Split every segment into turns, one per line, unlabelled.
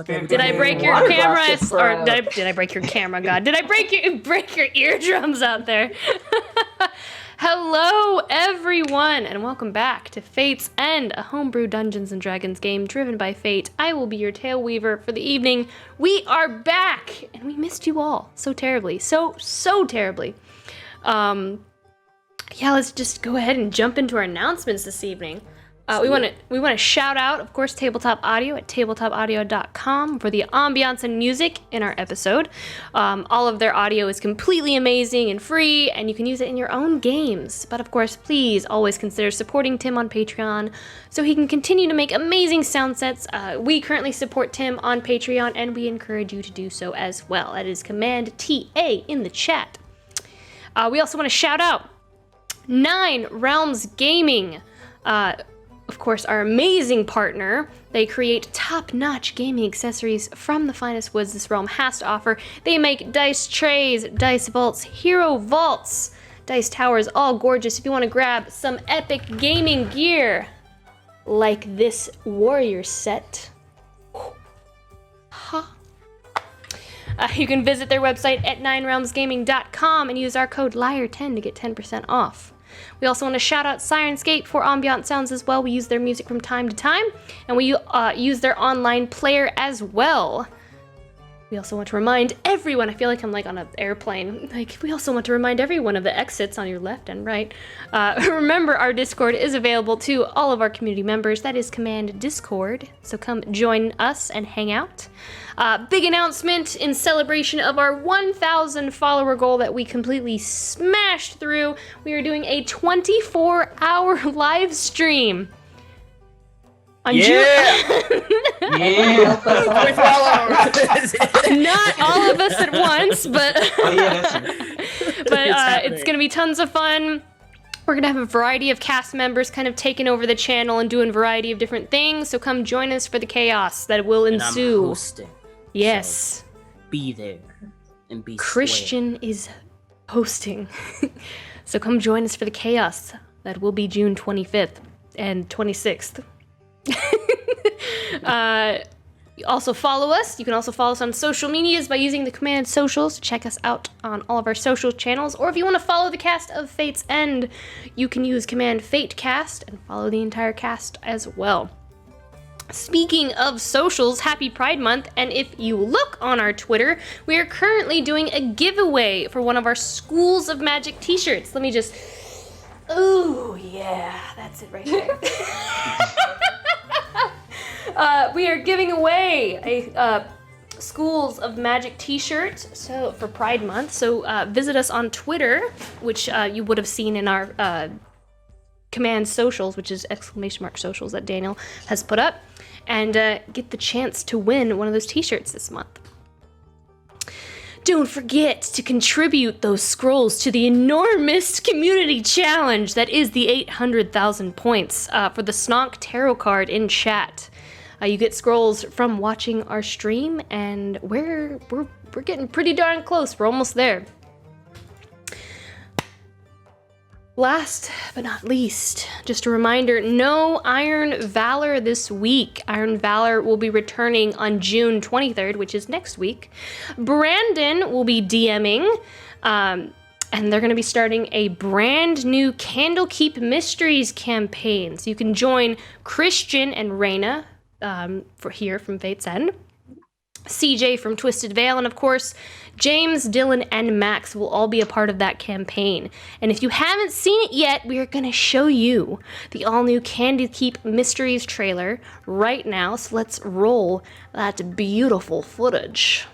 Okay.
Did I break your camera? Or did I break your camera, God? Did I break your eardrums out there? Hello, everyone, and welcome back to Fate's End, a homebrew Dungeons & Dragons game driven by fate. I will be your tale weaver for the evening. We are back, and we missed you all so terribly. So terribly. Yeah, let's just go ahead and jump into our announcements this evening. We want to shout out, of course, Tabletop Audio at tabletopaudio.com for the ambiance and music in our episode. All of their audio is completely amazing and free, and you can use it in your own games. But of course, please always consider supporting Tim on Patreon so he can continue to make amazing sound sets. We currently support Tim on Patreon, and we encourage you to do so as well. That is Command TA in the chat. We also want to shout out 9 Realms Gaming. Of course, our amazing partner. They create top-notch gaming accessories from the finest woods this realm has to offer. They make dice trays, dice vaults, hero vaults, dice towers, all gorgeous. If you want to grab some epic gaming gear, like this warrior set, you can visit their website at 9realmsgaming.com and use our code Lyre10 to get 10% off. We also want to shout out Sirenscape for ambient sounds as well. We use their music from time to time, and we use their online player as well. We also want to remind everyone, I feel like I'm like on an airplane, we also want to remind everyone of the exits on your left and right. Remember, our Discord is available to all of our community members. That is Command Discord, so come join us and hang out. Big announcement in celebration of our 1,000 follower goal that we completely smashed through. We are doing a 24-hour live stream. On June. Not all of us at once, but it's gonna be tons of fun. We're gonna have a variety of cast members kind of taking over the channel and doing a variety of different things. So come join us for the chaos that will ensue.
And I'm hosting.
Yes.
So be there and be
Christian
square.
is hosting. So come join us for the chaos that will be June 25th and 26th. Also follow us. You can also follow us on social medias by using the command socials to check us out on all of our social channels. Or if you want to follow the cast of Fate's End, you can use command FateCast and follow the entire cast as well. Speaking of socials, happy Pride Month, and if you look on our Twitter, we are currently doing a giveaway for one of our Schools of Magic t-shirts. Let me just... Ooh, yeah, that's it right there. We are giving away a Schools of Magic t-shirt for Pride Month. So visit us on Twitter, which you would have seen in our command socials, which is !socials that Daniel has put up, and get the chance to win one of those t-shirts this month. Don't forget to contribute those scrolls to the enormous community challenge that is the 800,000 points for the Snonk Tarot card in chat. You get scrolls from watching our stream, and we're getting pretty darn close. We're almost there. Last but not least, just a reminder, no Iron Valor this week. Iron Valor will be returning on June 23rd, which is next week. Brandon will be DMing, and they're going to be starting a brand new Candlekeep Mysteries campaign. So you can join Christian and Reyna from Fate's End, CJ from Twisted Veil, and of course, James, Dylan, and Max will all be a part of that campaign. And if you haven't seen it yet, we are going to show you the all-new Candlekeep Mysteries trailer right now. So let's roll that beautiful footage.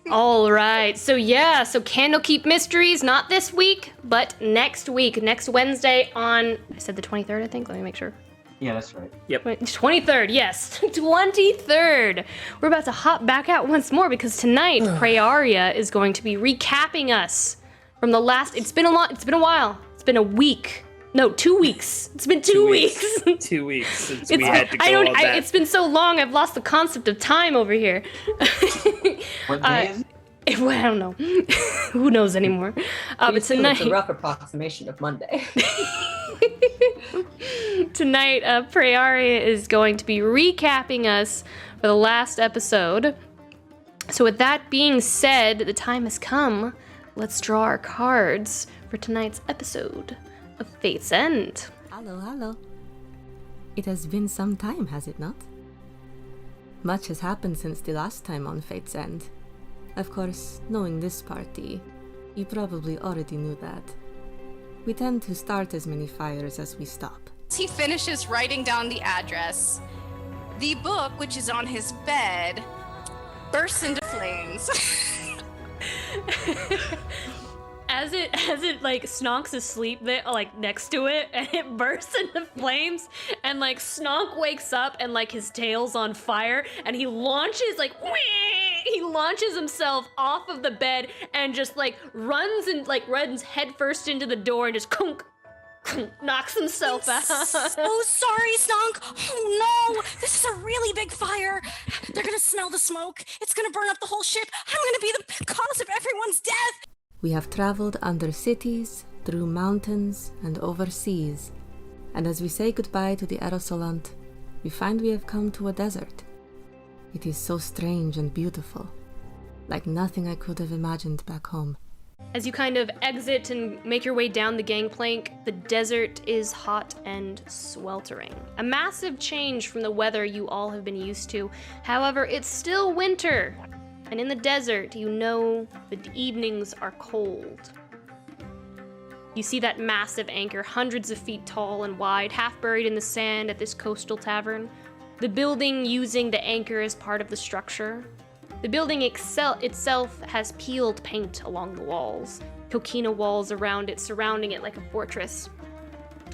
All right. So Candlekeep Mysteries, not this week, but next week, next Wednesday I said the 23rd, I think. Let me make sure.
Yeah, that's right.
Yep.
23rd, yes. 23rd. We're about to hop back out once more because tonight Prayaria is going to be recapping us from the last. It's been a while. It's been a week. No, 2 weeks. It's been 2 weeks.
2 weeks since we had to go on that.
It's been so long, I've lost the concept of time over here.
What day is it?
I don't know. Who knows anymore? But tonight,
it's a rough approximation of Monday.
Tonight, Prayaria is going to be recapping us for the last episode. So with that being said, the time has come. Let's draw our cards for tonight's episode of Fate's End.
Hello. It has been some time, has it not? Much has happened since the last time on Fate's End. Of course, knowing this party, you probably already knew that. We tend to start as many fires as we stop.
He finishes writing down the address. The book, which is on his bed, bursts into flames.
As it like Snonk's asleep there, like next to it, and it bursts into flames, and like Snonk wakes up and like his tail's on fire, and he launches himself off of the bed and just like runs headfirst into the door and just knocks himself out.
So sorry, Snonk. Oh no, this is a really big fire. They're gonna smell the smoke. It's gonna burn up the whole ship. I'm gonna be the cause of everyone's death.
We have traveled under cities, through mountains, and over seas. And as we say goodbye to the Erosolant, we find we have come to a desert. It is so strange and beautiful, like nothing I could have imagined back home.
As you kind of exit and make your way down the gangplank, the desert is hot and sweltering. A massive change from the weather you all have been used to. However, it's still winter. And in the desert, you know the evenings are cold. You see that massive anchor, hundreds of feet tall and wide, half buried in the sand at this coastal tavern. The building using the anchor as part of the structure. The building itself has peeled paint along the walls, coquina walls around it, surrounding it like a fortress.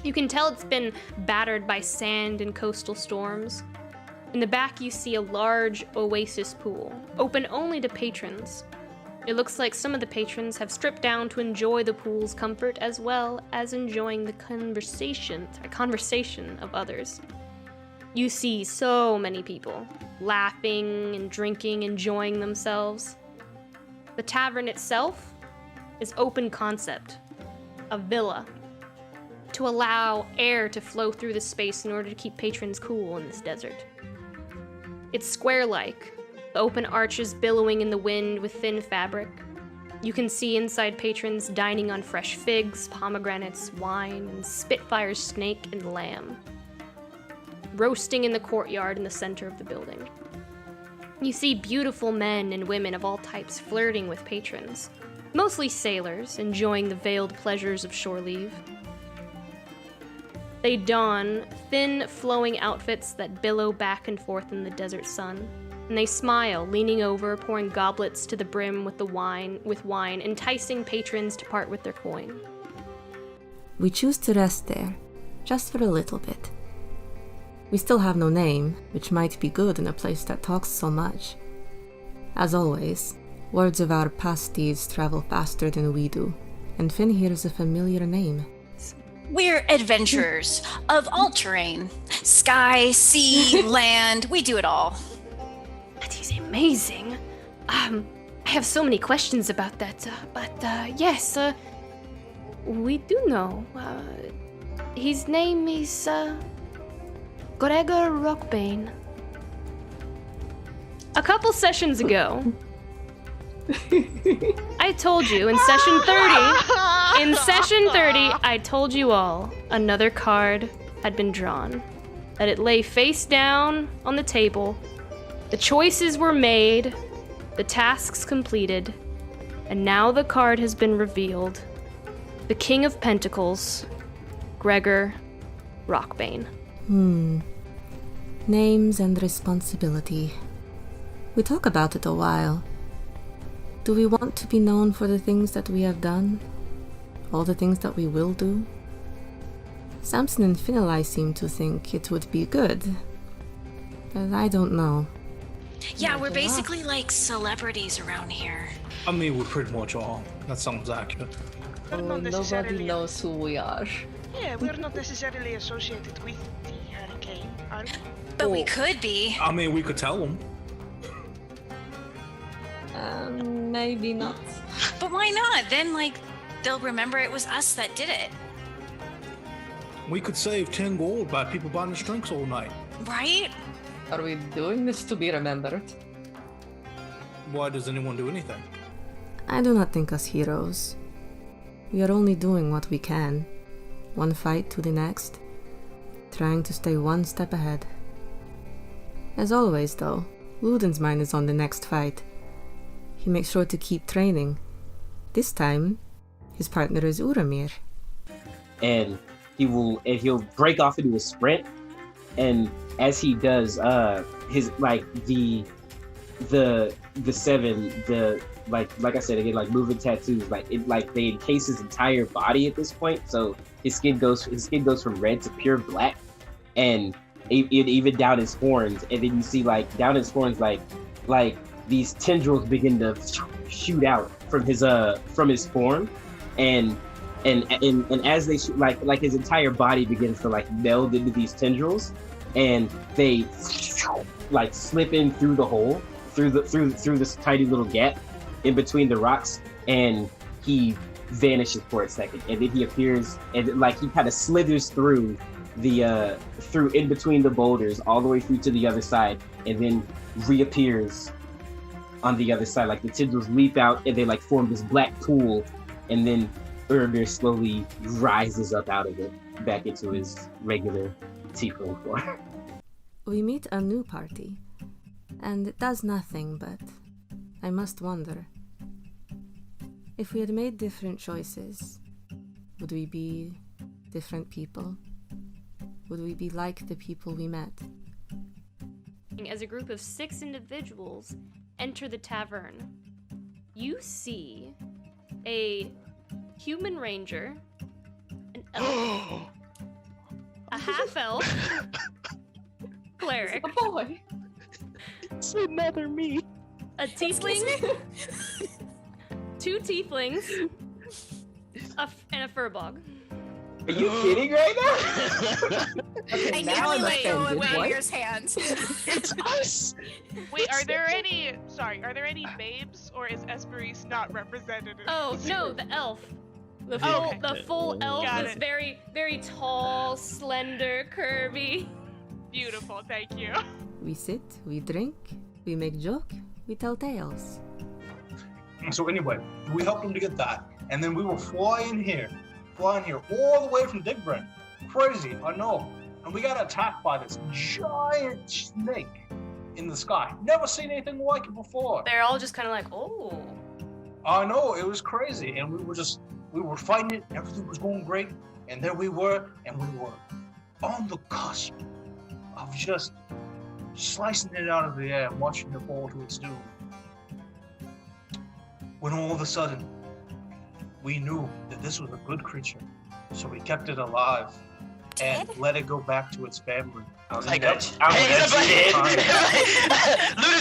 You can tell it's been battered by sand and coastal storms. In the back, you see a large oasis pool, open only to patrons. It looks like some of the patrons have stripped down to enjoy the pool's comfort as well as enjoying the conversation of others. You see so many people laughing and drinking, enjoying themselves. The tavern itself is open concept, a villa, to allow air to flow through the space in order to keep patrons cool in this desert. It's square-like, the open arches billowing in the wind with thin fabric. You can see inside patrons dining on fresh figs, pomegranates, wine, and Spitfire's snake and lamb, roasting in the courtyard in the center of the building. You see beautiful men and women of all types flirting with patrons, mostly sailors enjoying the veiled pleasures of shore leave. They don thin, flowing outfits that billow back and forth in the desert sun, and they smile, leaning over, pouring goblets to the brim with wine, enticing patrons to part with their coin.
We choose to rest there, just for a little bit. We still have no name, which might be good in a place that talks so much. As always, words of our past deeds travel faster than we do, and Finn hears a familiar name.
We're adventurers of all terrain. Sky, sea, land, we do it all.
That is amazing. I have so many questions about that, but yes, we do know. His name is, Gregor Rockbane. A couple sessions ago, I told you in session 30, I told you all another card had been drawn. That it lay face down on the table. The choices were made, the tasks completed, and now the card has been revealed. The King of Pentacles, Gregor Rockbane.
Names and responsibility. We talk about it a while, Do we want to be known for the things that we have done? All the things that we will do? Samson and Finelai seem to think it would be good. But I don't know.
Yeah, we're basically like celebrities around here.
I mean, we pretty much are. That sounds accurate.
We're not
Nobody
necessarily.
knows who we are.
Yeah, we're not necessarily associated with the hurricane, are we?
But we could be.
I mean, we could tell them.
Maybe not.
But why not? Then, like, they'll remember it was us that did it.
We could save 10 gold by people buying us drinks all night.
Right?
Are we doing this to be remembered?
Why does anyone do anything?
I do not think us heroes. We are only doing what we can, one fight to the next, trying to stay one step ahead. As always, though, Luden's mind is on the next fight. He makes sure to keep training. This time, his partner is Uramir.
And he'll break off into a sprint, and as he does, his like the seven, like I said again, like moving tattoos, they encase his entire body at this point. So his skin goes from red to pure black, and even down his horns. And then you see like down his horns, like these tendrils begin to shoot out from his form, and as they shoot, like his entire body begins to like meld into these tendrils, and they like slip in through the hole, through this tiny little gap in between the rocks, and he vanishes for a second, and then he appears, and like he kind of slithers through in between the boulders all the way through to the other side, and then reappears on the other side. Like the tendrils leap out and they like form this black pool, and then Uramir slowly rises up out of it back into his regular tiefling form.
We meet a new party, and it does nothing, but I must wonder. If we had made different choices, would we be different people? Would we be like the people we met?
As a group of 6 individuals enter the tavern, you see a human ranger, an elf, a half-elf, cleric,
A boy!
It's another me.
a tiefling, 2 tieflings, and a furbog.
Are you kidding right now?
Okay,
And
now I'm
lay
offended. What?
Warrior's hands.
It's us. Wait, are there any babes, or is Esperise not represented in
Oh
this
no,
group?
the elf. The
Okay.
full elf
Got
is
it.
very, very tall, slender, curvy.
Beautiful, thank you.
We sit, we drink, we make joke, we tell tales.
So anyway, we helped him to get that, and then we will fly in here all the way from Digbrand. Crazy, I know. And we got attacked by this giant snake in the sky. Never seen anything like it before.
They're all just kind of like, oh.
I know, it was crazy, and we were fighting it, everything was going great, and there we were on the cusp of just slicing it out of the air and watching it fall to its doom. When all of a sudden, we knew that this was a good creature, so we kept it alive and let it go back to its family.
Like, Luden's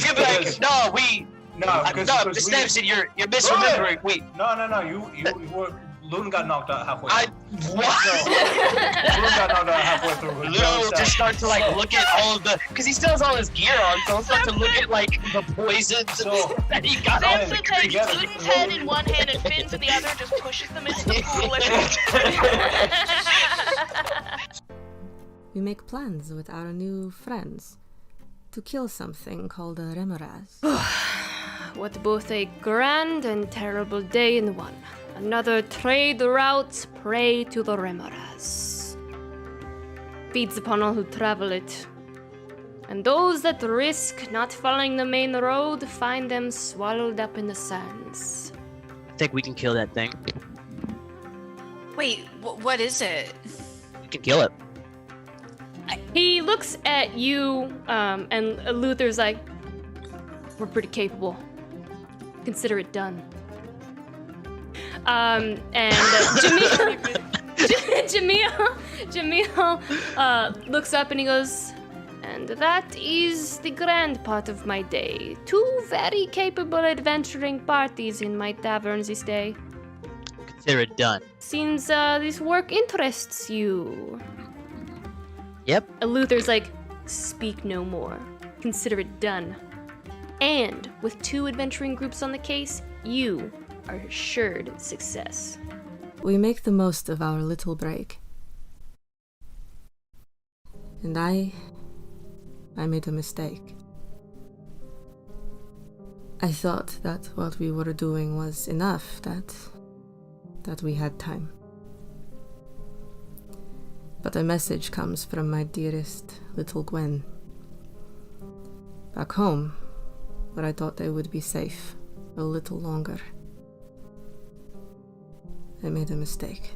gonna be like, no, Samson, you're misremembering. Wait.
No, you were. Luden got knocked out halfway through.
What?
Luden got knocked out halfway through.
Luden will just start to like look at all of the, because he still has all his gear on, so he'll start to look at like the poisons that he got on.
Samson takes Luden's head in one hand and fins in the other, just pushes them into the pool and
We make plans with our new friends to kill something called a remoras.
What both a grand and terrible day in one. Another trade route, prey to the remoras. Feeds upon all who travel it. And those that risk not following the main road find them swallowed up in the sands.
I think we can kill that thing.
Wait, what is it?
We can kill it.
He looks at you, and Luther's like, we're pretty capable. Consider it done. And Jamil looks up and he goes, and that is the grand part of my day. 2 very capable adventuring parties in my tavern this day.
Consider it done.
Seems this work interests you.
Yep.
Luther's like, speak no more. Consider it done. And with 2 adventuring groups on the case, you are assured success.
We make the most of our little break. And I made a mistake. I thought that what we were doing was enough, that we had time. But a message comes from my dearest little Gwen. Back home, where I thought they would be safe a little longer. I made a mistake.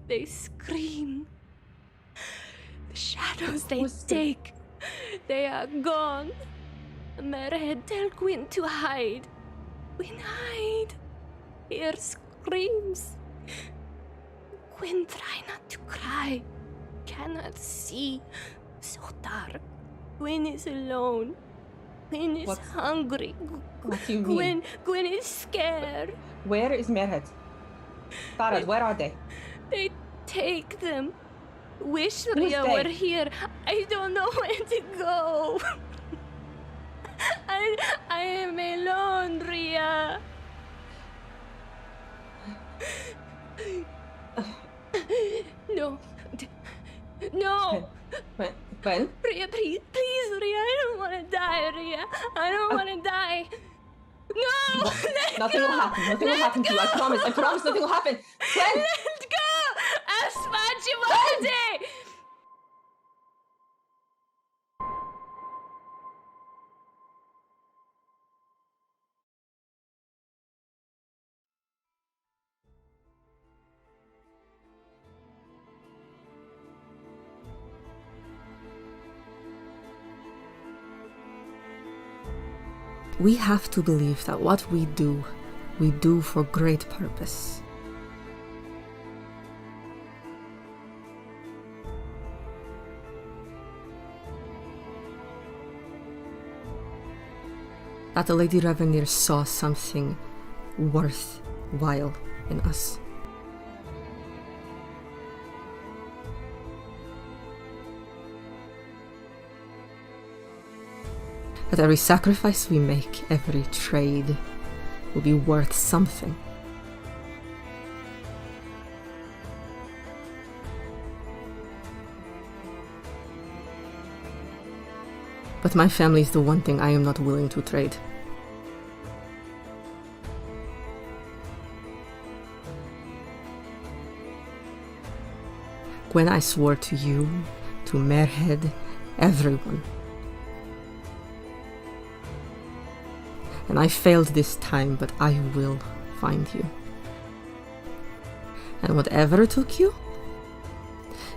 They scream. The shadows they take, they are gone. Merhead, tell Gwyn to hide. Gwyn, hide. Hear screams. Gwyn, try not to cry. Cannot see. So dark. Gwyn is alone. Gwyn is hungry.
What do you mean?
Gwyn is scared.
Where is Merhead? Farad, where are they?
They take them. Wish
Who's
Ria
they?
were here. I don't know where to go. I am alone, Ria. No. No.
When?
Ria, please, Ria. I don't want to die, Ria. I don't want to die. No!
Nothing will happen. Nothing will happen to you. I promise. I promise nothing will happen. Gwen!
Let go! Asfajiwade!
We have to believe that what we do for great purpose. That the Lady Revenir saw something worthwhile in us. That every sacrifice we make, every trade, will be worth something. But my family is the one thing I am not willing to trade. When I swore to you, to Merhead, everyone. And I failed this time, but I will find you. And whatever took you,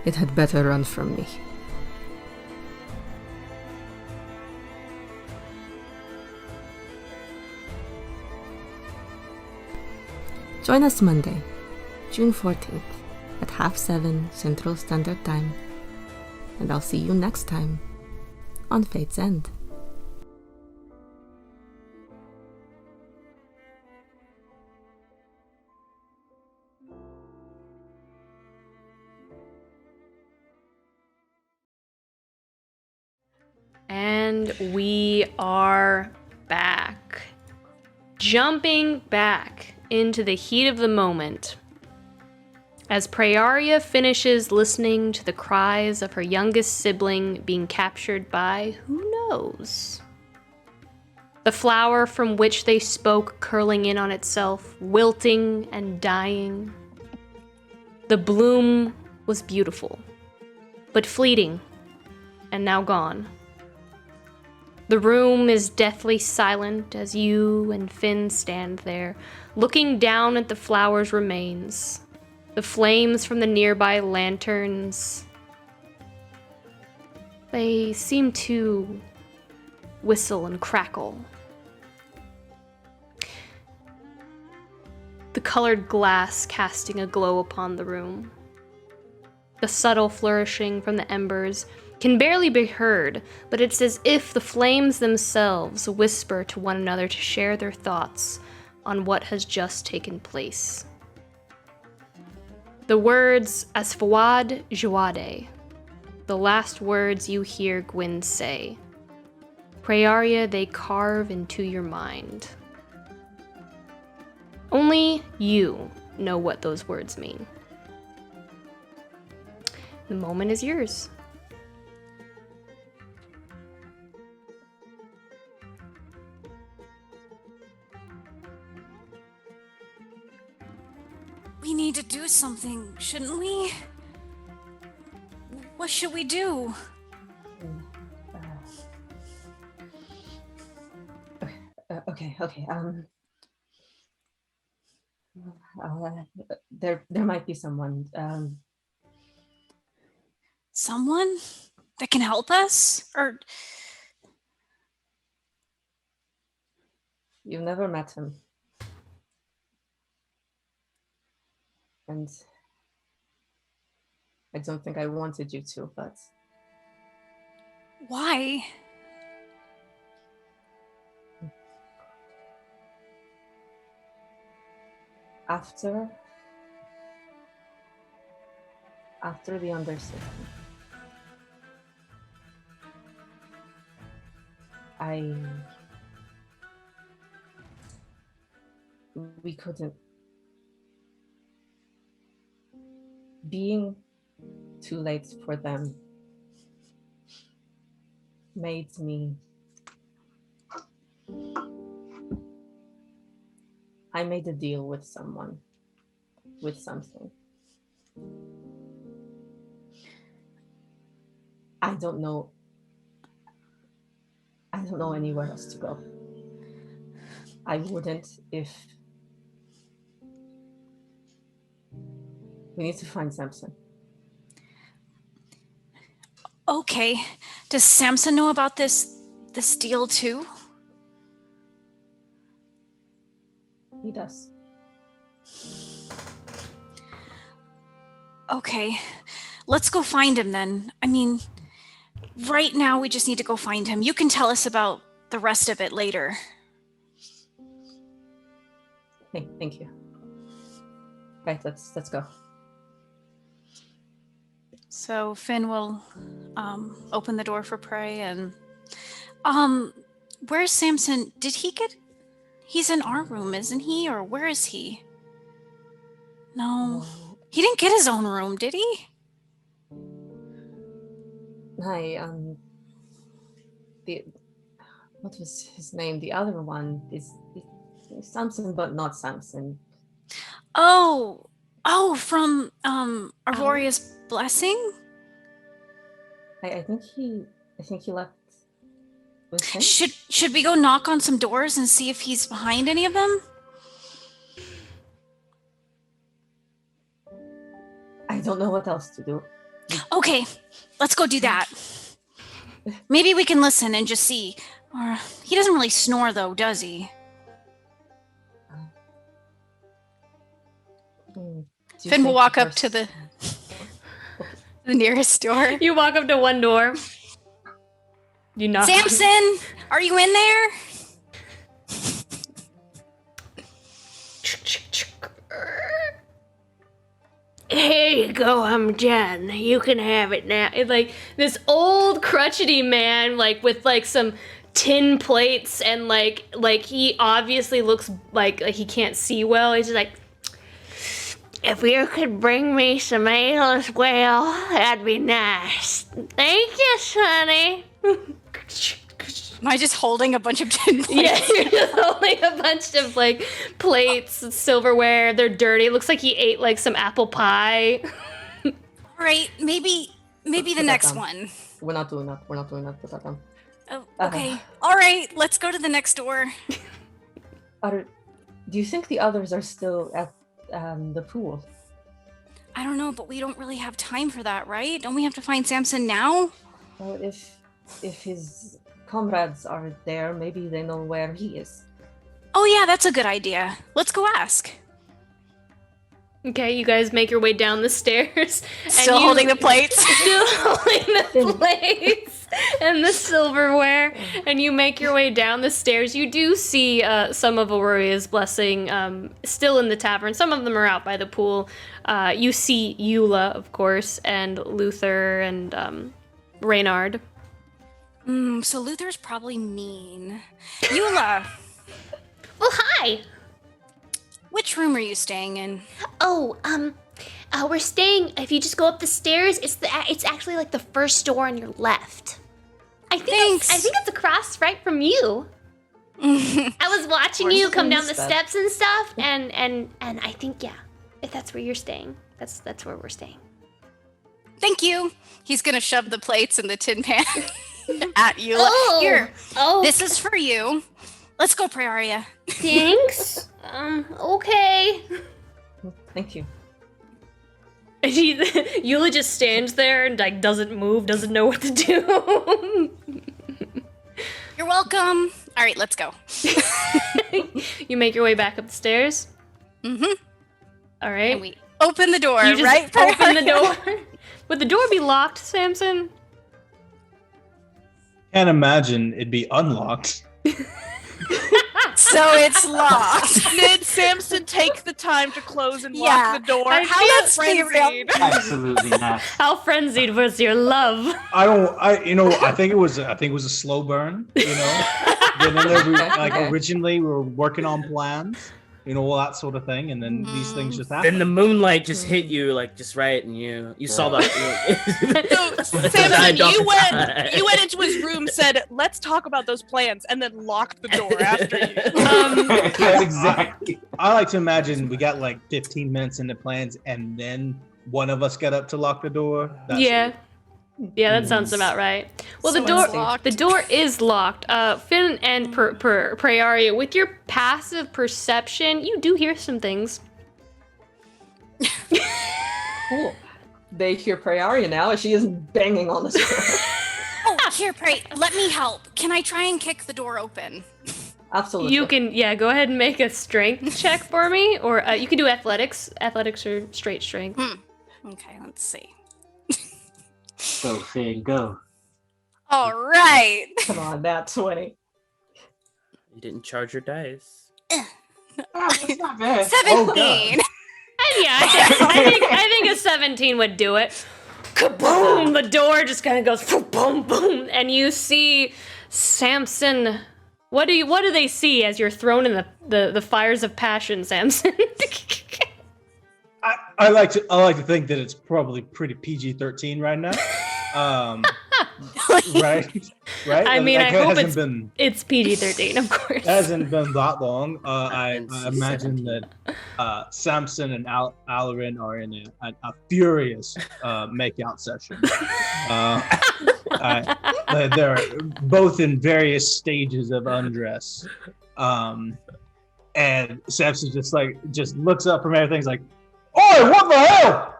it had better run from me. Join us Monday, June 14th at 7:30 Central Standard Time. And I'll see you next time on Fate's End.
And we are back. Jumping back into the heat of the moment. As Prayaria finishes listening to the cries of her youngest sibling being captured by who knows? The flower from which they spoke curling in on itself, wilting and dying. The bloom was beautiful, but fleeting, and now gone. The room is deathly silent as you and Finn stand there, looking down at the flower's remains, the flames from the nearby lanterns. They seem to whistle and crackle. The colored glass casting a glow upon the room. The subtle flourishing from the embers can barely be heard, but it's as if the flames themselves whisper to one another to share their thoughts on what has just taken place. The words as Fawad Jawade, the last words you hear Gwyn say. Prayaria they carve into your mind. Only you know what those words mean. The moment is yours.
We need to do something, shouldn't we? What should we do?
Okay. There might be someone.
Someone that can help us? Or
You've never met him. And I don't think I wanted you to, but
why?
After the undertaking, we couldn't. Being too late for them made me. I made a deal with someone, with something. I don't know anywhere else to go. I wouldn't if we need to find Samson.
Okay. Does Samson know about this deal too?
He does.
Okay. Let's go find him then. I mean, right now we just need to go find him. You can tell us about the rest of it later.
Thank you. Right, let's go.
So Finn will open the door for Prey and where's Samson? He's in our room, isn't he? Or where is he? No. He didn't get his own room, did he?
What was his name? The other one is Samson, but not Samson.
Oh, from Auroria's blessing?
I think he left with him.
Should we go knock on some doors and see if he's behind any of them?
I don't know what else to do.
Okay, let's go do that. Maybe we can listen and just see. Or he doesn't really snore though, does he? Finn will walk up to the nearest door.
You walk up to one door. You knock.
Samson, are you in there?
Here you go, I'm Jen. You can have it now. It's like this old crotchety man, like with like some tin plates, and like he obviously looks like he can't see well. He's just like, if you could bring me some ale as well, that'd be nice. Thank you, Sonny.
Am I just holding a bunch of tin plates?
Yeah, you're just holding a bunch of like plates, silverware. They're dirty. It looks like he ate like some apple pie.
All right, maybe the next one.
We're not doing that. Put that down.
Oh, okay. All right, let's go to the next door.
Do you think the others are still at the pool?
I don't know, but we don't really have time for that, right? Don't we have to find Samson now?
Well, if his comrades are there. Maybe they know where he is.
Oh yeah, that's a good idea. Let's go ask.
Okay, you guys make your way down the stairs.
Still holding the plates.
Still holding the plates and the silverware. And you make your way down the stairs. You do see some of Auroria's blessing still in the tavern. Some of them are out by the pool. You see Eula, of course, and Luther and Reynard.
So Luther's probably mean. Eula,
Well, hi!
which room are you staying in?
Oh, we're staying. If you just go up the stairs, it's actually like the first door on your left. I think it's across right from you. I was watching you come down the steps and stuff, and I think if that's where you're staying, that's where we're staying.
Thank you. He's gonna shove the plates in the tin pan at you.
Oh,
Here,
oh,
this is for you. Let's go, Prayaria.
thanks. Okay.
Thank you.
And Eula just stands there and like doesn't move, doesn't know what to do.
You're welcome. All right, let's go.
You make your way back up the stairs.
Mm-hmm.
All right.
And we open the door,
You just
right?
open the door. Would the door be locked, Samson?
Can't imagine it'd be unlocked.
So it's locked.
Did Samson take the time to close and
Yeah.
lock the door?
I
How
let's be real.
frenzied.
Absolutely not.
How frenzied was your love?
I think it was a slow burn, Getting in there, originally we were working on plans, all that sort of thing, and then these things just happen.
Then the moonlight just hit you like just right, and you saw that.
So, Samson, you went into his room, said, "Let's talk about those plans," and then locked the door after you.
That's exactly.
I like to imagine we got like 15 minutes into plans, and then one of us got up to lock the door.
Yeah, that sounds about right. Well,
So
the door
it's locked.
the door is locked. Finn and Prayaria, with your passive perception, you do hear some things.
Cool. They hear Prayaria now as she is banging on the door.
Oh, here, Pray. Let me help. Can I try and kick the door open?
Absolutely.
You can, go ahead and make a strength check for me, or you can do athletics. Athletics or straight strength.
Okay, let's see.
Go, Finn, go.
All right.
Come on, that 20.
You didn't charge your dice.
It's not bad.
17.
And I think a 17 would do it. Kaboom! The door just kind of goes boom, boom, and you see Samson. What do they see as you're thrown in the fires of passion, Samson?
I like to think that it's probably pretty PG-13 right now. Right.
I mean, I hope it's PG-13, of course.
It hasn't been that long. I imagine that Samson and Alarin are in a furious makeout session. They're both in various stages of undress. And Samson just looks up from everything's like, "Oi, what the hell?"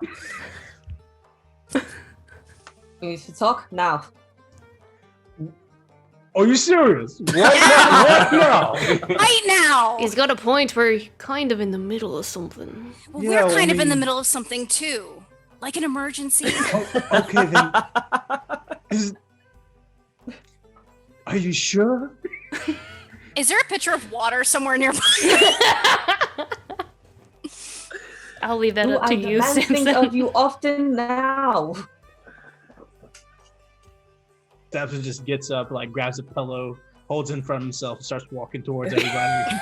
You need to talk now.
Are you serious? Right now?
Right now.
He's got a point where you're kind of in the middle of something.
Well,
Yeah,
we're kind
I
of in the
mean-
middle of something too. Like an emergency.
Okay, then. Are you sure?
Is there a pitcher of water somewhere nearby?
I'll leave that up to
I
you,
demand things
Samson.
of you often now.
Samson just gets up, grabs a pillow, holds it in front of himself, and starts walking towards everybody.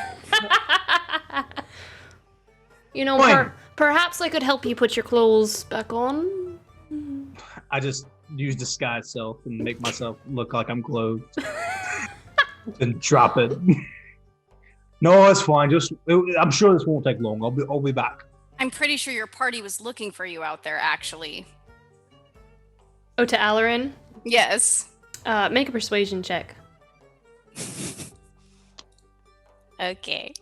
Fine. Perhaps I could help you put your clothes back on.
I just use disguise self and make myself look like I'm clothed. Then drop it. No, it's fine. I'm sure this won't take long. I'll be back.
I'm pretty sure your party was looking for you out there, actually.
Oh, to Alarin?
Yes.
Make a persuasion check.
Okay.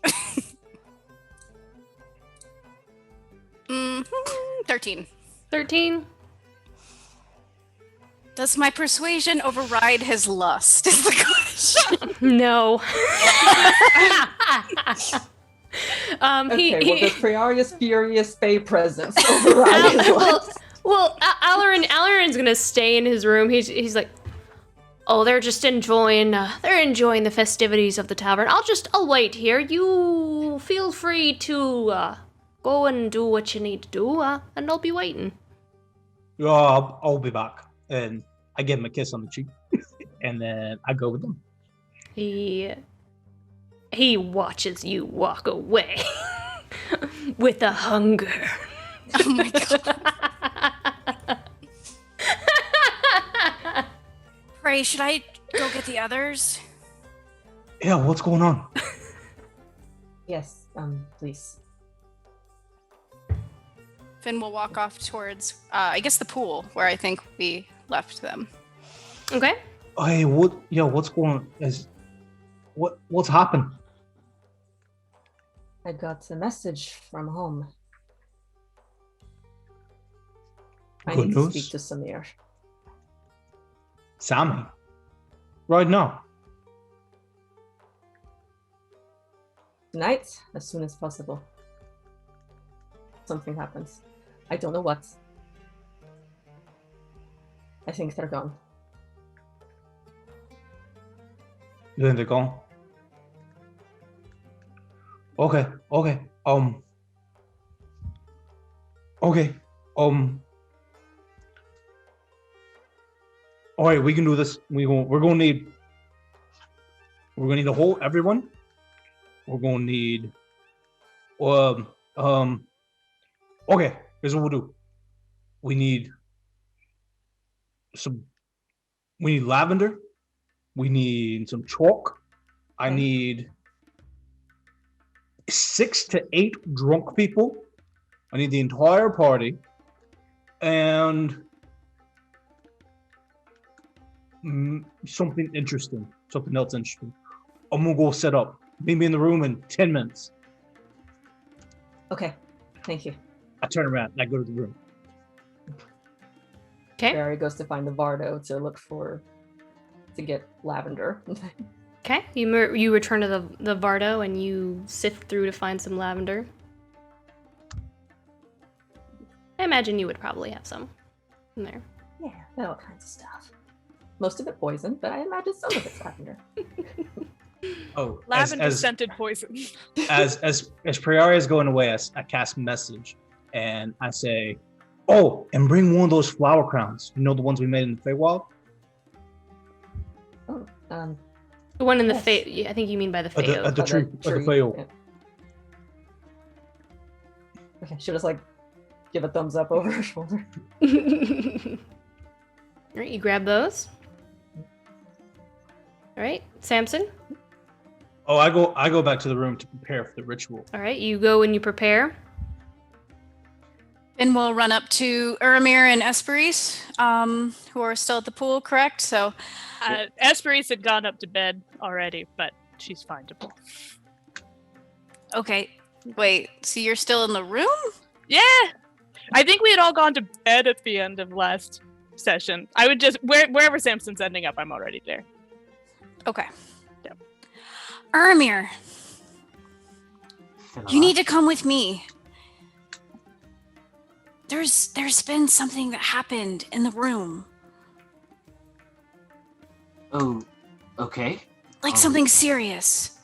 13.
13?
Does my persuasion override his lust? Is the question.
No.
Okay, well, does Prayaria's furious Fae presence override his lust?
Well, Alarin's gonna stay in his room. He's like, oh, they're just enjoying the festivities of the tavern. I'll wait here. You feel free to go and do what you need to do, and I'll be waiting.
I'll be back. And I give him a kiss on the cheek, and then I go with them.
He watches you walk away with a hunger.
Oh my god. Pray, should I go get the others?
Yeah, what's going on?
Yes, please.
Finn will walk off towards, I guess, the pool where I think we left them.
Okay.
Hey, what's going on? What's happened?
I got a message from home. I
Good
need
news?
to speak to Samir.
Sammy? Right now?
Tonight, as soon as possible. Something happens. I don't know what. I think they're gone.
You think they're gone? Okay. Okay. All right, we can do this. We're gonna need the whole everyone. We're gonna need okay, here's what we'll do. We need lavender. We need some chalk. I need 6 to 8 drunk people. I need the entire party. And something interesting. Something else interesting. I'm gonna go set up. Meet me in the room in 10 minutes.
Okay, thank you.
I turn around and I go to the room.
Okay.
Barry goes to find the Vardo to get lavender.
Okay. You return to the Vardo and you sift through to find some lavender. I imagine you would probably have some in there.
Yeah, all kinds of stuff. Most of it poison, but I imagine some of it's lavender.
Oh,
Lavender scented poison.
as Prayaria is going away, I cast message and I say, "Oh, and bring one of those flower crowns. You know the ones we made in the Feywild."
Oh,
the one in the I think you mean by the Feywild.
At the tree. At the Feywild.
Yeah. Okay, she'll just like give a thumbs up over her shoulder.
All right, you grab those. All right, Samson.
Oh, I go back to the room to prepare for the ritual.
All right, you go and you prepare.
And we'll run up to Uramir and Esperis, who are still at the pool, correct? So,
Esperis had gone up to bed already, but she's findable.
Okay, wait. So you're still in the room?
Yeah, I think we had all gone to bed at the end of last session. I would just wherever Samson's ending up, I'm already there.
Okay. Yep. Uramir, you need to come with me. There's been something that happened in the room.
Oh, okay.
Like something serious.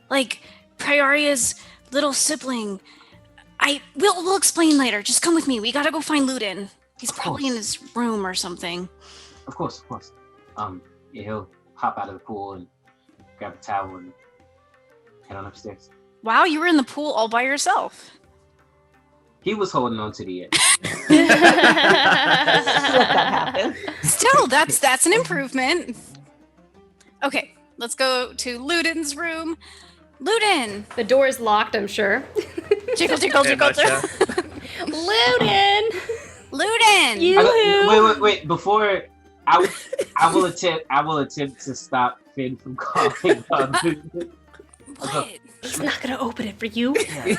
Like Prayaria's little sibling. We'll explain later. Just come with me. We gotta go find Luden. He's probably in his room or something.
Of course. Yeah, he'll hop out of the pool and grab a towel and head on upstairs.
Wow, you were in the pool all by yourself.
He was holding on to the end.
Let that happen.
Still, that's an improvement. Okay, let's go to Luden's room. Luden!
The door is locked, I'm sure.
Jiggle, jiggle, jiggle.
Luden!
Luden!
Wait. Before I will attempt to stop Finn from calling.
What?
He's not gonna open it for you.
Yeah.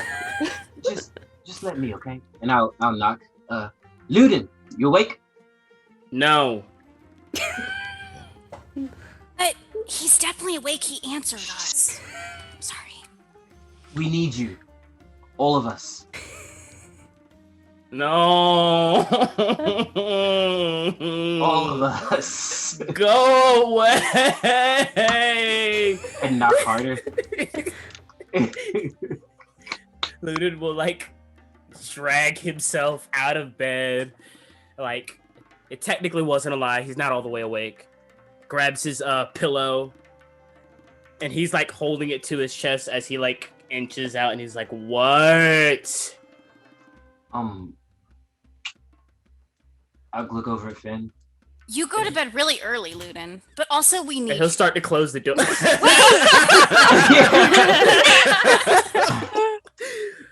Just let me, okay? And I'll knock. Luden, you awake?
No.
But he's definitely awake. He answered us. I'm sorry.
We need you. All of us.
No.
All of us.
Go away.
And knock harder.
Luden will like drag himself out of bed. Like, it technically wasn't a lie. He's not all the way awake. Grabs his pillow, and he's like holding it to his chest as he like inches out, and he's like, "What?"
I'll look over at Finn.
You go to bed really early, Luden, but also we need.
And he'll start to close the door.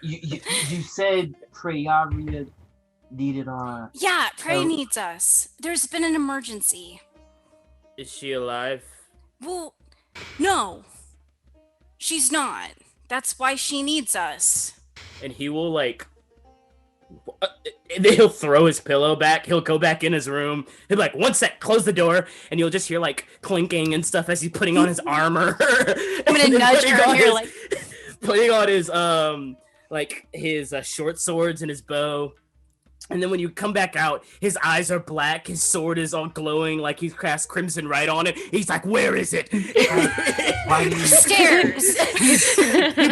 You said Prayaria needed our.
Yeah, Prey needs us. There's been an emergency.
Is she alive?
Well, no. She's not. That's why she needs us.
And he will like. And then he'll throw his pillow back. He'll go back in his room. He'll be like, "One sec, close the door," and you'll just hear like clinking and stuff as he's putting on his armor.
I'm gonna nudge her here, like
putting on his like his short swords and his bow. And then when you come back out, his eyes are black. His sword is all glowing like he's cast crimson right on it. He's like, "Where is it?"
Stairs.
He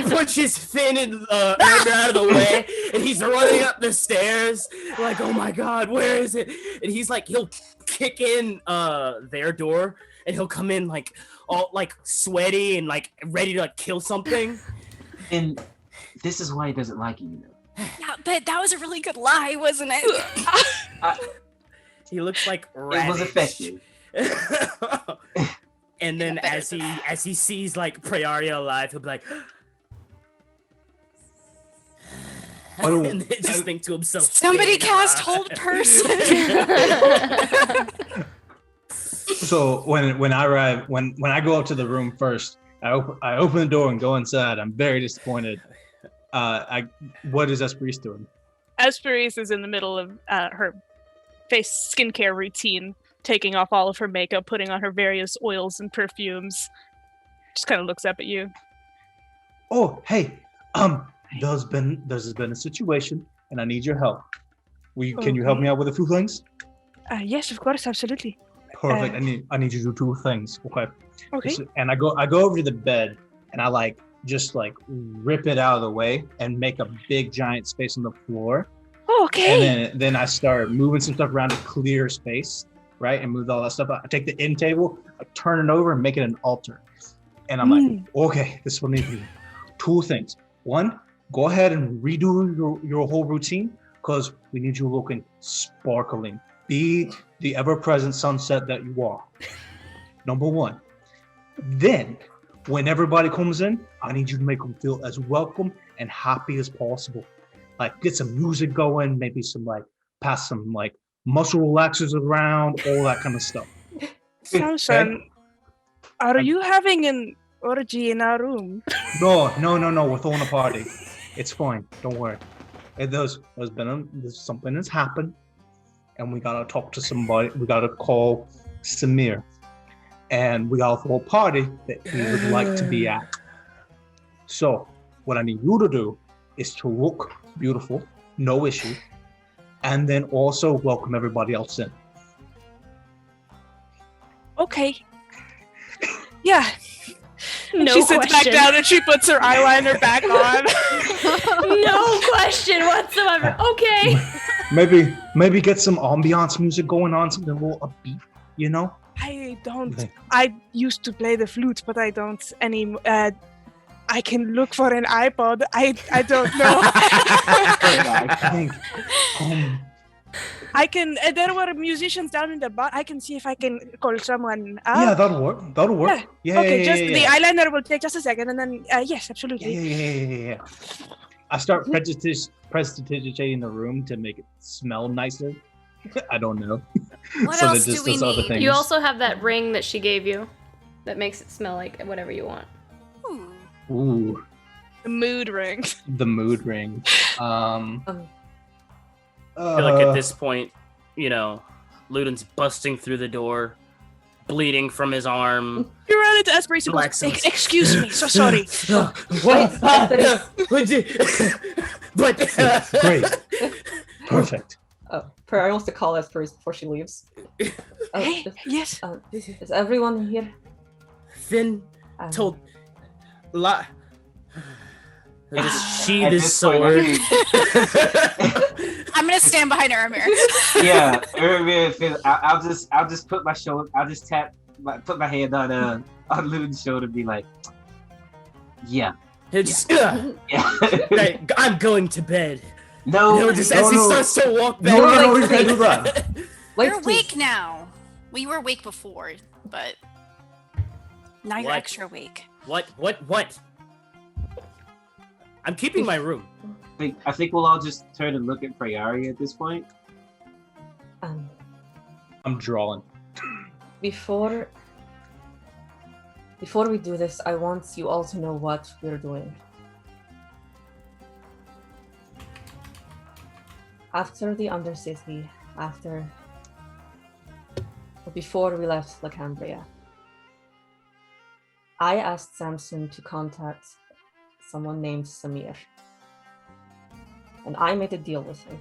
pushes Finn and Amber out of the way, and he's running up the stairs like, "Oh my god, where is it?" And he's like, he'll kick in their door, and he'll come in like all like sweaty and like ready to like kill something.
And this is why he doesn't like you, you know.
Yeah, but that was a really good lie, wasn't it?
He looks like radish.
It was effective.
And then as he sees like Prayaria alive, he'll be like, and then just think to himself,
Somebody cast hold person.
So when I arrive, when I go up to the room first, I open the door and go inside. I'm very disappointed. What is Esperise doing?
Esperise is in the middle of her face skincare routine, taking off all of her makeup, putting on her various oils and perfumes. Just kind of looks up at you.
Oh, hey, there's been a situation, and I need your help. Can you help me out with a few things?
Yes, of course, absolutely.
Perfect. I need you to do two things. Okay.
Okay.
And I go over to the bed, and I just rip it out of the way and make a big giant space on the floor.
Oh, okay.
And then I start moving some stuff around to clear space, right? And move all that stuff out. I take the end table, I turn it over and make it an altar. And I'm like, okay, this will need two things. One, go ahead and redo your whole routine because we need you looking sparkling. Be the ever-present sunset that you are. Number one. Then, when everybody comes in, I need you to make them feel as welcome and happy as possible. Like, get some music going, maybe pass some muscle relaxers around, all that kind of stuff.
Samson, are you having an orgy in our room?
No, we're throwing a party. It's fine, don't worry. There's something that's happened, and we gotta talk to somebody. We gotta call Samir. And we gotta throw a party that he would like to be at. So, what I need you to do is to look beautiful, no issue, and then also welcome everybody else in.
Okay. Yeah.
No
she sits
question.
back down and she puts her eyeliner back on.
No question whatsoever. Okay.
Maybe get some ambiance music going on, something a little upbeat, you know?
I don't. I used to play the flute, but I don't anymore. I can look for an iPod. I don't know.
I think.
I can. There were musicians down in the bar. I can see if I can call someone up.
Yeah, that'll work. Yeah.
Okay,
yeah.
the eyeliner will take just a second, and then yes, absolutely.
Yeah. I start prestidigitating the room to make it smell nicer. I don't know.
What else do we
other
need?
things.
You also have that ring that she gave you that makes it smell like whatever you want.
Ooh.
The mood ring.
The mood ring.
I feel like at this point, Luden's busting through the door, bleeding from his arm.
You ran into Esperis.
Black sauce.
Excuse me, so sorry.
What? But
Great. Perfect.
Prayaria wants to call Esperis before she leaves.
Hey, yes.
Is everyone here?
Finn told lot. Just sheathe
At
his
this point,
sword.
I'm gonna stand behind Aramir.
Yeah, I'll just put my shoulder. I'll just put my hand on Luden's shoulder, and be like, yeah.
Right, I'm going to bed.
No,
Just as he starts to walk back.
No, you can't do that.
You're awake now. Well, you were awake before, but now you're
What?
extra awake.
What? I'm keeping my room.
I think we'll all just turn and look at Prayaria at this point.
I'm drawing.
Before we do this, I want you all to know what we're doing. After the Undercity, before we left Lacambria, I asked Samson to contact someone named Samir. And I made a deal with him.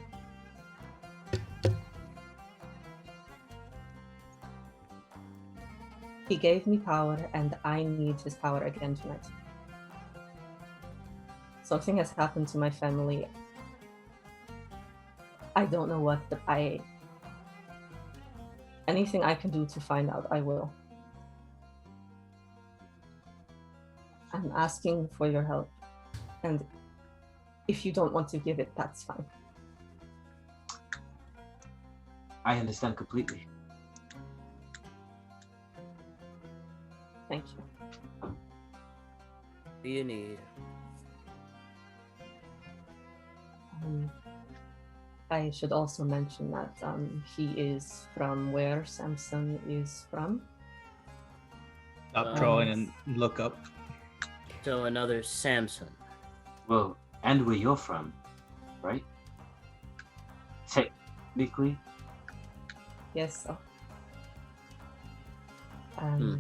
He gave me power, and I need his power again tonight. Something has happened to my family. I don't know what, but anything I can do to find out, I will. I'm asking for your help. And if you don't want to give it, that's fine.
I understand completely.
Thank you.
What do you need?
I should also mention that he is from where Samson is from.
Stop drawing and look up.
So another Samson.
Well, and where you're from, right? Technically.
Yes. I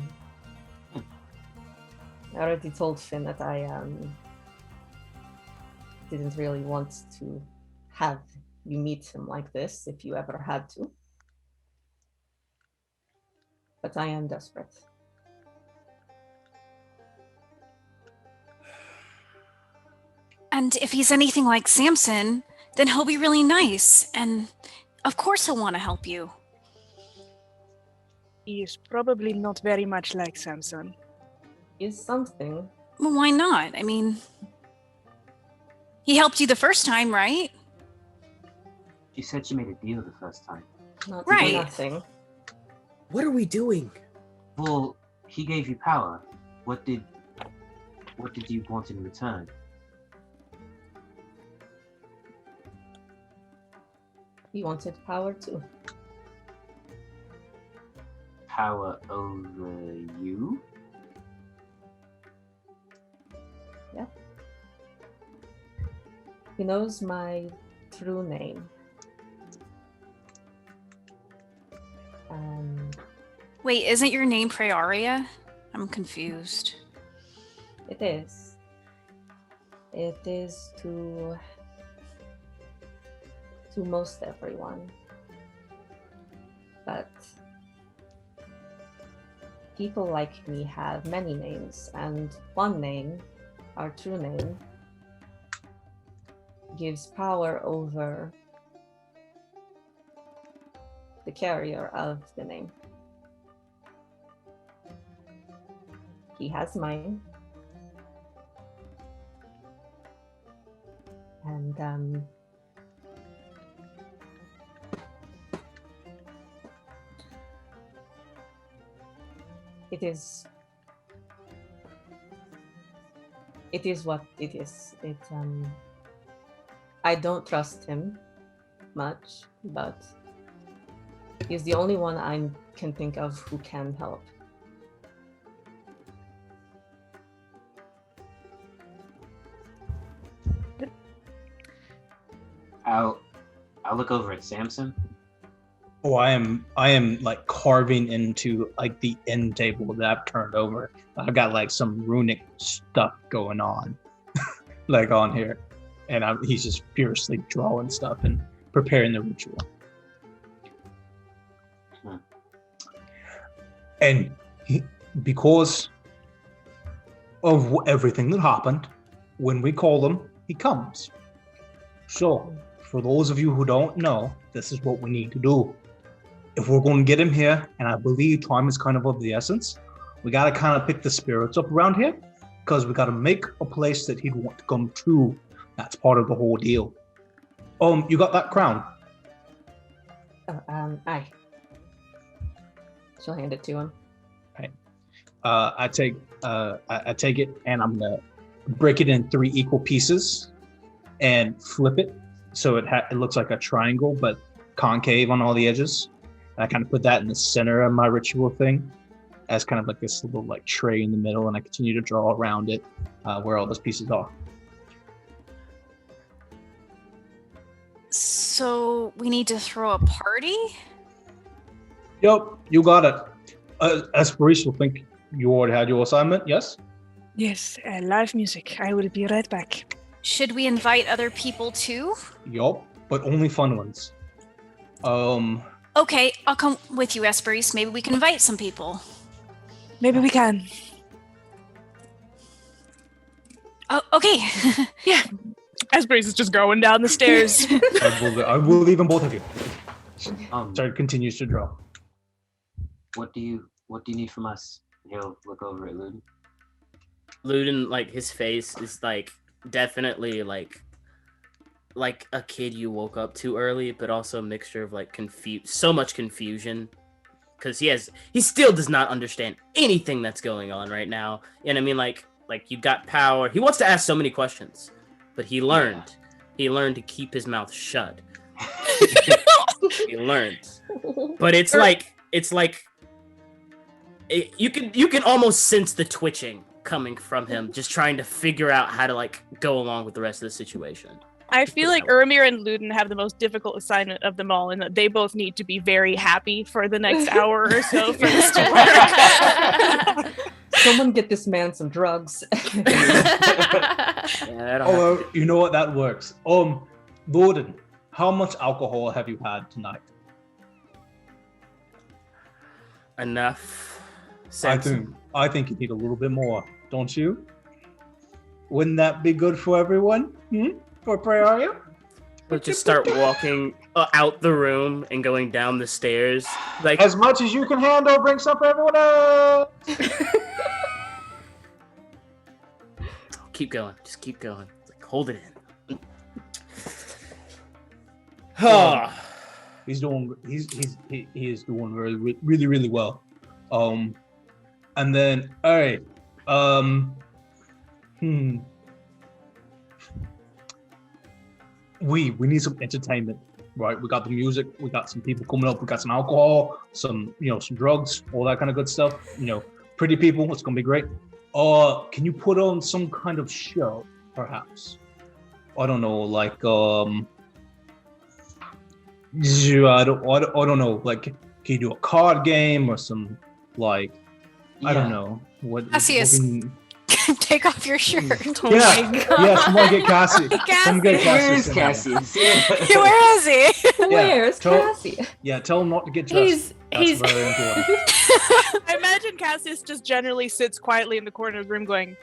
already told Finn that I didn't really want to have you meet him like this if you ever had to. But I am desperate.
And if he's anything like Samson, then he'll be really nice. And of course he'll want to help you.
He is probably not very much like Samson.
Is something.
Well, why not? I mean, he helped you the first time, right?
She said she made a deal the first time.
Not
Right.
Nothing.
What are we doing?
Well, he gave you power. What did you want in return?
He wanted power too.
Power over you?
Yeah. He knows my true name.
Wait, isn't your name Prayaria? I'm confused.
It is. It is to most everyone. But people like me have many names, and one name, our true name, gives power over the carrier of the name. He has mine. And it is what it is. I don't trust him much, but he's the only one I can think of who can help.
I'll look over at Samson.
Oh, I am like carving into like the end table that I've turned over. I've got like some runic stuff going on, like on here, and he's just furiously drawing stuff and preparing the ritual. And because of everything that happened, when we call him, he comes. So, for those of you who don't know, this is what we need to do. If we're going to get him here, and I believe time is kind of the essence, we got to kind of pick the spirits up around here, because we got to make a place that he'd want to come to. That's part of the whole deal. You got that crown?
Aye. She'll hand it to him.
Right. I take it, and I'm gonna break it in 3 equal pieces, and flip it so it looks like a triangle, but concave on all the edges. And I kind of put that in the center of my ritual thing, as kind of like this little like tray in the middle, and I continue to draw around it where all those pieces are.
So we need to throw a party?
Yep, you got it. Aspirace will think you already had your assignment, yes?
Yes, live music. I will be right back.
Should we invite other people too?
Yup, but only fun ones.
Okay, I'll come with you, Aspirace. Maybe we can invite some people.
Maybe we can.
Oh, okay.
Yeah. Aspirace is just going down the stairs.
I will leave them both of you. Sorry, continues to draw.
What do you need from us? He'll look over at Luden.
Luden, like, his face is like definitely like a kid you woke up too early, but also a mixture of like so much confusion, because he still does not understand anything that's going on right now. And I mean, like you got power. He wants to ask so many questions, but he learned to keep his mouth shut. He learned, but it's like you can almost sense the twitching coming from him, just trying to figure out how to like go along with the rest of the situation.
I feel like Ermir and Luden have the most difficult assignment of them all, in that they both need to be very happy for the next hour or so for this to work.
Someone get this man some drugs.
Oh, you know what? That works. Luden, how much alcohol have you had tonight?
Enough.
I think you need a little bit more, don't you? Wouldn't that be good for everyone? For Prayaria?
We'll just start walking out the room and going down the stairs. Like,
as much as you can handle, bring some for everyone else.
Keep going. Just keep going. Like, hold it in.
He is doing really, really well. And then, all right. We need some entertainment, right? We got the music, we got some people coming up, we got some alcohol, some drugs, all that kind of good stuff. Pretty people, it's gonna be great. Can you put on some kind of show, perhaps? I don't know, like I don't know, like, can you do a card game or some, like, I don't know what.
Cassius, take off your shirt.
Oh my God. Yeah, someone get Cassius.
Where is Cassius?
Where is he?
Where's Cassius?
Yeah, tell him not to get dressed. That's very important.
I imagine Cassius just generally sits quietly in the corner of the room going...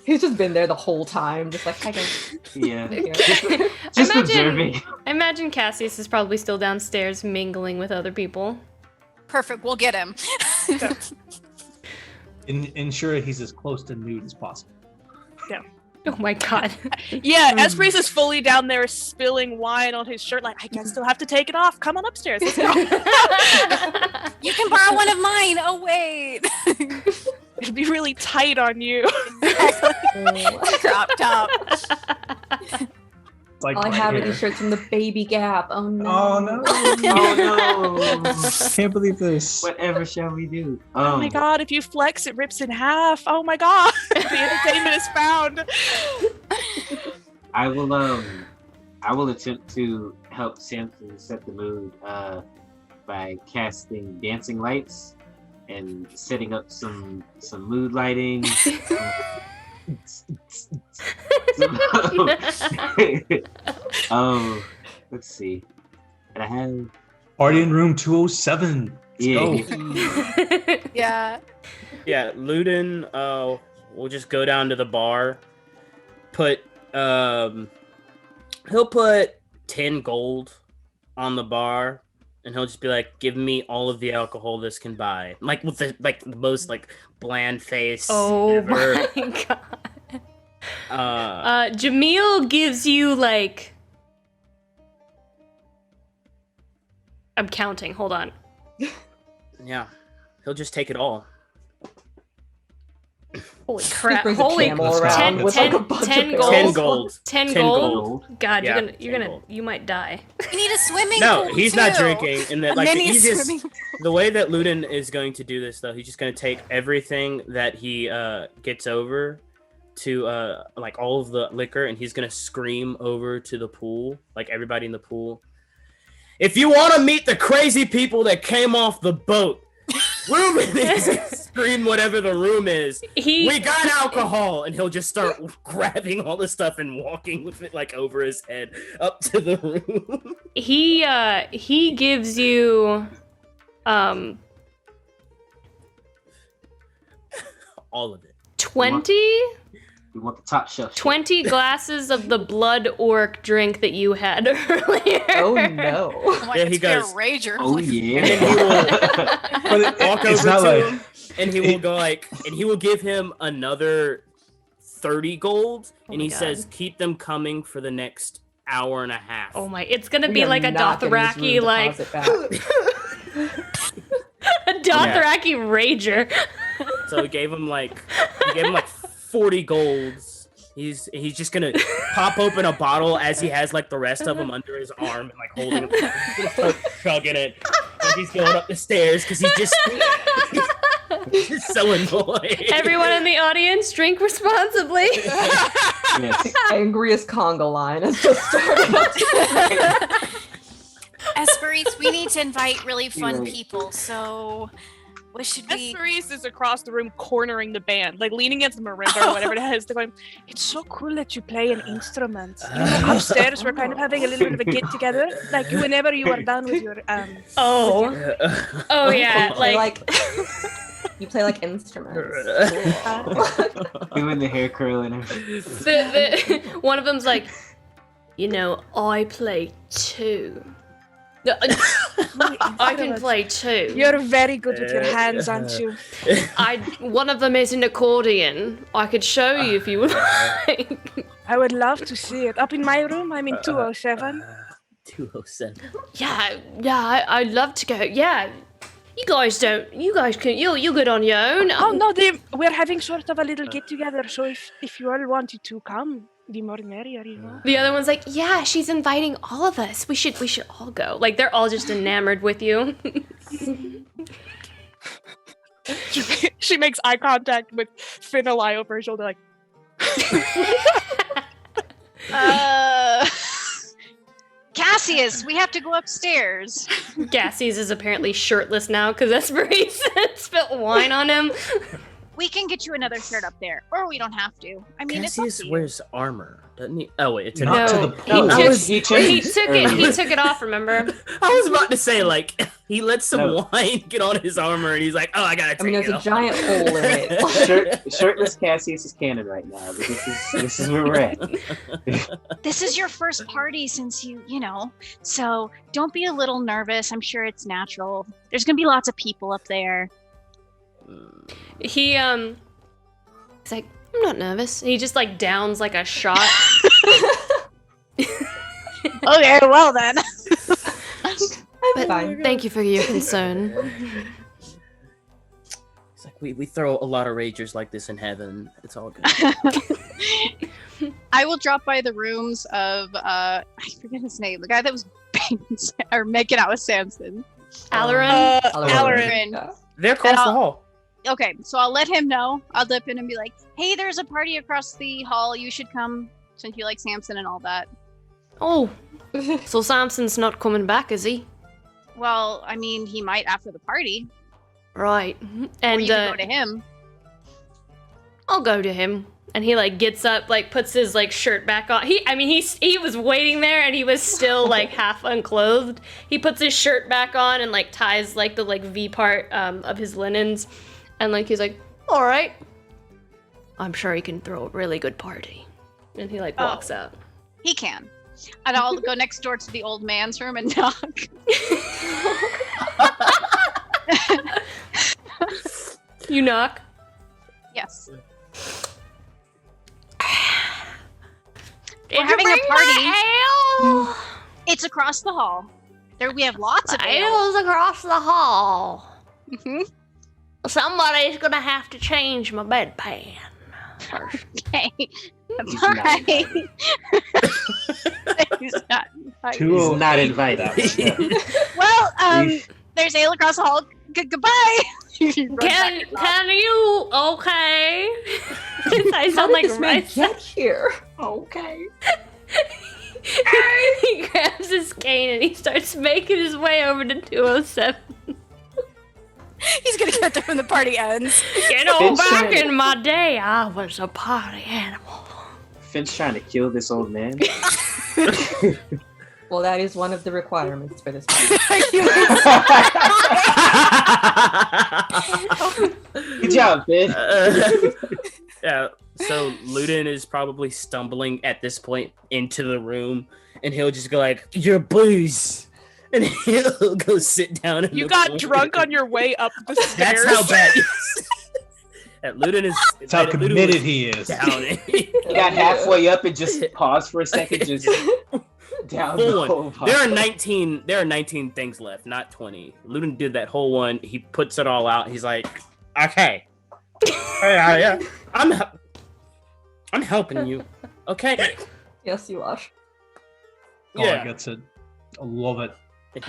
He's just been there the whole time, just like, hi guys.
Yeah. Just observing.
I imagine Cassius is probably still downstairs mingling with other people.
Perfect, we'll get him.
Ensure he's as close to nude as possible.
Yeah.
Oh my God.
Yeah, Aspirace is fully down there spilling wine on his shirt, like, I guess still have to take it off. Come on upstairs, let's go.
You can borrow one of mine. Oh, wait.
It'll be really tight on you.
Crop top.
Like
all I have are these shirts from the Baby Gap. Oh no.
Oh no.
Oh no.
Can't believe this.
Whatever shall we do?
Oh my God, if you flex, it rips in half. Oh my God. The entertainment is found.
I
I will attempt to help Samson set the mood by casting dancing lights and setting up some mood lighting. Let's see. And I have
Party in room 207.
yeah.
Yeah.
Yeah, Luden, we'll just go down to the bar. He'll put 10 gold on the bar, and he'll just be like, "Give me all of the alcohol this can buy." Like with the most bland face.
Oh
ever.
my god. Jamil gives you I'm counting. Hold on.
Yeah, he'll just take it all.
Holy crap!
brings a
Holy
camel around with, like, a bunch of
10
barrels.
10 gold.
10
10
gold. God,
Yeah,
you're
10
gonna,
gold.
you might die.
We need a swimming
No,
pool.
he's
too.
not drinking. And
A
the
mini
easiest,
swimming pool.
the way that Luden is going to do this, though, he's just going to take everything that he gets over to all of the liquor, and he's going to scream over to the pool, like everybody in the pool. If you want to meet the crazy people that came off the boat, room is scream whatever the room is. We got alcohol, and he'll just start grabbing all the stuff and walking with it over his head up to the room.
He gives you
all of it.
20
We want the top shelf.
20 glasses of the blood orc drink that you had earlier.
Oh no.
Yeah, he goes.
A rager.
Oh yeah.
And then he will walk
it's
over
not
to
like-
him, and he will go and he will give him another 30 gold, and
my
he
God.
says, "Keep them coming for the next hour and a half."
Oh my, it's gonna
We
be
are
like a
not getting this
Dothraki,
room deposit back.
a Dothraki rager.
So he gave him 40 golds. He's just gonna pop open a bottle as he has the rest of them under his arm and holding it. He's gonna start chugging it. And he's going up the stairs because he's just he's so annoyed.
Everyone in the audience, drink responsibly.
Yes.
Angriest conga line has just started.
Esperise, we need to invite really fun
Right.
people. So, what should we?
Esperise is across the room cornering the band, leaning against the marimba or whatever it is. They're going, "It's so cool that you play an instrument. Upstairs, we're kind of having a little bit of a get together. Whenever you are done with your
Oh yeah,
You play you play instruments.
Doing the hair curl and everything.
one of them's like, I play too. I can play too.
You're very good with your hands, aren't you?"
One of them is an accordion. I could show you if you would like.
I would love to see it. Up in my room, I'm in 207.
207.
Yeah, I'd love to go. Yeah, you guys can. You're good on your own.
Oh no, we're having sort of a little get together. So if you all wanted to come, the more merrier,
The other one's like, yeah, she's inviting all of us. We should all go. They're all just enamored with you.
She makes eye contact with Finalai over her shoulder,
Cassius, we have to go upstairs.
Gassies is apparently shirtless now because Esperise spilt wine on him.
We can get you another shirt up there, or we don't have to. I mean, it's up
Cassius
to you.
wears armor, doesn't he? Oh wait, it's an
Not to
No,
the
he
point.
took it off, remember?
I was about to say he let some wine get on his armor, and he's like, "Oh, I gotta take
There's
it
a
off."
giant hole in it.
Shirtless Cassius is canon right now. But this is where we're at.
This is your first party since you know, so don't be a little nervous. I'm sure it's natural. There's gonna be lots of people up there.
He's like, I'm not nervous. And he just downs a shot.
Okay, well then.
But
fine.
thank you for your concern.
It's like we throw a lot of ragers like this in heaven. It's all good.
I will drop by the rooms of I forget his name, the guy that was making out with Samson.
Alarin?
Alarin.
They're across the hall.
Okay, so I'll let him know. I'll dip in and be like, "Hey, there's a party across the hall. You should come since you like Samson and all that."
Oh, so Samson's not coming back, is he?
Well, I mean, he might after the party.
Right.
Or
And
you can go to him.
I'll go to him. And he like gets up, like puts his like shirt back on. He was waiting there and he was still like half unclothed. He puts his shirt back on and like ties like the like V part of his linens, and like he's like, all right, I'm sure he can throw a really good party. And he like walks out.
He can. And I'll go next door to the old man's room and knock.
You knock.
Yes.
Did
We're having a
you bring
party.
my ale?
It's across the hall. There we have lots of ale.
Ale's across the hall.
Mm-hmm.
Somebody's gonna have to change my bedpan first.
Okay.
He's
Bye.
not invited.
He's not invited.
He's not invited.
Well, there's ale across the hall. Goodbye.
Can you? Okay. I sound like
Get here. Okay.
He grabs his cane and he starts making his way over to 207.
He's gonna get there when the party ends.
You know, back in my day, I was a party animal.
Finn's trying to kill this old man.
Well, that is one of the requirements for this.
Good job, Finn.
Yeah. So Luden is probably stumbling at this point into the room, and he'll just go like, "Your booze," and he'll go sit down. In
You
the
got
corner.
drunk on your way up the stairs.
That's how bad. That Luden is.
That's how
Luden
committed
was
he is.
Down.
He got halfway up and just paused for a second, just down the
Full
whole
one.
pot.
There are 19 things left, not 20. Luden did that whole one. He puts it all out. He's like, "Okay, yeah, I'm helping you. Okay."
Yes, you are.
Oh,
Yeah.
I gets it. I love it.
And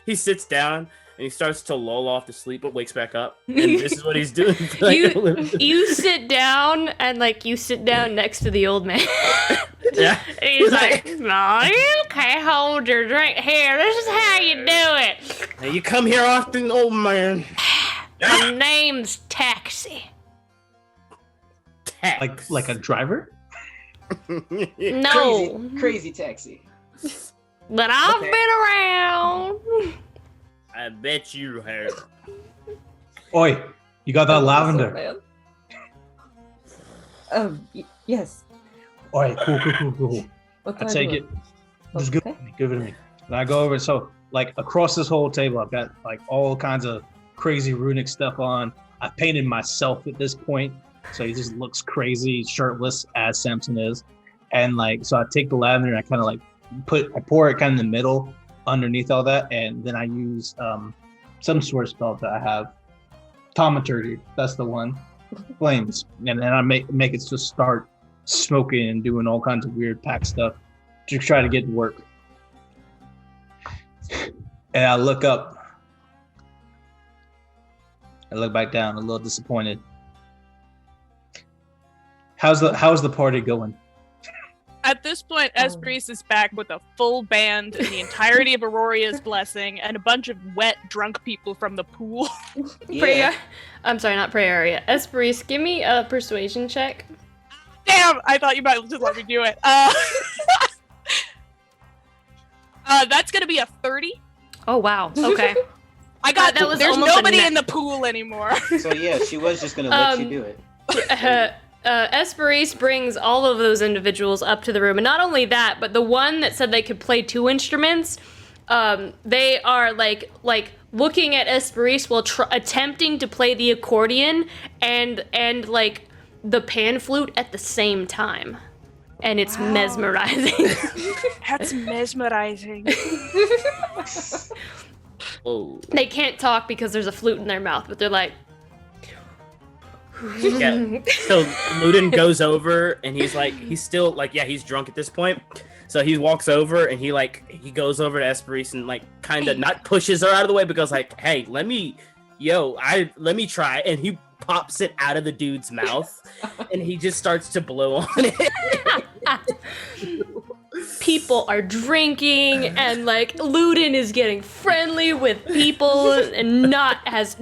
he sits down and he starts to lull off to sleep, but wakes back up. And this is what he's doing. For like a little bit.
You sit down and like you sit down next to the old man.
Yeah.
And he's like, "No, you can't hold your drink here. This is how you do it.
Hey, you come here often, old man.
My name's Taxi."
Like a driver?
No,
Crazy taxi.
but I've
Okay.
been around.
I bet you have.
Oi, you got that lavender?
Man. Yes.
Oi, cool.
What
I
do
take
do?
it. Just give it to me. And I go over. So, like, across this whole table, I've got like all kinds of crazy runic stuff on. I've painted myself at this point, so he just looks crazy, shirtless as Samson is. And like, so I take the lavender and I kind of like I pour it kind of in the middle underneath all that, and then I use some sort of spell that I have. Thaumaturgy, that's the one. Flames, and then I make it just start smoking and doing all kinds of weird pack stuff to try to get to work. And I look up. I look back down, a little disappointed. How's the party going?
At this point, Esperis is back with a full band and the entirety of Auroria's blessing and a bunch of wet, drunk people from the pool.
I'm sorry, not Prayaria. Esperis, give me a persuasion check.
Damn! I thought you might just let me do it. That's gonna be a 30.
Oh wow. Okay.
I got
that was
there's
almost a
nobody
net.
in the pool anymore.
So yeah, she was just gonna let you do it.
Esperis brings all of those individuals up to the room, and not only that, but the one that said they could play 2 instruments, they are like looking at Esperis while attempting to play the accordion and like the pan flute at the same time, and it's mesmerizing.
That's mesmerizing.
Oh.
They can't talk because there's a flute in their mouth, but they're like.
Yeah. So Luden goes over and he's still like, yeah, he's drunk at this point. So he walks over and he goes over to Esperis and like kind of not pushes her out of the way, because like, hey, let me try. And he pops it out of the dude's mouth and he just starts to blow on it.
people are drinking, and like Luden is getting friendly with people, and has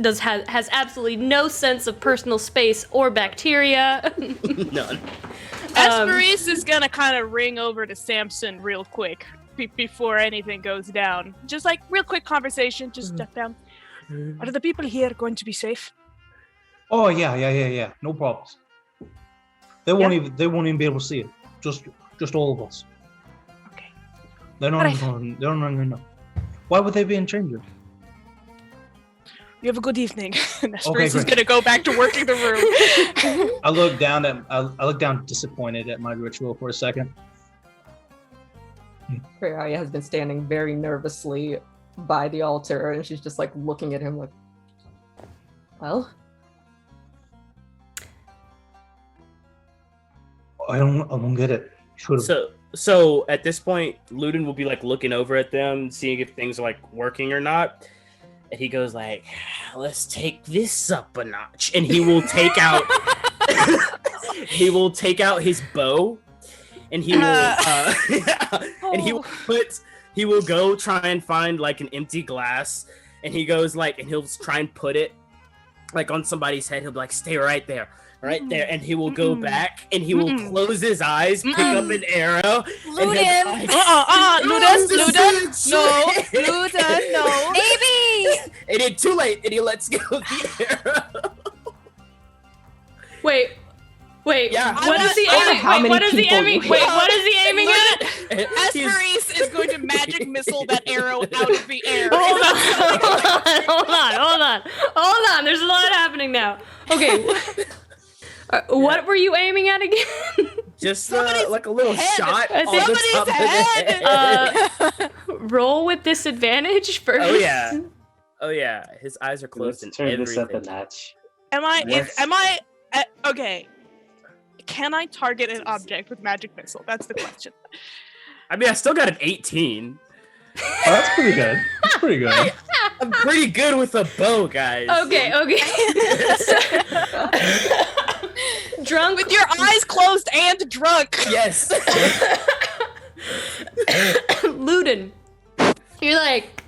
absolutely no sense of personal space or bacteria.
None.
Esperise is gonna kind of ring over to Samson real quick before anything goes down. Just like real quick conversation, just step down. Are the people here going to be safe?
Oh yeah. No problems. They won't even be able to see it. Just all of us.
Okay.
They're not even know. Why would they be in changer?
You have a good evening. And Esperise
Okay,
is
great.
gonna go back to working the room.
I look down disappointed at my ritual for a second.
Prayaria has been standing very nervously by the altar, and she's just like looking at him like, well,
I don't get it.
So at this point, Luden will be like looking over at them, seeing if things are like working or not. And he goes like, "Let's take this up a notch." And he will take out his bow, and he will he will go try and find like an empty glass, and he goes like, and he'll try and put it like on somebody's head. He'll be like, "Stay right there." Right there, and he will go back, and he will close his eyes, pick up an arrow,
Luden!
and
Luden, no. Baby!
And then too late, and he lets go of the arrow.
Wait.
Yeah.
What is he aiming? What is he aiming? Wait, what is he aiming at?
Esperise is going to magic missile that arrow out of the air.
Hold on. There's a lot happening now. Okay. What were you aiming at again?
Just like a little shot on the top
Somebody's
of the head.
Roll with disadvantage first.
Oh yeah. His eyes are closed and
Turn
everything.
this up a notch.
Okay. Can I target an object with magic missile? That's the question.
I mean, I still got an 18.
Oh, that's pretty good. That's pretty good.
I'm pretty good with a bow, guys.
Okay. Drunk
with your eyes closed and drunk.
Yes.
Luden, you're like.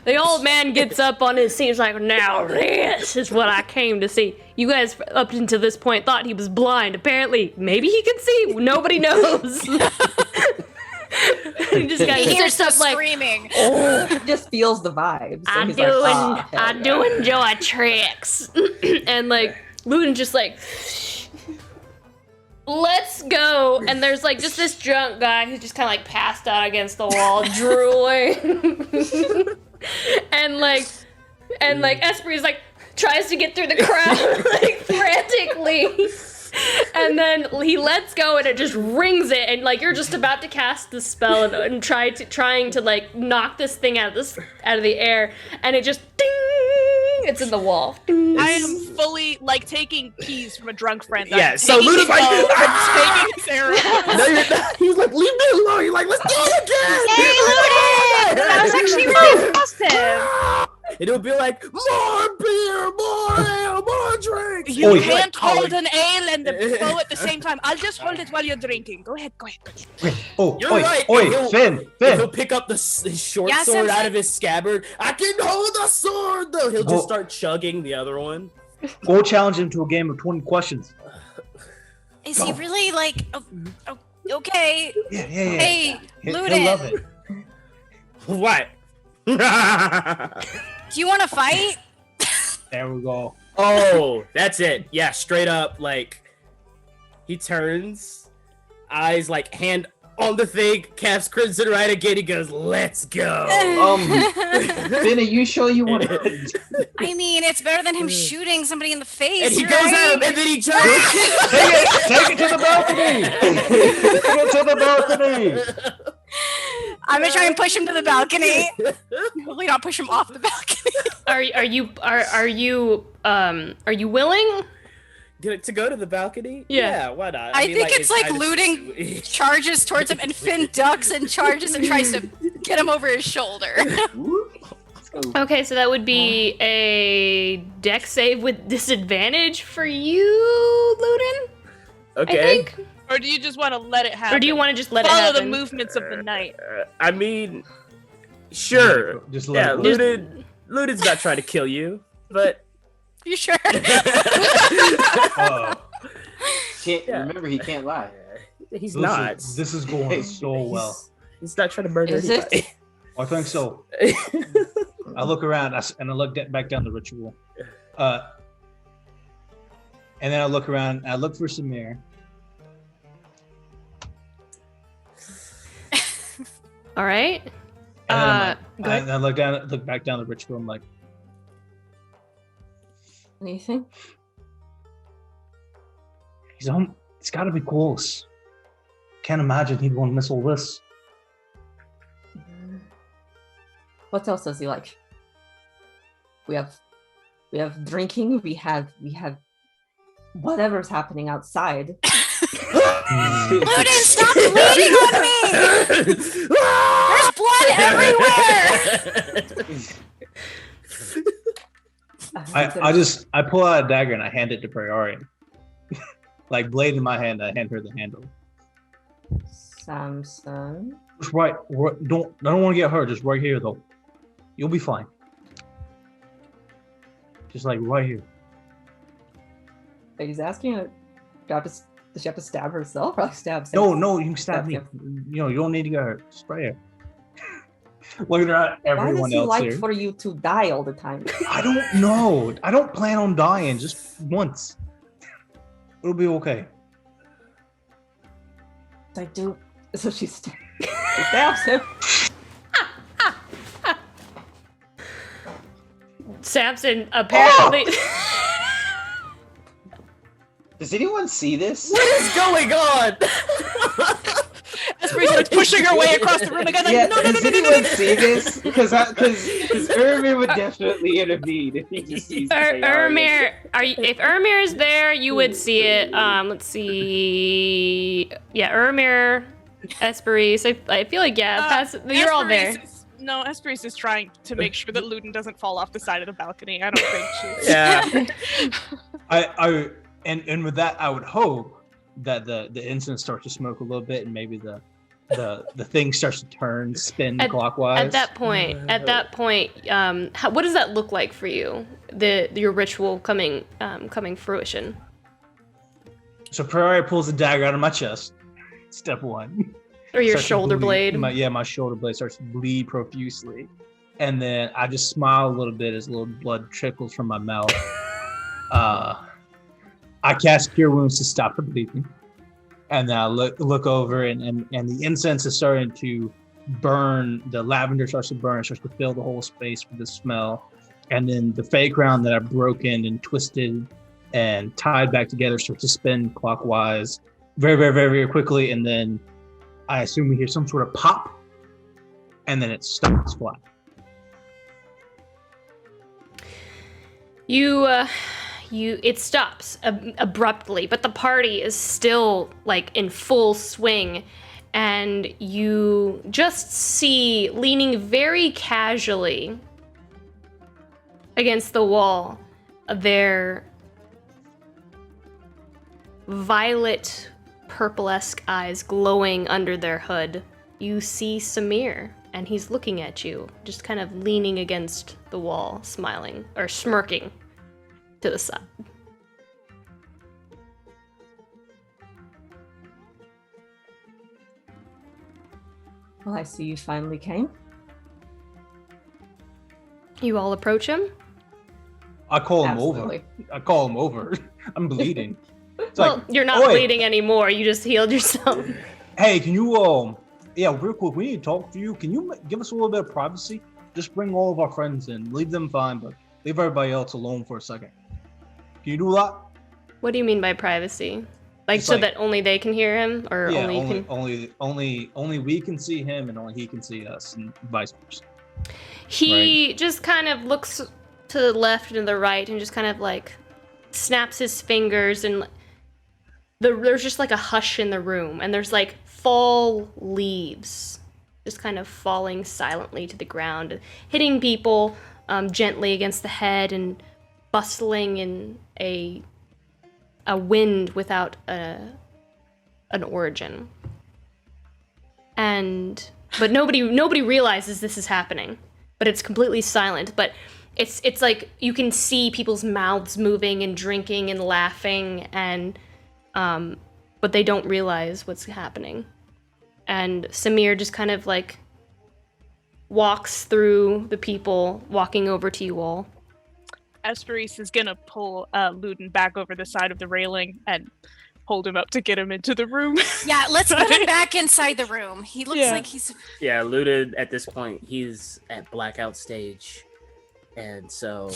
The old man gets up on his seat. He's like, "Now this is what I came to see." You guys, up until this point, thought he was blind. Apparently, maybe he can see. Nobody knows. He just got
hears
up like
screaming.
he just feels the vibes. So
I
he's
do,
like,
I do enjoy tricks. And like Luden just like, let's go. And there's like just this drunk guy who's just kind of like passed out against the wall, drooling. and like Esprit is like tries to get through the crowd like frantically. And then he lets go and it just rings it, and like you're just about to cast the spell and trying to like knock this thing out of the air, and it just ding, it's in the wall. Ding.
I am fully like taking keys from a drunk friend.
Yeah, so Luda's like,
I'm taking his arrow.
No, you're not. He's like, leave me alone. You're like, let's do it again.
Yay, Luden! That was actually really impressive.
It'll be like, more beer, more ale, more drink.
You can't hold an ale and the bow at the same time. I'll just hold it while you're drinking. Go ahead.
Oh,
You're
oi,
right.
oi, Finn.
He'll pick up his short sword out of his scabbard. I can hold the sword, though. He'll just start chugging the other one.
Go challenge him to a game of 20 questions.
Is he really like, okay.
Yeah.
Hey, Luden.
He'll love it.
What?
Do you want to fight?
There we go.
Oh, that's it. Yeah, straight up, like, he turns, eyes, like, hand on the thing, caps crimson right again, he goes, let's go.
Finn, are you sure you want to?
I mean, it's better than him shooting somebody in the face,
And he
right?
goes at him, and then he jumps.
Take it to the balcony. Take it to the balcony.
I'm gonna try and push him to the balcony. Hopefully not push him off the balcony.
Are you willing?
To go to the balcony?
Yeah.
Why not?
I think it's like Luden charges towards him and Finn ducks and charges and tries to get him over his shoulder.
Okay, so that would be a dex save with disadvantage for you, Luden.
Okay.
I think.
Or do you just want to let it happen?
Or do you want to just let it
Follow
happen?
the movements of the night.
I mean, sure.
Just let
Yeah,
it go.
Luden's not trying to kill you, but
You sure?
Remember, he can't lie.
He's not.
This is going so well.
He's not trying to murder
Is
anybody.
it?
I think so. I look around and I look back down the ritual. And then I look around and I look for Samir.
All right.
And
go ahead.
I look back down the ritual. I'm like,
Anything?
it's got to be close. Can't imagine he'd want to miss all this.
What else does he like? We have drinking. We have whatever's happening outside.
Luden, stop bleeding on me! There's blood everywhere!
I pull out a dagger and I hand it to Prayaria. Like blade in my hand, I hand her the handle.
Samson.
Just right. I don't want to get hurt. Just right here though. You'll be fine. Just like right here.
He's asking her, does she have to stab herself or like stab?
No, you can stab me. You don't need to get hurt. Just right here. Looking at everyone
Why does he
else
like
here.
for you to die all the time?
I don't know. I don't plan on dying. Just once. It'll be okay.
I do. So she stabs him.
Samson apparently.
Does anyone see this?
What is going on?
Esprit starts pushing her way across the room again. Like, no.
Does anyone see this? Because Ermir would definitely intervene if he just sees
Ermir, if Ermir is there, you would see it. Let's see. Yeah, Ermir, Esprit. So I feel like you're all there.
Esprit is trying to make sure that Luden doesn't fall off the side of the balcony. I don't think she's.
Yeah. And with that, I would hope that the incense starts to smoke a little bit, and maybe the thing starts to spin clockwise.
At that point, what does that look like for you? Your ritual coming fruition.
So Prayaria pulls a dagger out of my chest. Step one.
Or your shoulder blade.
My shoulder blade starts to bleed profusely, and then I just smile a little bit as a little blood trickles from my mouth. I cast Cure Wounds to stop the bleeding. And then I look over and the incense is starting to burn. The lavender starts to burn. It starts to fill the whole space with the smell. And then the fake ground that I've broken and twisted and tied back together starts to spin clockwise very, very, very, very quickly. And then I assume we hear some sort of pop. And then it stops flat.
It stops abruptly, but the party is still like in full swing, and you just see, leaning very casually against the wall, their violet purple-esque eyes glowing under their hood. You see Samir, and he's looking at you, just kind of leaning against the wall, smiling or smirking to the side.
Well, I see you finally came.
You all approach him?
I call him
Absolutely.
over. I'm bleeding. It's
Well,
like,
you're not
"Oi,
bleeding anymore. You just healed yourself.
Hey, can you real quick, we need to talk to you. Can you give us a little bit of privacy? Just bring all of our friends in. Leave them fine, but leave everybody else alone for a second. Can you do that?
What do you mean by privacy? Like,
It's
so
like-
that only they can hear him, or
Yeah,
only you can?
only we can see him, and only he can see us, and vice versa.
He just kind of looks to the left and the right, and just kind of like snaps his fingers, and there's just like a hush in the room, and there's like fall leaves just kind of falling silently to the ground, hitting people gently against the head, and bustling in a wind without an origin. But nobody realizes this is happening. But it's completely silent. But it's like you can see people's mouths moving and drinking and laughing, and but they don't realize what's happening. And Samir just kind of like walks through the people, walking over to you all.
Esperis is gonna pull Luden back over the side of the railing and hold him up to get him into the room.
Yeah, let's put him back inside the room. He looks like he's...
Yeah, Luden, at this point, he's at blackout stage. And so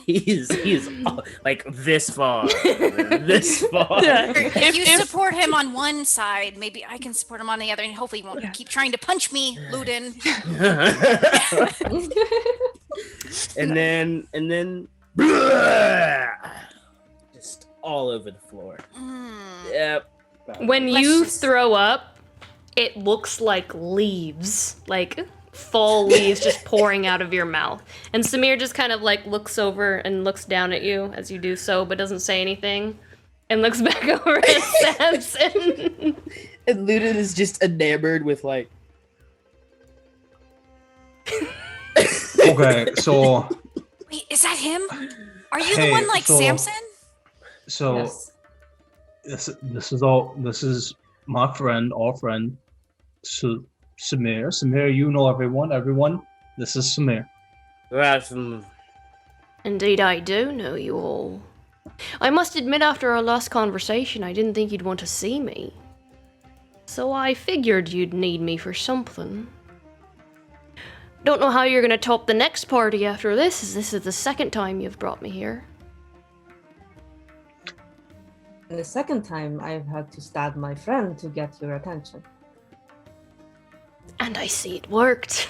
he's like this far. This far.
Yeah.
If you support him on one side, maybe I can support him on the other, and hopefully he won't keep trying to punch me, Luden.
and then just all over the floor. Yep.
When you throw up, it looks like leaves, like fall leaves just pouring out of your mouth. And Samir just kind of like looks over and looks down at you as you do so, but doesn't say anything, and looks back over at Samson.
And Luden is just enamored with like...
Okay, so...
Wait, is that him? Are you the one like Samson?
So,
Yes.
this is my friend, our friend, Samir. Samir, you know everyone. This is Samir.
Indeed, I do know you all. I must admit, after our last conversation, I didn't think you'd want to see me. So I figured you'd need me for something. Don't know how you're gonna top the next party after this, as this is the second time you've brought me here.
And the second time, I've had to stab my friend to get your attention.
And I see it worked.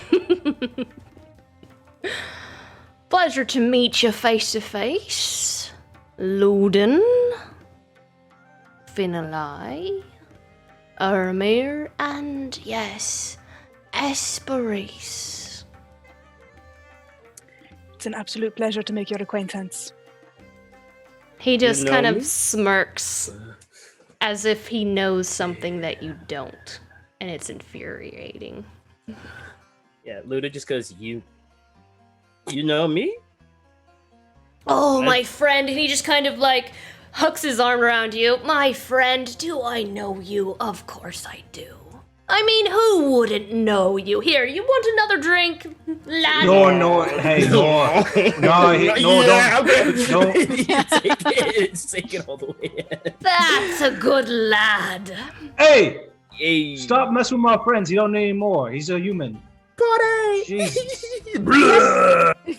Pleasure to meet you face to face, Luden, Finalai, Ermir, and yes, Esperis.
It's an absolute pleasure to make your acquaintance.
He just
know
kind
me?
of smirks as if he knows something that you don't, and it's infuriating.
Yeah, Luden just goes, you know me?
Oh, my friend, and he just kind of like hooks his arm around you. My friend, do I know you? Of course I do. I mean, who wouldn't know you? Here, you want another drink, lad?
No, hey, no, don't.
Take it all the way in.
That's a good lad.
Hey,
Yay.
stop messing with my friends. You don't need any more. He's a human. Jesus.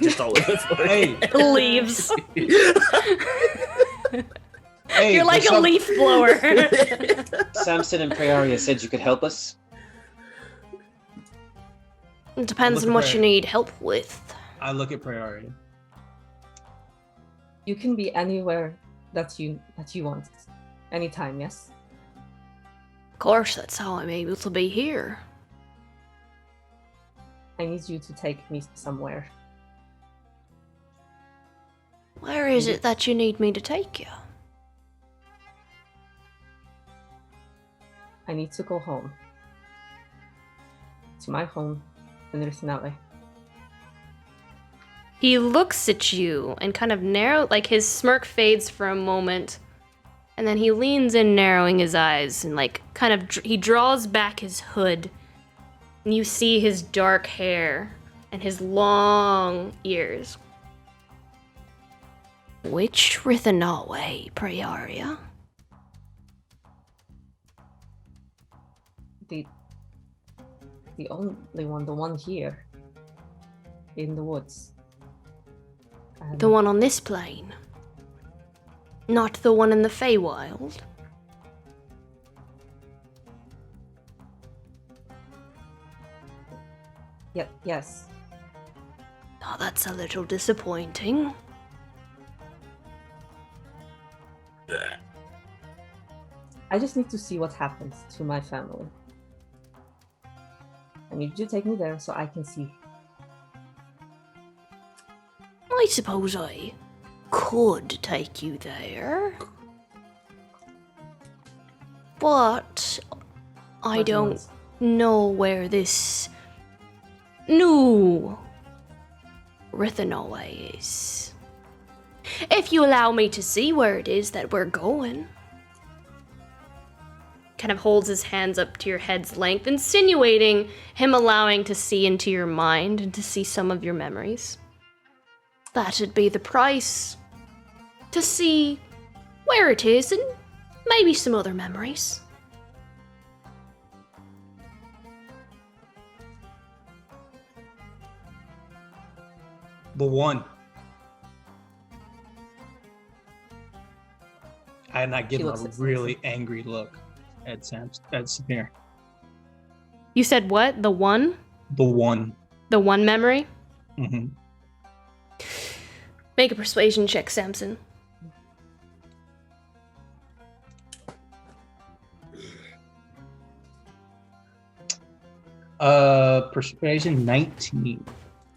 Just all over the floor.
Hey,
Leaves.
hey,
You're like a leaf blower.
Samson and Prayaria said you could help us.
It depends on
Look at
what
her.
you need help with.
I look at Prayaria.
You can be anywhere that you want, anytime. Yes.
Of course, that's how I'm able to be here.
I need you to take me somewhere.
Where is it that you need me to take you?
I need to go home. To my home in Rythnale.
He looks at you and kind of like his smirk fades for a moment, and then he leans in, narrowing his eyes, and like kind of he draws back his hood, and you see his dark hair and his long ears. Which Rythnale, Prayaria?
The only one, the one here. In the woods.
The one on this plane? Not the one in the Feywild?
Yes.
Oh, that's a little disappointing.
I just need to see what happens to my family. I need you to take me there so I can see.
I suppose I could take you there. But I
What
don't
was?
know where this new Rithanoa is. If you allow me to see where it is that we're going. Kind of holds his hands up to your head's length, insinuating him allowing to see into your mind and to see some of your memories. That'd be the price. To see where it is and maybe some other memories.
The one. And I give
She
him a
looks at
really angry look at Samir.
You said what? The one?
The one.
The one memory?
Mm-hmm.
Make a persuasion check, Samson.
Persuasion 19.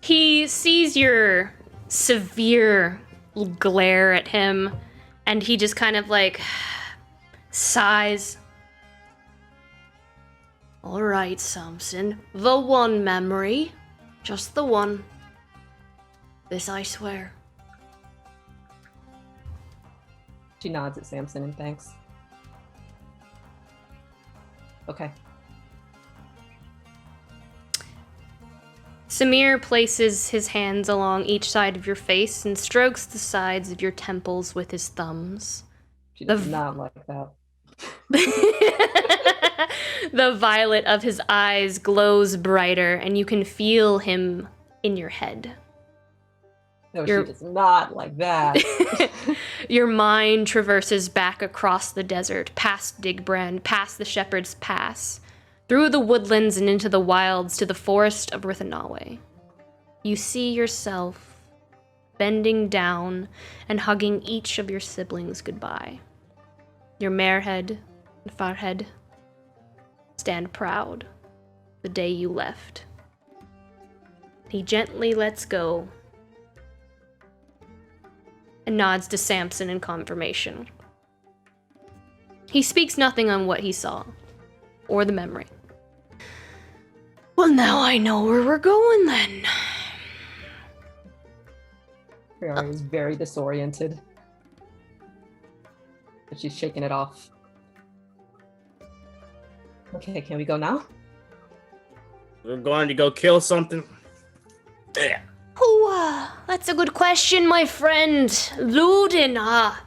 He sees your severe glare at him, and he just kind of like sighs. All right, Samson. The one memory. Just the one. This I swear.
She nods at Samson and thanks. Okay.
Samir places his hands along each side of your face and strokes the sides of your temples with his thumbs.
She does not like that.
The violet of his eyes glows brighter, and you can feel him in your head.
No, she does not like that.
Your mind traverses back across the desert, past Digbrand, past the Shepherd's Pass, through the woodlands and into the wilds to the forest of Rithanawe. You see yourself bending down and hugging each of your siblings goodbye. Your Marehead and Farhead stand proud the day you left. He gently lets go and nods to Samson in confirmation. He speaks nothing on what he saw, or the memory. Well, now I know where we're going then.
Prayaria is very disoriented. But she's shaking it off. Okay, can we go now?
We're going to go kill something. Yeah.
That's a good question, my friend. Luden,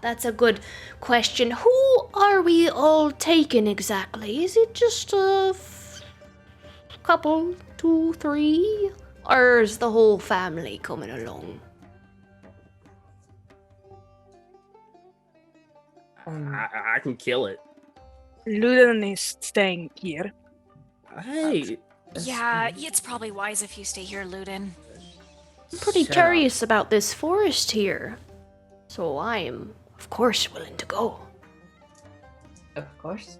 that's a good question. Who are we all taking exactly? Is it just a couple, 2, 3? Or is the whole family coming along?
I can kill it.
Luden is staying here.
Hey.
Yeah, it's probably wise if you stay here, Luden.
I'm pretty
Shut
curious about this forest here. So I am, of course, willing to go.
Of course.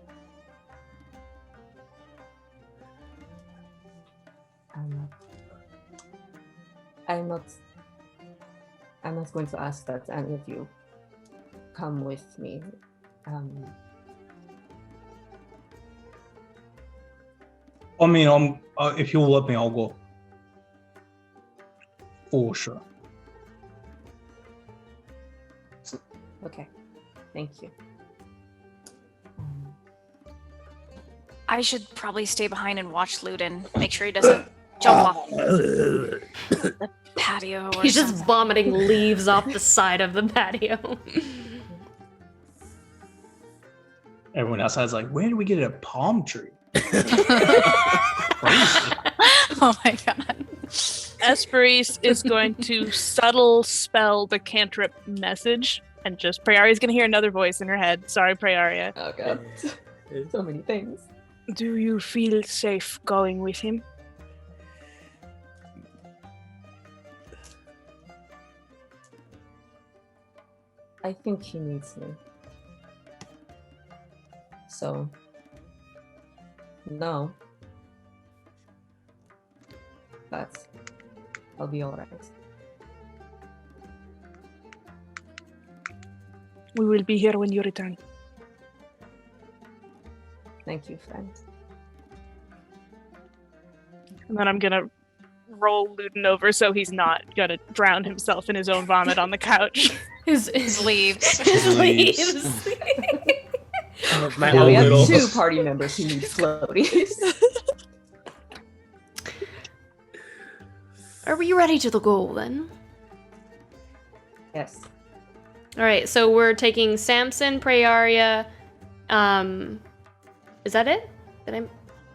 I'm not going to ask that any of you come with me.
I mean, if you'll let me, I'll go. For sure.
Okay, thank you.
I should probably stay behind and watch Luden. Make sure he doesn't jump off the patio or
He's just
something.
vomiting leaves off the side of the patio.
Everyone outside's like, where do we get a palm tree?
Oh my god.
Esperis is going to subtle spell the cantrip message, and just Prayaria's going to hear another voice in her head. Sorry, Prayaria.
Oh god. So many things.
Do you feel safe going with him?
I think he needs me. So, no. But I'll be alright.
We will be here when you return.
Thank you, friend.
And then I'm gonna roll Luden over so he's not gonna drown himself in his own vomit on the couch.
His
leaves.
His leaves.
Now we have 2 party members who need floaties.
Are we ready to go then?
Yes.
All right, so we're taking Samson, Prayaria. Is that it?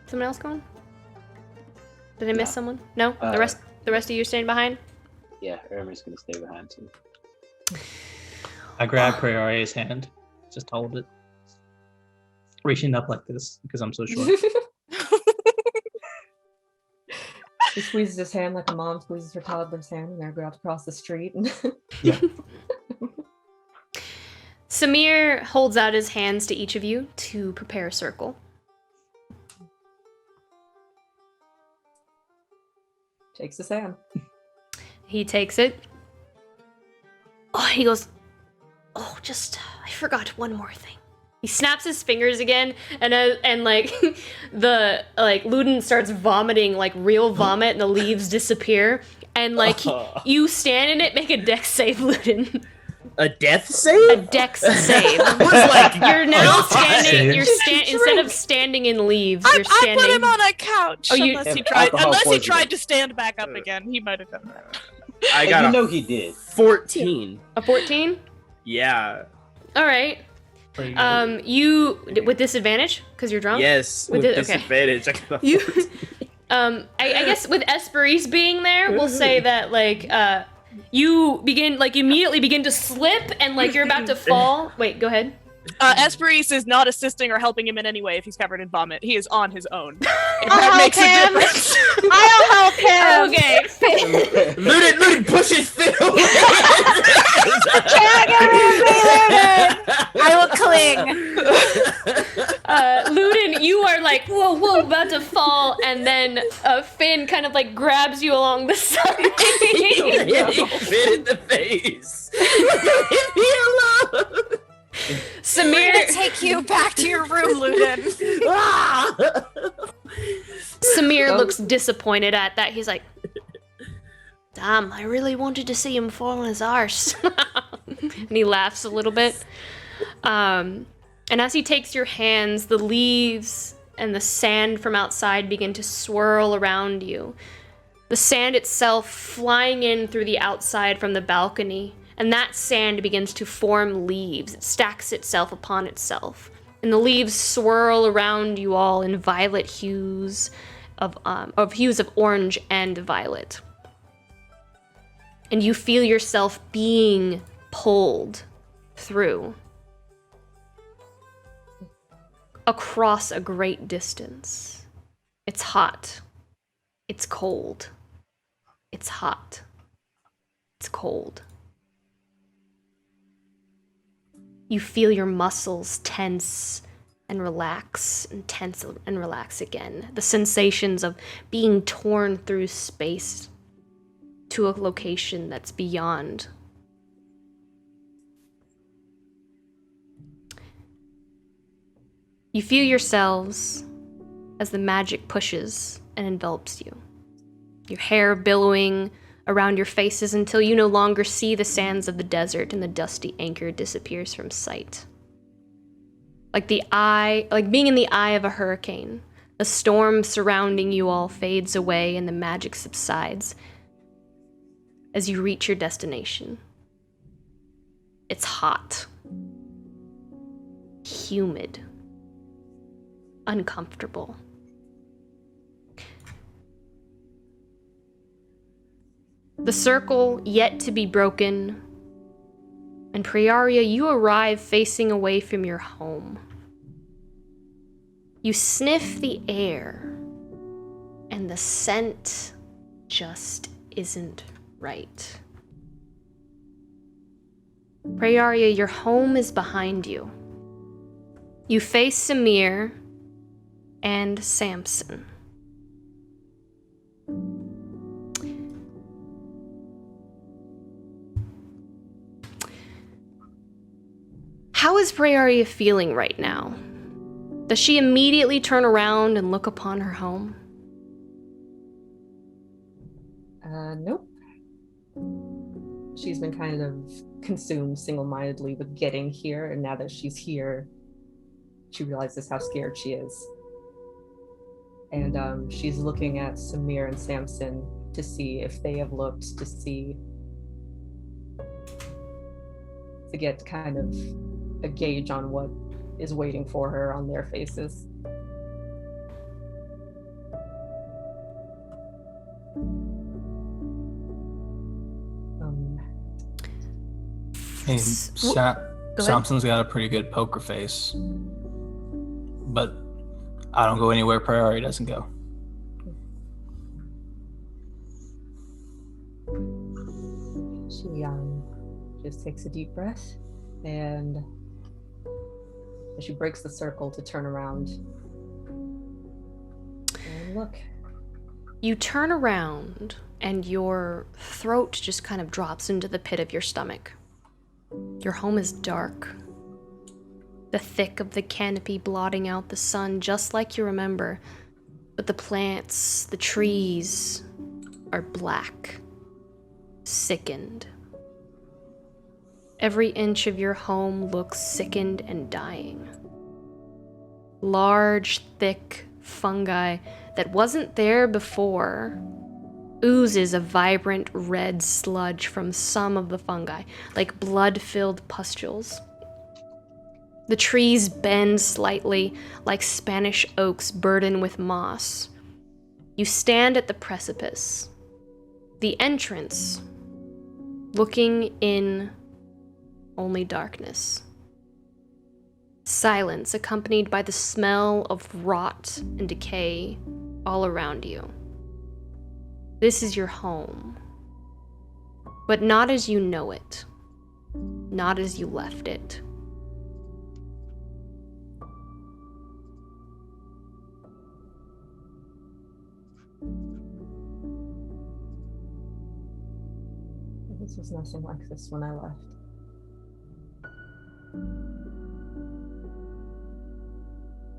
Someone else going? Did I miss someone? No. The rest of you staying behind.
Yeah, Irma's gonna stay behind too.
I grab Prayaria's hand, just hold it, reaching up like this because I'm so short.
He squeezes his hand like a mom squeezes her toddler's hand when they're going across the street.
Yeah.
Samir holds out his hands to each of you to prepare a circle.
Takes his hand.
He takes it. Oh, he goes, I forgot one more thing. He snaps his fingers again, and like Luden starts vomiting like real vomit, and the leaves disappear. And like you stand in it, make a dex save, Luden.
A death save?
A dex save. You're now standing. Instead of standing in leaves, you're standing.
I put him on a couch.
Oh,
unless he tried to stand back up again, he might have done that.
I got
he did.
14.
A 14?
Yeah.
All right. You with disadvantage because you're drunk.
Yes, with disadvantage. Okay.
You, I guess with Esperise being there, we'll say that like you immediately begin to slip and like you're about to fall. Wait, go ahead.
Esperise is not assisting or helping him in any way if he's covered in vomit. He is on his own.
I'll help him. I'll help him.
Okay.
Luden pushes Phil.
I will cling.
Luden, you are like whoa, about to fall, and then Finn kind of like grabs you along the side.
Finn in the face. Leave me alone.
Samir,
we're gonna take you back to your room, Luden.
Samir looks disappointed at that. He's like, damn, I really wanted to see him fall on his arse. And he laughs a little bit. And as he takes your hands, the leaves and the sand from outside begin to swirl around you. The sand itself flying in through the outside from the balcony. And that sand begins to form leaves. It stacks itself upon itself. And the leaves swirl around you all in violet hues of orange and violet. And you feel yourself being pulled through across a great distance. It's hot. It's cold. It's hot. It's cold. You feel your muscles tense and relax, and tense and relax again. The sensations of being torn through space to a location that's beyond. You feel yourselves as the magic pushes and envelops you. Your hair billowing around your faces until you no longer see the sands of the desert and the dusty anchor disappears from sight. Like being in the eye of a hurricane, the storm surrounding you all fades away and the magic subsides as you reach your destination. It's hot, humid, uncomfortable. The circle yet to be broken, and Prayaria, you arrive facing away from your home. You sniff the air, and the scent just isn't right. Prayaria, your home is behind you. You face Samir and Samson. How is Prayaria feeling right now? Does she immediately turn around and look upon her home?
Nope. She's been kind of consumed single-mindedly with getting here, and now that she's here, she realizes how scared she is. And she's looking at Samir and Samson to see if they have looked, to get kind of a gauge on what is waiting for her on their faces.
Hey,
Go
Samson's got a pretty good poker face, but I don't go anywhere Prayaria doesn't go.
She just takes a deep breath, and she breaks the circle to turn around and look.
You turn around, and your throat just kind of drops into the pit of your stomach. Your home is dark. The thick of the canopy blotting out the sun just like you remember, but the plants, the trees are black, sickened. Every inch of your home looks sickened and dying. Large, thick fungi that wasn't there before oozes a vibrant red sludge from some of the fungi, like blood-filled pustules. The trees bend slightly, like Spanish oaks burdened with moss. You stand at the precipice, the entrance, looking in only darkness. Silence accompanied by the smell of rot and decay all around you. This is your home, but not as you know it, not as you left it.
This was nothing like this when I left.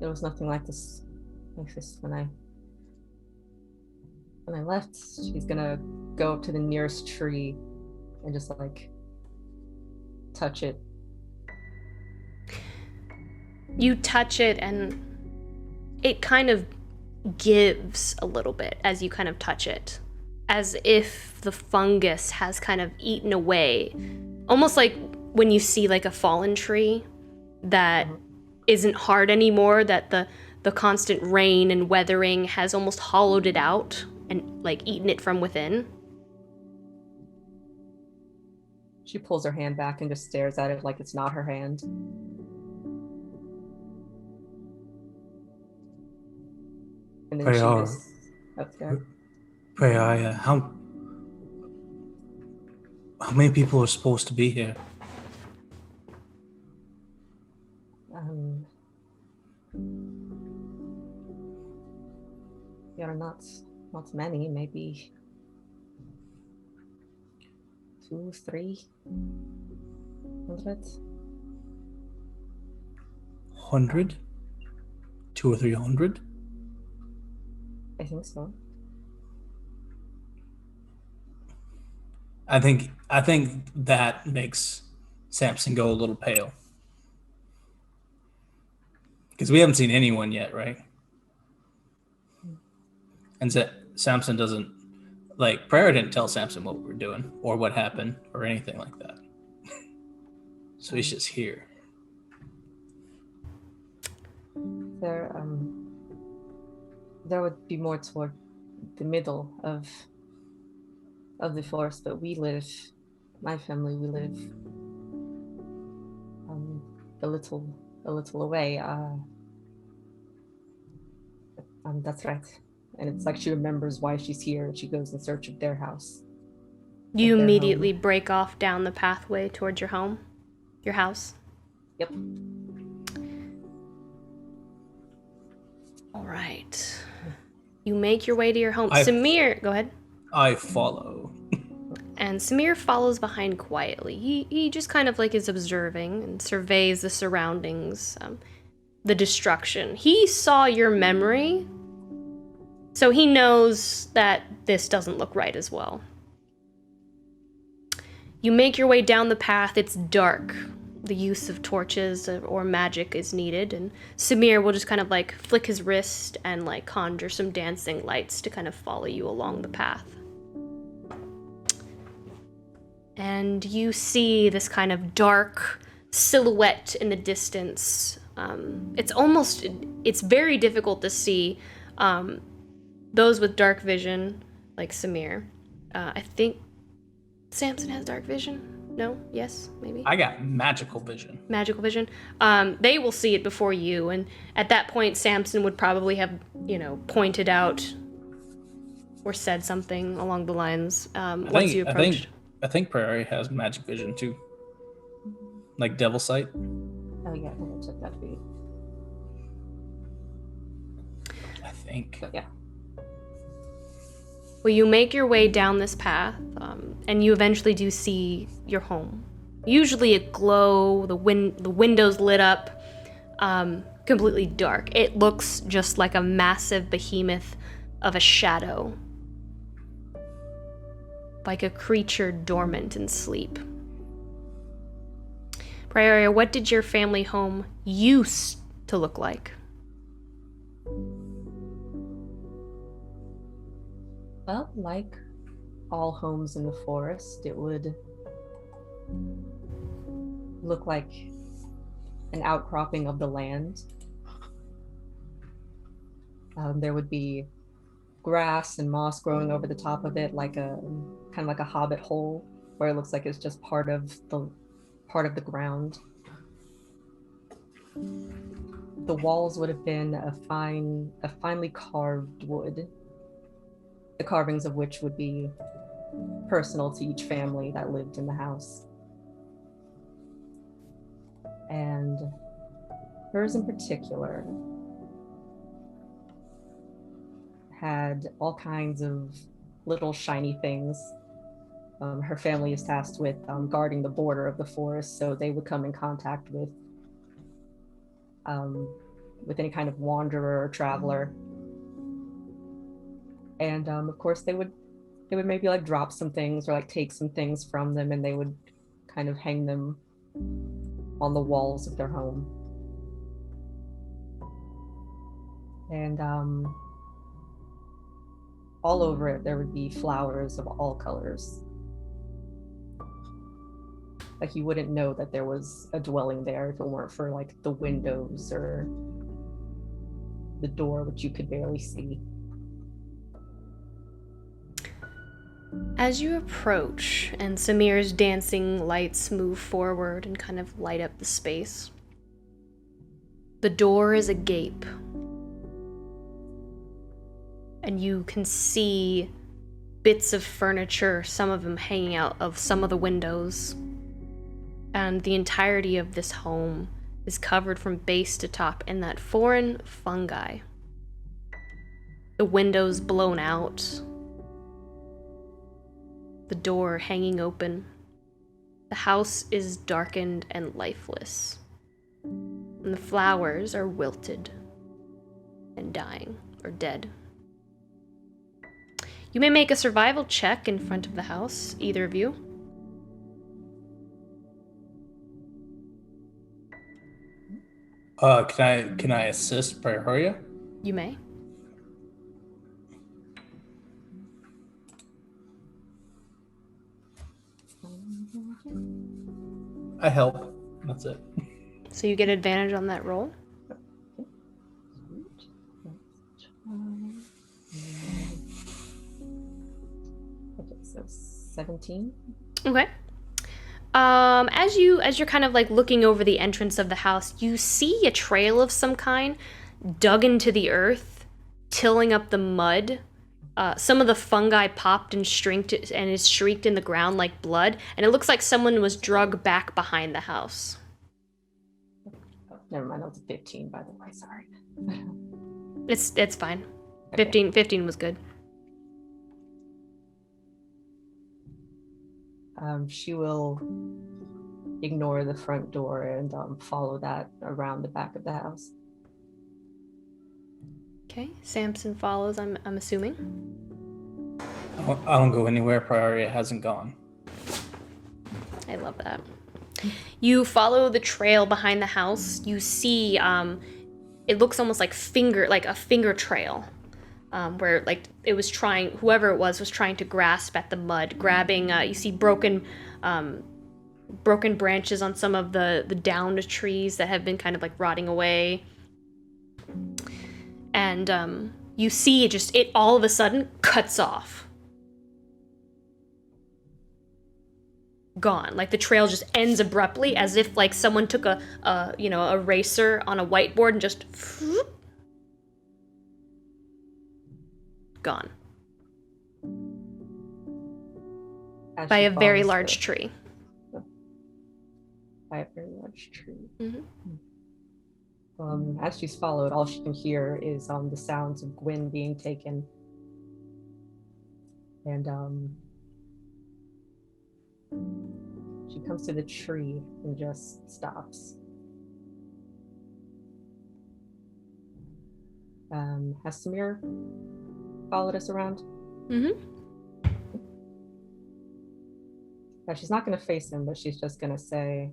There was nothing like this when I left. She's gonna go up to the nearest tree and just like touch it.
You touch it and it kind of gives a little bit as you kind of touch it, as if the fungus has kind of eaten away, almost like when you see like a fallen tree that isn't hard anymore, that the constant rain and weathering has almost hollowed it out and like eaten it from within.
She pulls her hand back and just stares at it like it's not her hand. And then she just
Prayaria, how many people are supposed to be here?
There are not many, maybe 200-300.
100? 200 or 300?
I think so.
I think that makes Samson go a little pale. Because we haven't seen anyone yet, right? And Samson doesn't, like, Prayaria didn't tell Samson what we were doing or what happened or anything like that. So he's just here.
There would be more toward the middle of the forest, but my family, we live a little away. That's right. And it's like she remembers why she's here, and she goes in search of their house.
You immediately break off down the pathway towards your home, your house.
Yep.
All right. You make your way to your home. Samir, go ahead.
I follow.
And Samir follows behind quietly. He just kind of like is observing and surveys the surroundings. the destruction. He saw your memory, so he knows that this doesn't look right as well. You make your way down the path. It's dark. The use of torches or magic is needed, and Samir will just kind of like flick his wrist and like conjure some dancing lights to kind of follow you along the path. And you see this kind of dark silhouette in the distance. It's very difficult to see. Those with dark vision, like Samir. I think Samson has dark vision. No? Yes? Maybe?
I got magical vision.
Magical vision. They will see it before you, and at that point, Samson would probably have, pointed out or said something along the lines once you approached.
I think Prayaria has magic vision too. Like devil sight.
Oh yeah, I think I took that feat.
I think.
But yeah.
Well, you make your way down this path, and you eventually do see your home. Usually a glow, the windows lit up, completely dark. It looks just like a massive behemoth of a shadow. Like a creature dormant in sleep. Prayaria, what did your family home used to look like?
Well, like all homes in the forest, it would look like an outcropping of the land. There would be grass and moss growing over the top of it, like a kind of like a hobbit hole, where it looks like it's just part of the ground. The walls would have been a finely carved wood, the carvings of which would be personal to each family that lived in the house. And hers in particular had all kinds of little shiny things. Her family is tasked with guarding the border of the forest, so they would come in contact with any kind of wanderer or traveler. And of course they would maybe like drop some things or like take some things from them, and they would kind of hang them on the walls of their home. And all over it there would be flowers of all colors. Like you wouldn't know that there was a dwelling there if it weren't for like the windows or the door, which you could barely see.
As you approach and Samir's dancing lights move forward and kind of light up the space, the door is agape. And you can see bits of furniture, some of them hanging out of some of the windows. And the entirety of this home is covered from base to top in that foreign fungi. The windows blown out. The door hanging open. The house is darkened and lifeless. And the flowers are wilted and dying or dead. You may make a survival check in front of the house, either of you.
Can I assist Prayaria?
You may.
I help. That's it.
So you get advantage on that roll.
Okay, so 17.
Okay. As you're kind of like looking over the entrance of the house, you see a trail of some kind dug into the earth, tilling up the mud. Some of the fungi popped and is streaked in the ground like blood, and it looks like someone was dragged back behind the house.
Oh, never mind, that was 15, by the way, sorry.
It's fine.
Okay.
15 was good.
She will ignore the front door and follow that around the back of the house.
Okay, Samson follows, I'm assuming.
I don't go anywhere Prayaria hasn't gone.
I love that. You follow the trail behind the house. You see, it looks almost like a finger trail, where like it was trying, whoever it was trying to grasp at the mud, grabbing. You see broken branches on some of the downed trees that have been kind of like rotting away, and you see it all of a sudden cuts off. Gone. Like the trail just ends abruptly, as if like someone took a eraser on a whiteboard and just gone. By a very large tree.
By a very large tree.
Mm-hmm.
As she's followed, all she can hear is the sounds of Gwyn being taken. And she comes to the tree and just stops. Has Samir followed us around?
Mm-hmm.
Now, she's not going to face him, but she's just going to say,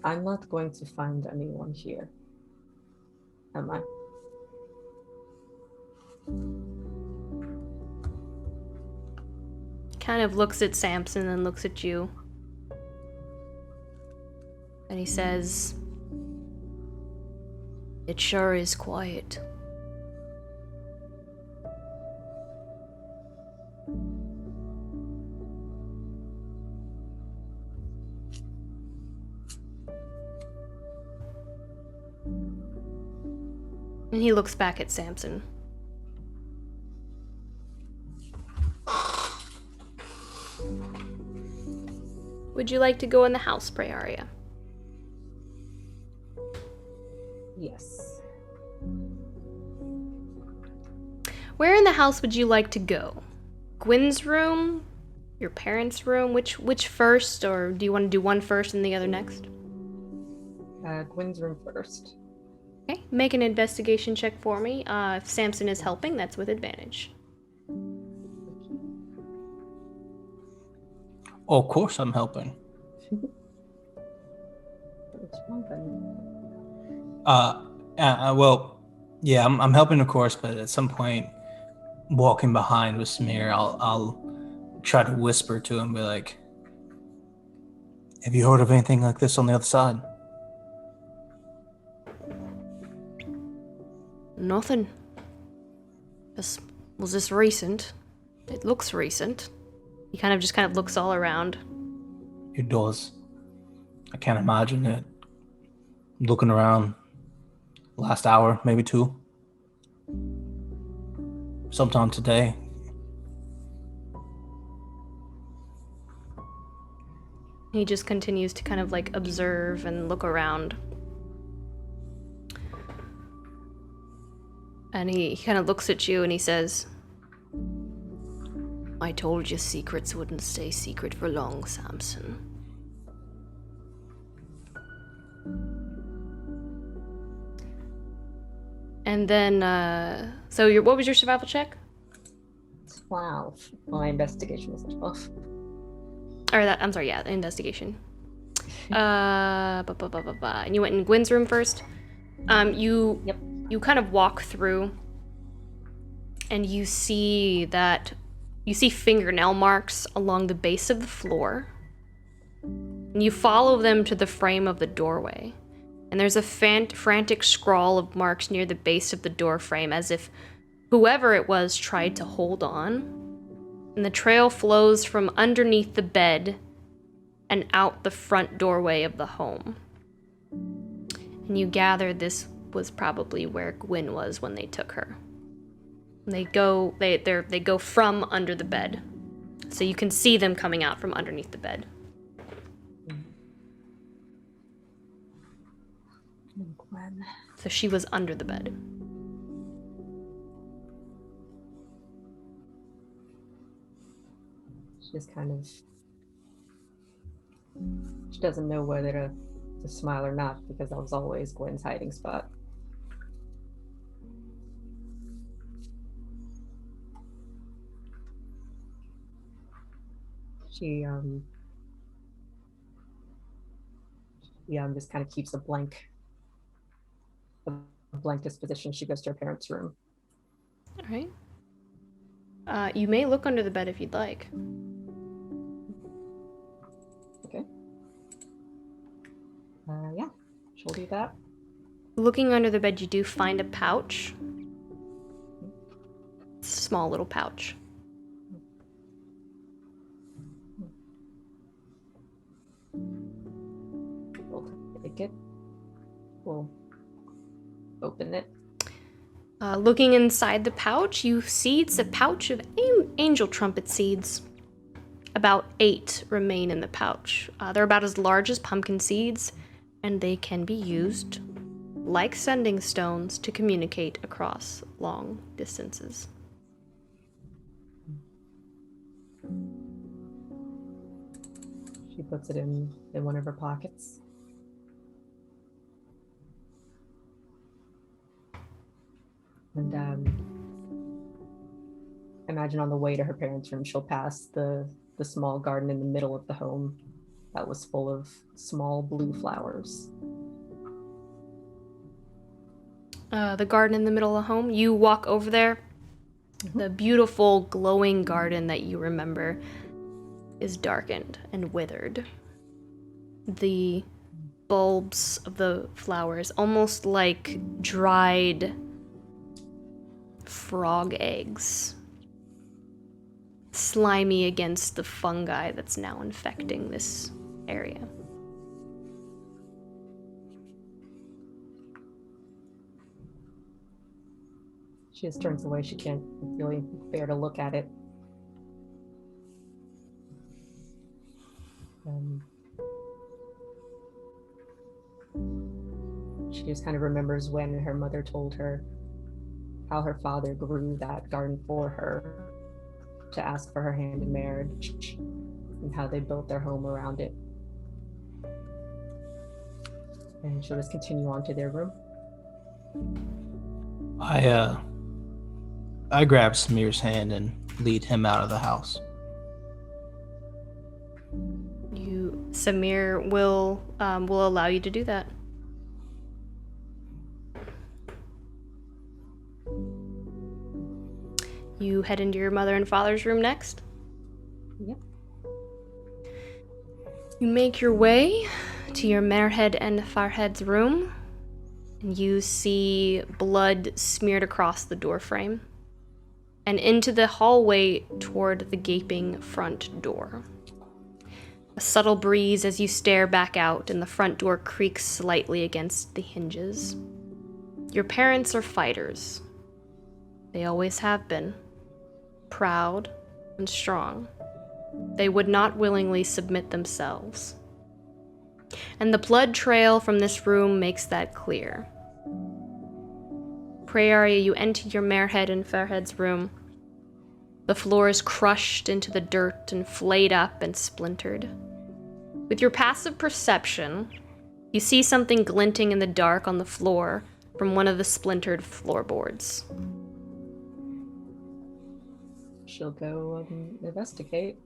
I'm not going to find anyone here. Am I?
Kind of looks at Samson and looks at you. And he says, "It sure is quiet." And he looks back at Samson. Would you like to go in the house, Prayaria?
Yes.
Where in the house would you like to go? Gwyn's room? Your parents' room? Which first, or do you want to do one first and the other next?
Gwyn's room first.
Okay, make an investigation check for me. If Samson is helping, that's with advantage.
Oh, of course I'm helping. Well, yeah, I'm helping, of course, but at some point, walking behind with Samir, I'll try to whisper to him, be like, "Have you heard of anything like this on the other side?"
Nothing. Was this recent? It looks recent. He kind of looks all around.
It does. I can't imagine it. Looking around, last hour, maybe two. Sometime today.
He just continues to kind of like observe and look around. And he kind of looks at you and he says, "I told you secrets wouldn't stay secret for long, Samson." And then, what was your survival check?
12. My investigation was 12.
I'm sorry, yeah, investigation. And you went in Gwyn's room first.
Yep.
You kind of walk through, and you see fingernail marks along the base of the floor. And you follow them to the frame of the doorway. And there's a frantic scrawl of marks near the base of the door frame, as if whoever it was tried to hold on. And the trail flows from underneath the bed and out the front doorway of the home. And you gather this was probably where Gwyn was when they took her. And they go from under the bed. So you can see them coming out from underneath the bed.
Gwyn.
So she was under the bed.
She just she doesn't know whether to to smile or not, because that was always Gwen's hiding spot. She just kind of keeps a blank disposition. She goes to her parents' room.
All right. You may look under the bed if you'd like.
Okay. Yeah, she'll do that.
Looking under the bed, you do find a pouch. Small little pouch.
We'll take it. We'll open it.
Looking inside the pouch, you see it's a pouch of angel trumpet seeds. About 8 remain in the pouch. They're about as large as pumpkin seeds, and they can be used, like sending stones, to communicate across long distances.
She puts it in one of her pockets. And imagine on the way to her parents' room, she'll pass the small garden in the middle of the home that was full of small blue flowers.
The garden in the middle of the home, you walk over there. Mm-hmm. The beautiful glowing garden that you remember is darkened and withered. The bulbs of the flowers, almost like dried frog eggs, slimy against the fungi that's now infecting this area.
She just turns away. She can't really bear to look at it. She just kind of remembers when her mother told her how her father grew that garden for her to ask for her hand in marriage, and how they built their home around it. And she'll just continue on to their room.
I grab Samir's hand and lead him out of the house.
Samir will allow you to do that. You head into your mother and father's room next?
Yep.
You make your way to your Merhead and Farhead's room, and you see blood smeared across the doorframe, and into the hallway toward the gaping front door. A subtle breeze as you stare back out, and the front door creaks slightly against the hinges. Your parents are fighters. They always have been. Proud and strong. They would not willingly submit themselves. And the blood trail from this room makes that clear. Prayaria, you enter your Merhead and Farhead's room. The floor is crushed into the dirt and flayed up and splintered. With your passive perception, you see something glinting in the dark on the floor from one of the splintered floorboards.
She'll go investigate.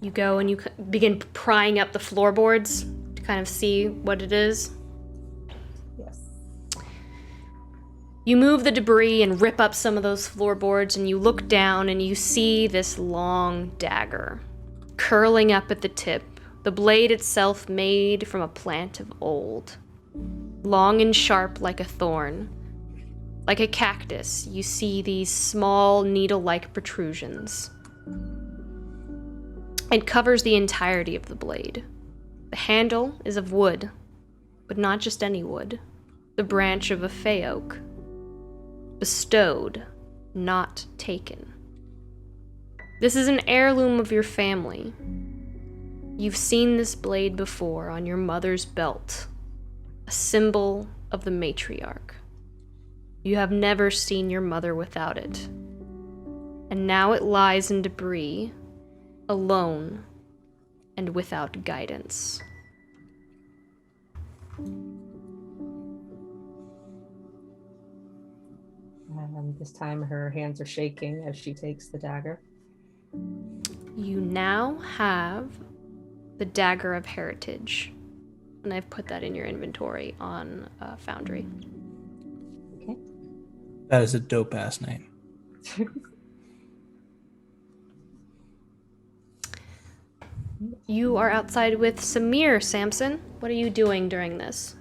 You go and you begin prying up the floorboards to kind of see what it is.
Yes.
You move the debris and rip up some of those floorboards, and you look down and you see this long dagger curling up at the tip, the blade itself made from a plant of old. Long and sharp like a thorn. Like a cactus, you see these small needle-like protrusions. It covers the entirety of the blade. The handle is of wood, but not just any wood. The branch of a fay oak. Bestowed, not taken. This is an heirloom of your family. You've seen this blade before on your mother's belt, a symbol of the matriarch. You have never seen your mother without it. And now it lies in debris, alone, and without guidance.
And this time her hands are shaking as she takes the dagger.
You now have the Dagger of Heritage. And I've put that in your inventory on Foundry.
Okay.
That is a dope ass name.
You are outside with Samir, Samson. What are you doing during this?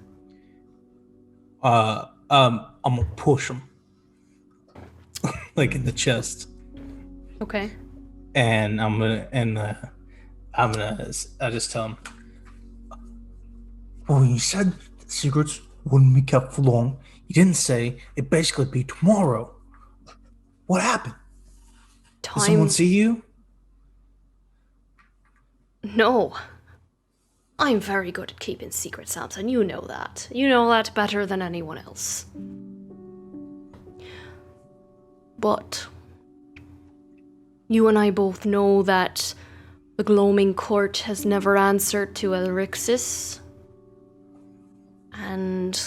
I'm gonna push him. Like in the chest.
Okay.
And I just tell him, well, you said the secrets wouldn't be kept for long. You didn't say it'd basically be tomorrow. What happened? Did someone see you?
No. I'm very good at keeping secrets, Samson. You know that. You know that better than anyone else. But you and I both know that the Gloaming Court has never answered to Elrixis. And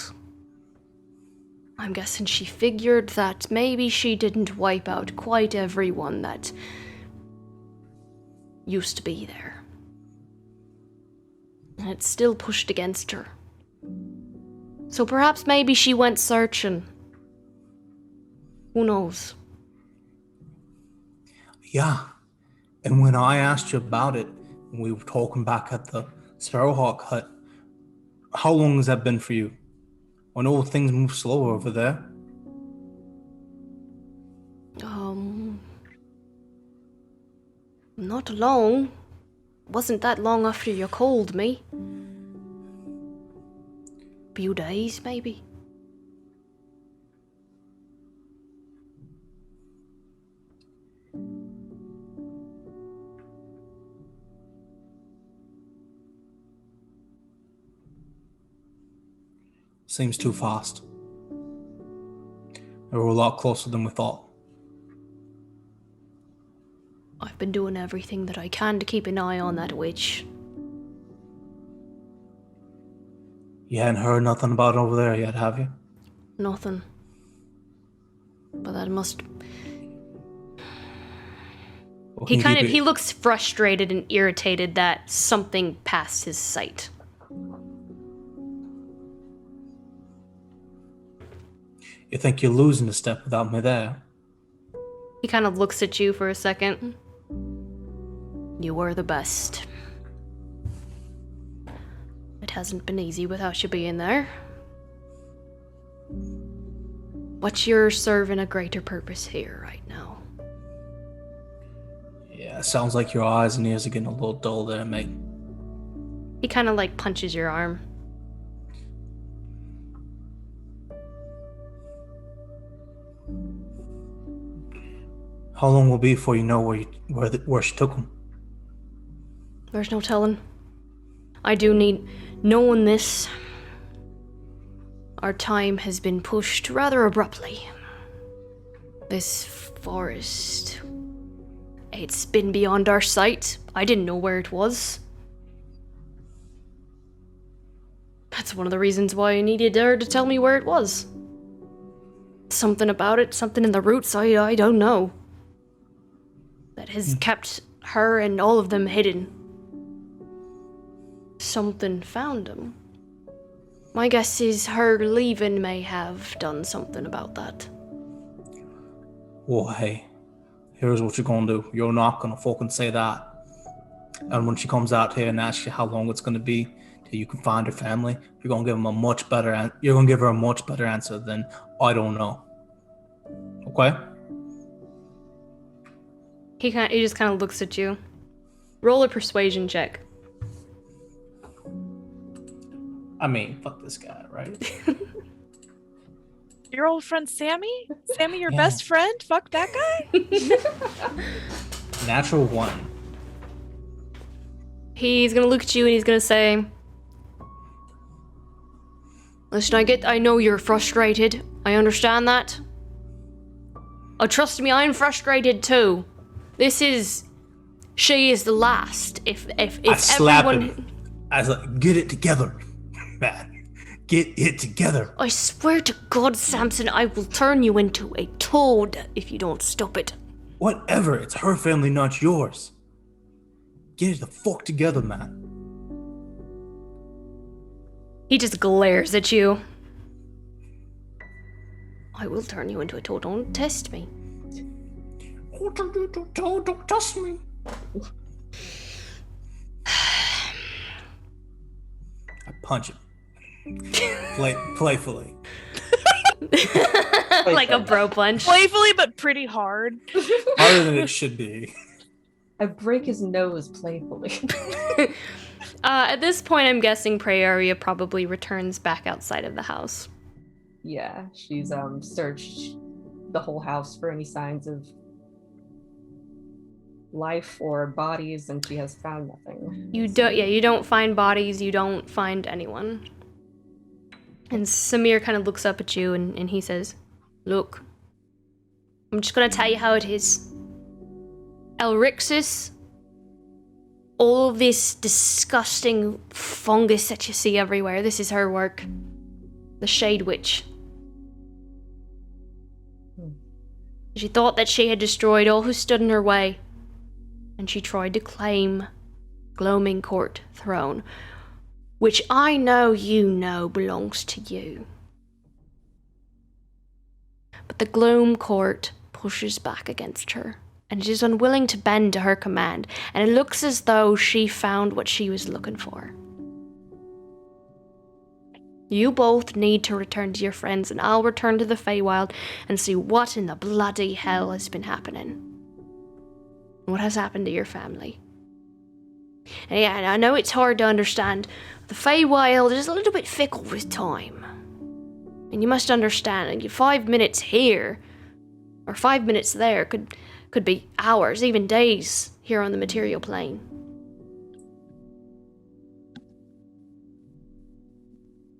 I'm guessing she figured that maybe she didn't wipe out quite everyone that used to be there. And it's still pushed against her. So perhaps maybe she went searching. Who knows?
Yeah. And when I asked you about it, when we were talking back at the Sparrowhawk hut, how long has that been for you? I know things move slower over there.
Not long. Wasn't that long after you called me. Few days, maybe.
Seems too fast. They were a lot closer than we thought.
I've been doing everything that I can to keep an eye on that witch.
You hadn't heard nothing about it over there yet, have you?
Nothing. But that must...
Well,
He looks frustrated and irritated that something passed his sight.
You think you're losing a step without me there?
He kind of looks at you for a second. You were the best. It hasn't been easy without you being there. But you're serving a greater purpose here right now.
Yeah, sounds like your eyes and ears are getting a little dull there, mate.
He kind of like punches your arm.
How long will it be before you know where she took him?
There's no telling. I do need... Knowing this, our time has been pushed rather abruptly. This forest... It's been beyond our sight. I didn't know where it was. That's one of the reasons why I needed her to tell me where it was. Something about it, something in the roots, I don't know. That has kept her and all of them hidden. Something found them. My guess is her leaving may have done something about that.
Well, hey, here's what you're gonna do. You're not gonna fucking say that. And when she comes out here and asks you how long it's gonna be till you can find her family, you're gonna give her a much better answer than I don't know. Okay?
He just kind of looks at you. Roll a persuasion check.
I mean, fuck this guy, right?
Your old friend Sammy? Sammy, your best friend? Fuck that guy?
Natural 1.
He's gonna look at you and he's gonna say, listen, I know you're frustrated. I understand that. Oh, trust me, I'm frustrated too. She is the last. If
I slap
everyone...
him. I was like, get it together, man. Get it together.
I swear to God, Samson, I will turn you into a toad if you don't stop it.
Whatever, it's her family, not yours. Get it the fuck together, man.
He just glares at you. I will turn you into a toad. Don't test me.
Don't test me. I punch him. Playfully.
Like a bro punch.
Playfully, but pretty hard.
Harder than it should be.
I break his nose playfully.
At this point, I'm guessing Prayaria probably returns back outside of the house.
Yeah, she's searched the whole house for any signs of life or bodies, and she has found nothing.
You don't find bodies, you don't find anyone. And Samir kind of looks up at you and he says, "Look, I'm just gonna tell you how it is. Elrixis, all of this disgusting fungus that you see everywhere, this is her work. The Shade Witch. She thought that she had destroyed all who stood in her way, and she tried to claim Gloaming Court throne, which I know you know belongs to you. But the Gloam Court pushes back against her, and is unwilling to bend to her command, and it looks as though she found what she was looking for. You both need to return to your friends, and I'll return to the Feywild and see what in the bloody hell has been happening. What has happened to your family. And yeah, I know it's hard to understand. The Feywild is a little bit fickle with time. And you must understand, like, 5 minutes here, or 5 minutes there, could be hours, even days, here on the material plane.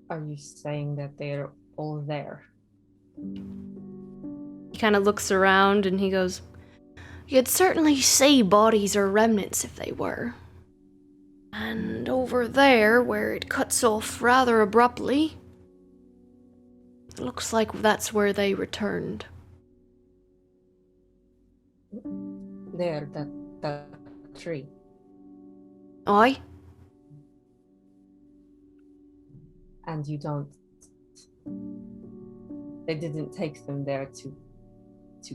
Are you saying that they're all there?
He kind of looks around and he goes, "You'd certainly see bodies or remnants if they were. And over there, where it cuts off rather abruptly, it looks like that's where they returned."
There, that tree.
Aye?
And you don't... They didn't take them there to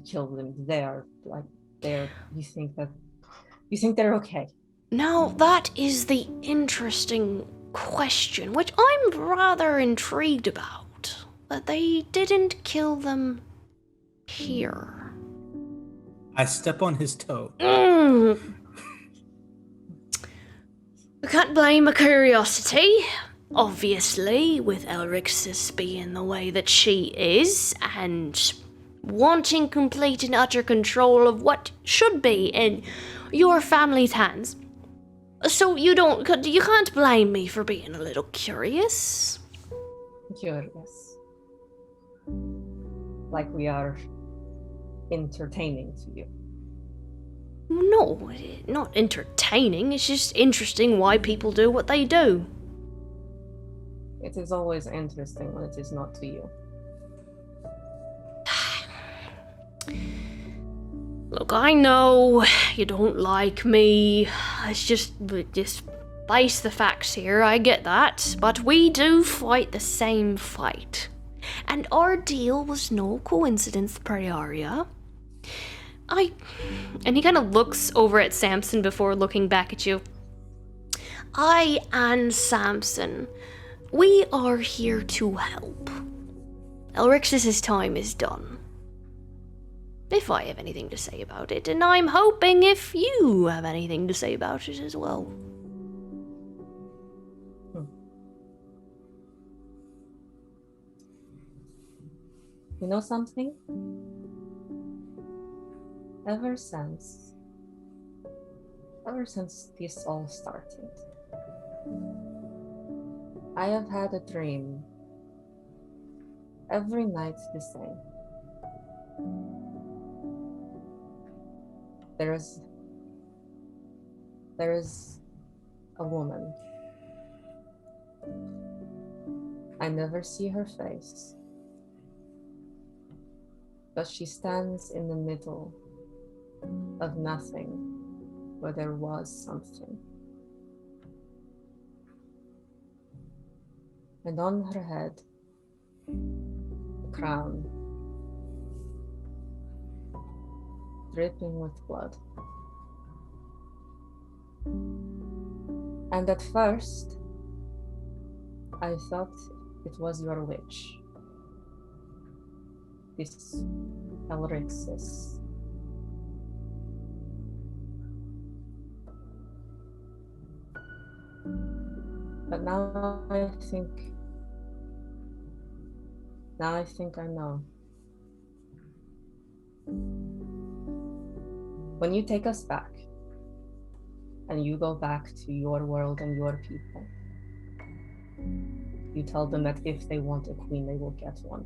kill them there. Like, you think they're okay?
Now, that is the interesting question, which I'm rather intrigued about. That they didn't kill them here.
I step on his toe.
I can't blame my curiosity. Obviously, with Elrixis being the way that she is, and wanting complete and utter control of what should be in your family's hands. So you can't blame me for being a little curious.
Curious. Like we are entertaining to you.
No, not entertaining. It's just interesting why people do what they do.
It is always interesting when it is not to you.
Look, I know you don't like me. It's just face the facts here, I get that. But we do fight the same fight. And our deal was no coincidence, Prayaria. And he kind of looks over at Samson before looking back at you. I and Samson, we are here to help. Elrixis' time is done. If I have anything to say about it, and I'm hoping if you have anything to say about it as well.
You know something? Ever since this all started, I have had a dream. Every night the same. There is a woman. I never see her face, but she stands in the middle of nothing where there was something. And on her head, a crown, dripping with blood. And at first, I thought it was your witch, this Elrixis. But now I think I know. When you take us back, and you go back to your world and your people, you tell them that if they want a queen, they will get one.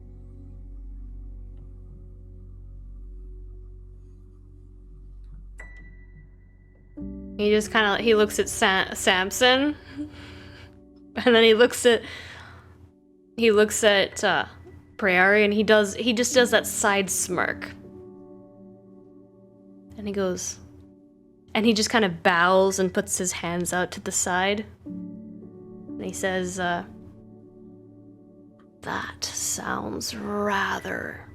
He just kind of, he looks at Samson, and then he looks at Prayaria, and he just does that side smirk. And he goes, and he just kind of bows and puts his hands out to the side. And he says, that sounds rather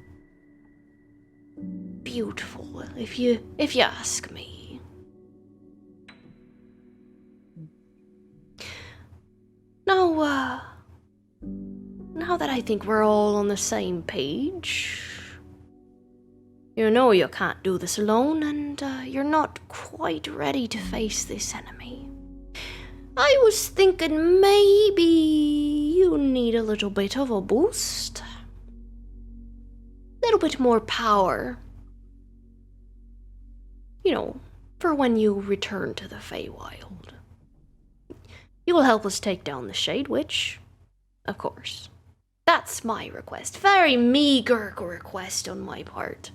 beautiful, if you ask me. Now that I think we're all on the same page, you know you can't do this alone, and you're not quite ready to face this enemy. I was thinking maybe you need a little bit of a boost. A little bit more power. You know, for when you return to the Feywild. You will help us take down the Shade Witch, of course. That's my request. Very meager request on my part.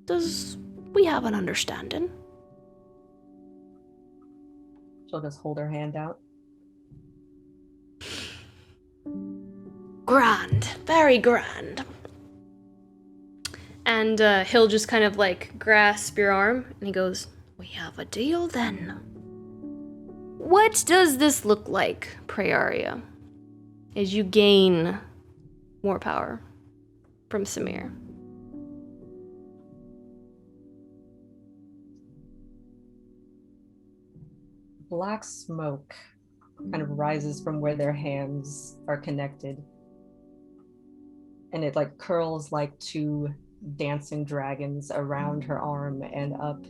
Does we have an understanding?
She'll just hold her hand out.
Grand. Very grand. And he'll just kind of like grasp your arm, and he goes, we have a deal then. What does this look like, Prayaria, as you gain more power from Samir?
Black smoke kind of rises from where their hands are connected. And it like curls like two dancing dragons around her arm and up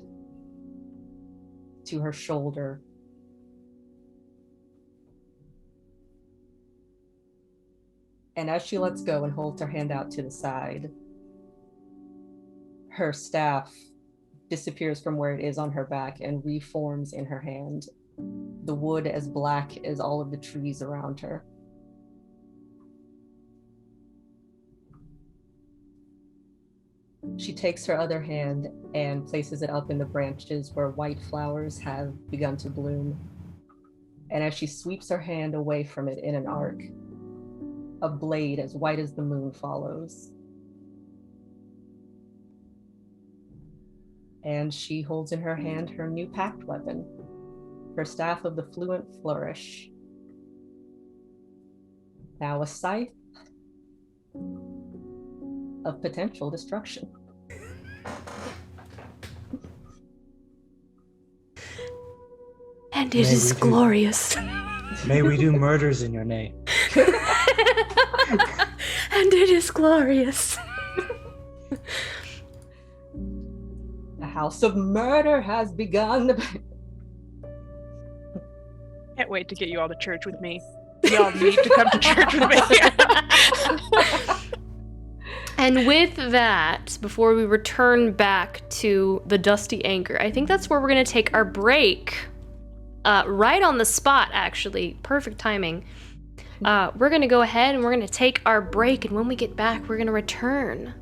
to her shoulder. And as she lets go and holds her hand out to the side, her staff disappears from where it is on her back and reforms in her hand, the wood as black as all of the trees around her. She takes her other hand and places it up in the branches where white flowers have begun to bloom. And as she sweeps her hand away from it in an arc, a blade as white as the moon follows. And she holds in her hand her new pact weapon, her staff of the fluent flourish. Now a scythe of potential destruction.
And it is glorious.
May we do murders in your name.
And it is glorious.
The house of murder has begun.
Can't wait to get you all to church with me. Y'all need to come to church with me.
And with that, before we return back to the Dusty Anchor, I think that's where we're going to take our break. Right on the spot, actually. Perfect timing. We're going to go ahead and we're going to take our break, and when we get back, we're going to return.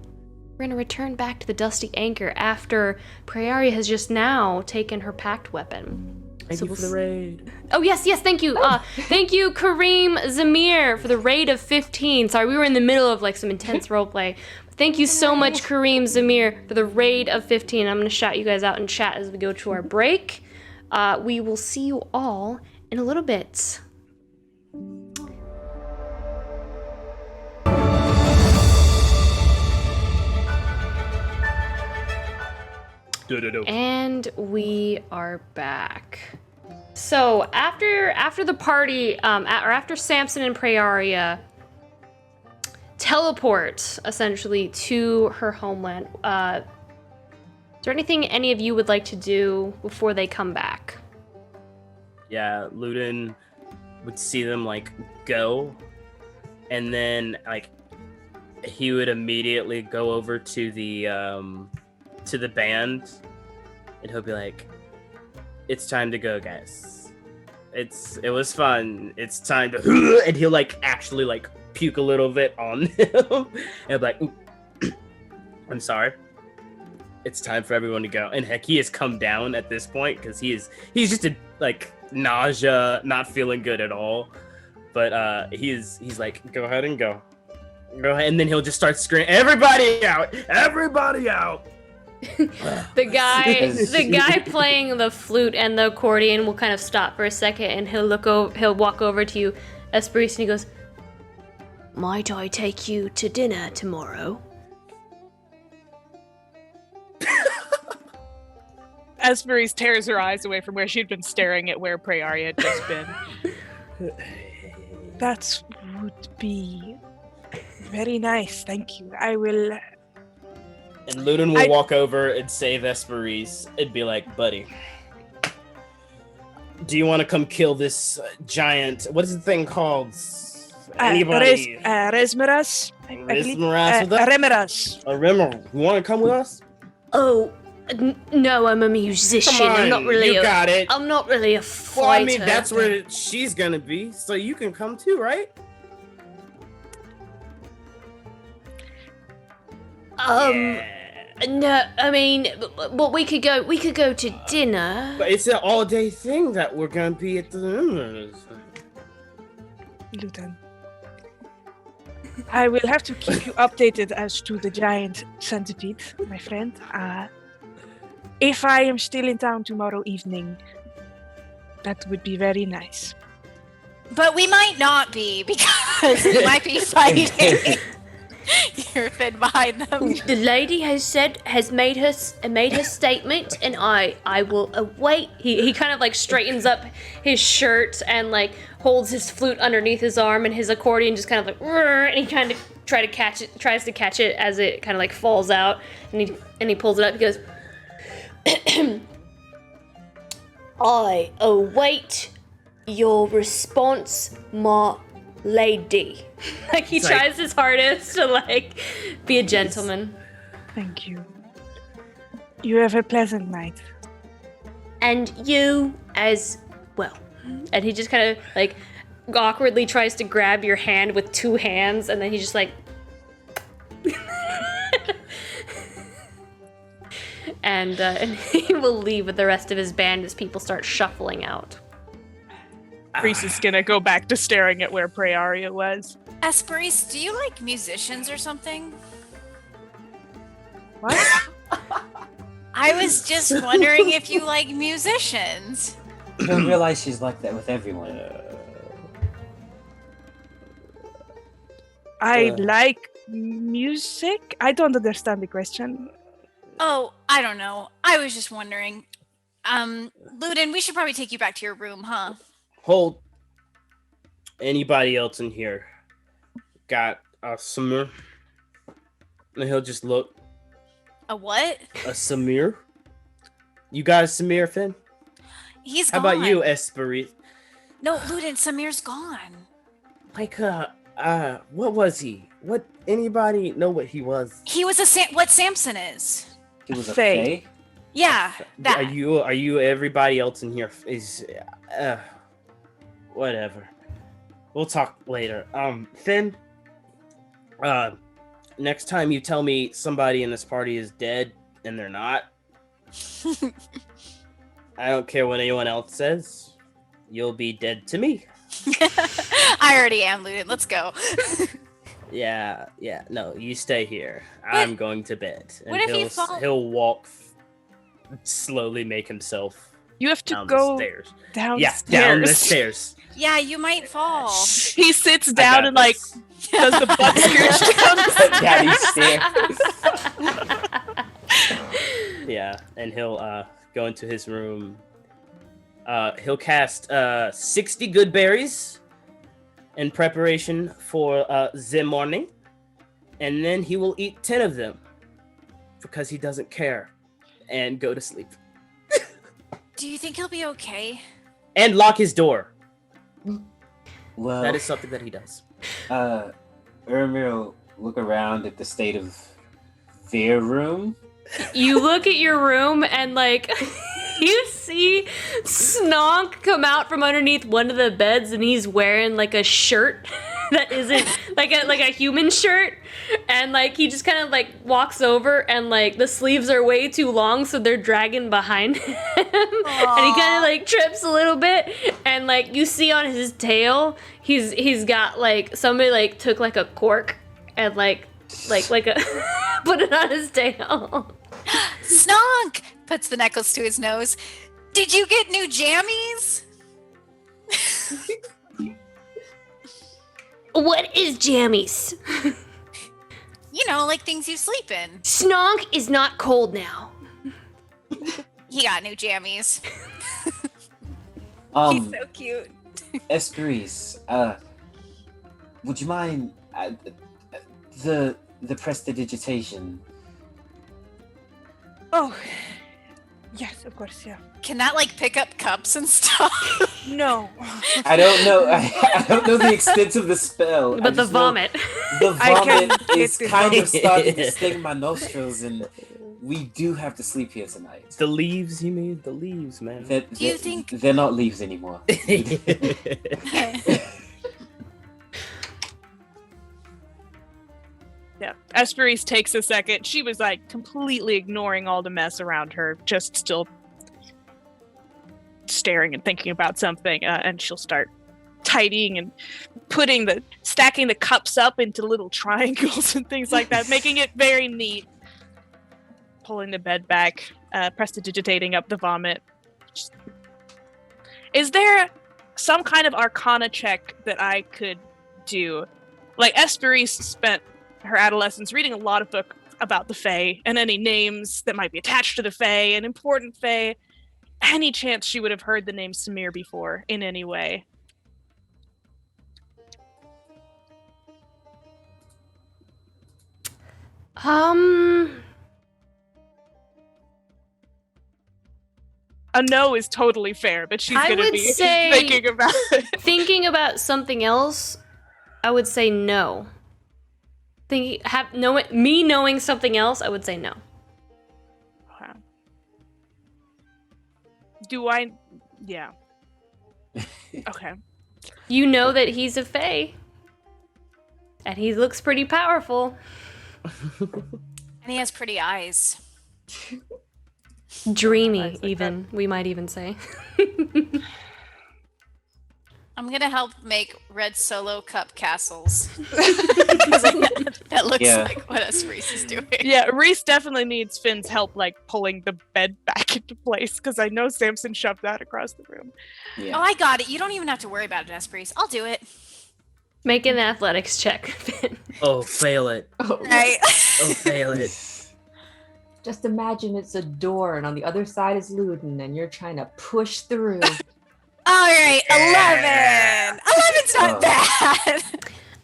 We're going to return back to the Dusty Anchor after Prayaria has just now taken her pact weapon.
Thank you for the raid.
Oh, yes, thank you. Thank you, Kareem Zamir, for the raid of 15. Sorry, we were in the middle of like some intense roleplay. Thank you so much, Kareem Zamir, for the raid of 15. I'm going to shout you guys out in chat as we go to our break. We will see you all in a little bit. And we are back. So after the party, or after Samson and Prayaria teleport essentially to her homeland, is there anything any of you would like to do before they come back?
Yeah, Luden would see them like go, and then like he would immediately go over to the band, and he'll be like, "It's time to go, guys. It was fun. It's time to," and he'll like actually like puke a little bit on him, and be like, "I'm sorry. It's time for everyone to go." And heck, he has come down at this point because he's just a, like nausea, not feeling good at all. But he's like, "Go ahead and go ahead," and then he'll just start screaming, "Everybody out! Everybody out!"
The guy playing the flute and the accordion will kind of stop for a second, and he'll walk over to you, Esperis, and he goes, "Might I take you to dinner tomorrow?"
Esperis tears her eyes away from where she'd been staring at where Prayaria had just been. That would be very nice, thank you. I will...
And Luden will walk over and save Esperis. It'd be like, "Buddy, do you want to come kill this giant? What is the thing called? Anybody?
Resmeras?
Remeras. You want to come with us?"
Oh, no, I'm a musician.
Come on,
I'm not really.
You got it.
I'm not really a fighter.
Well, I mean, that's where she's gonna be, so you can come too, right?
No, I mean, but we could go to dinner.
But it's an all-day thing that we're gonna be at the.
Luden, I will have to keep you updated as to the giant centipede, my friend. If I am still in town tomorrow evening, that would be very nice.
But we might not be, because we might be fighting. You've been behind them.
The lady has made her statement, and I will await. He kind of like straightens up his shirt and like holds his flute underneath his arm, and his accordion just kind of like, and he kind of tries to catch it as it kind of like falls out, and he pulls it up. He goes, "I await your response, my lady." Like he tries his hardest to like be a gentleman.
Thank you. You have a pleasant night.
And you as well. And he just kind of like awkwardly tries to grab your hand with two hands, and then he just like and he will leave with the rest of his band as people start shuffling out.
Reese is gonna go back to staring at where Prayaria was.
Esperis, do you like musicians or something?
What?
I was just wondering if you like musicians.
You don't realize she's like that with everyone.
I like music? I don't understand the question.
Oh, I don't know. I was just wondering. Luden, we should probably take you back to your room, huh?
Hold. Anybody else in here got a Samir? And he'll just look.
A what?
A Samir? You got a Samir, Finn?
He's
How
gone.
about you, Esperis?
No, Luden, Samir's gone.
Like, what was he? What? Anybody know what he was?
He was what Samson is.
He was a
Fae.
fae?
Yeah, that.
Are you everybody else in here is whatever. We'll talk later. Finn, next time you tell me somebody in this party is dead and they're not, I don't care what anyone else says. You'll be dead to me.
I already am, Luden. Let's go.
Yeah. No, you stay here. I'm going to bed. And
what if you fall?
He'll walk, slowly make himself
You have to
down
go
the stairs.
downstairs.
Yeah, down the stairs.
Yeah, you might fall.
He sits down and like does the butt scooch down
Down these stairs.
Yeah, and he'll go into his room. He'll cast 60 good berries in preparation for the morning, and then he will eat 10 of them because he doesn't care, and go to sleep.
Do you think he'll be okay?
And lock his door.
Well,
That is something that he does.
Ermir will look around at the state of their room.
You look at your room and like you see Snonk come out from underneath one of the beds and he's wearing like a shirt that isn't like a human shirt, and like he just kind of like walks over and like the sleeves are way too long so they're dragging behind him. And he kind of like trips a little bit, and like you see on his tail he's got like somebody like took like a cork and like a put it on his tail.
Snonk puts the necklace to his nose. Did you get new jammies?
What is jammies?
You know, like things you sleep in.
Snonk is not cold now.
He got new jammies. He's so cute.
Esperise, would you mind the prestidigitation?
Oh, yes, of course, yeah.
Can that like pick up cups and stuff?
No.
I don't know. I don't know the extent of the spell.
But the vomit.
The vomit is
get the
kind of
vomit.
starting to sting my nostrils, and we do have to sleep here tonight.
The leaves, you mean? The leaves, man.
Do you think
they're not leaves anymore?
Yeah. Esperise takes a second. She was like completely ignoring all the mess around her, just still staring and thinking about something, and she'll start tidying and stacking the cups up into little triangles and things like that, making it very neat. Pulling the bed back, prestidigitating up the vomit. Is there some kind of arcana check that I could do? Like, Esperise spent her adolescence reading a lot of books about the Fae and any names that might be attached to the Fae and important Fae. Any chance she would have heard the name Samir before in any way? A no is totally fair, but she's
I
gonna
would
be
say
thinking about it.
Thinking about something else, I would say no. Me knowing something else, I would say no.
Okay. Do I? Yeah. Okay.
You know that he's a fae. And he looks pretty powerful.
and he has pretty eyes.
Dreamy, even. We might even say.
I'm gonna help make red solo cup castles. That looks like what Reese is doing.
Yeah, Reese definitely needs Finn's help, like pulling the bed back into place, because I know Samson shoved that across the room.
Yeah.
Oh, I got it. You don't even have to worry about it, Esperise. I'll do it.
Make an athletics check, Finn.
Oh, fail it.
Right.
Oh, fail it.
Just imagine it's a door, and on the other side is Luden, and you're trying to push through.
All right, 11. 11's not bad.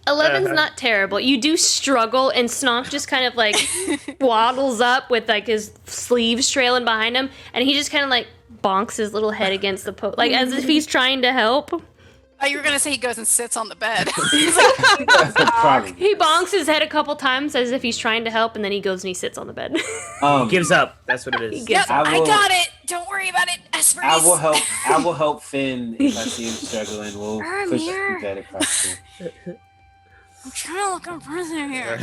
11's not terrible. You do struggle, and Snonk just kind of like waddles up with like his sleeves trailing behind him, and he just kind of like bonks his little head against the post, like as if he's trying to help.
Oh, you were gonna say he goes and sits on the bed.
He bonks his head a couple times as if he's trying to help, and then he goes and he sits on the bed.
He gives up. That's what it is.
Yep, I got it. Don't worry about it, Esperise.
I will help Finn if I see him struggling. We'll push the bed across him.
I'm trying to look impressive here.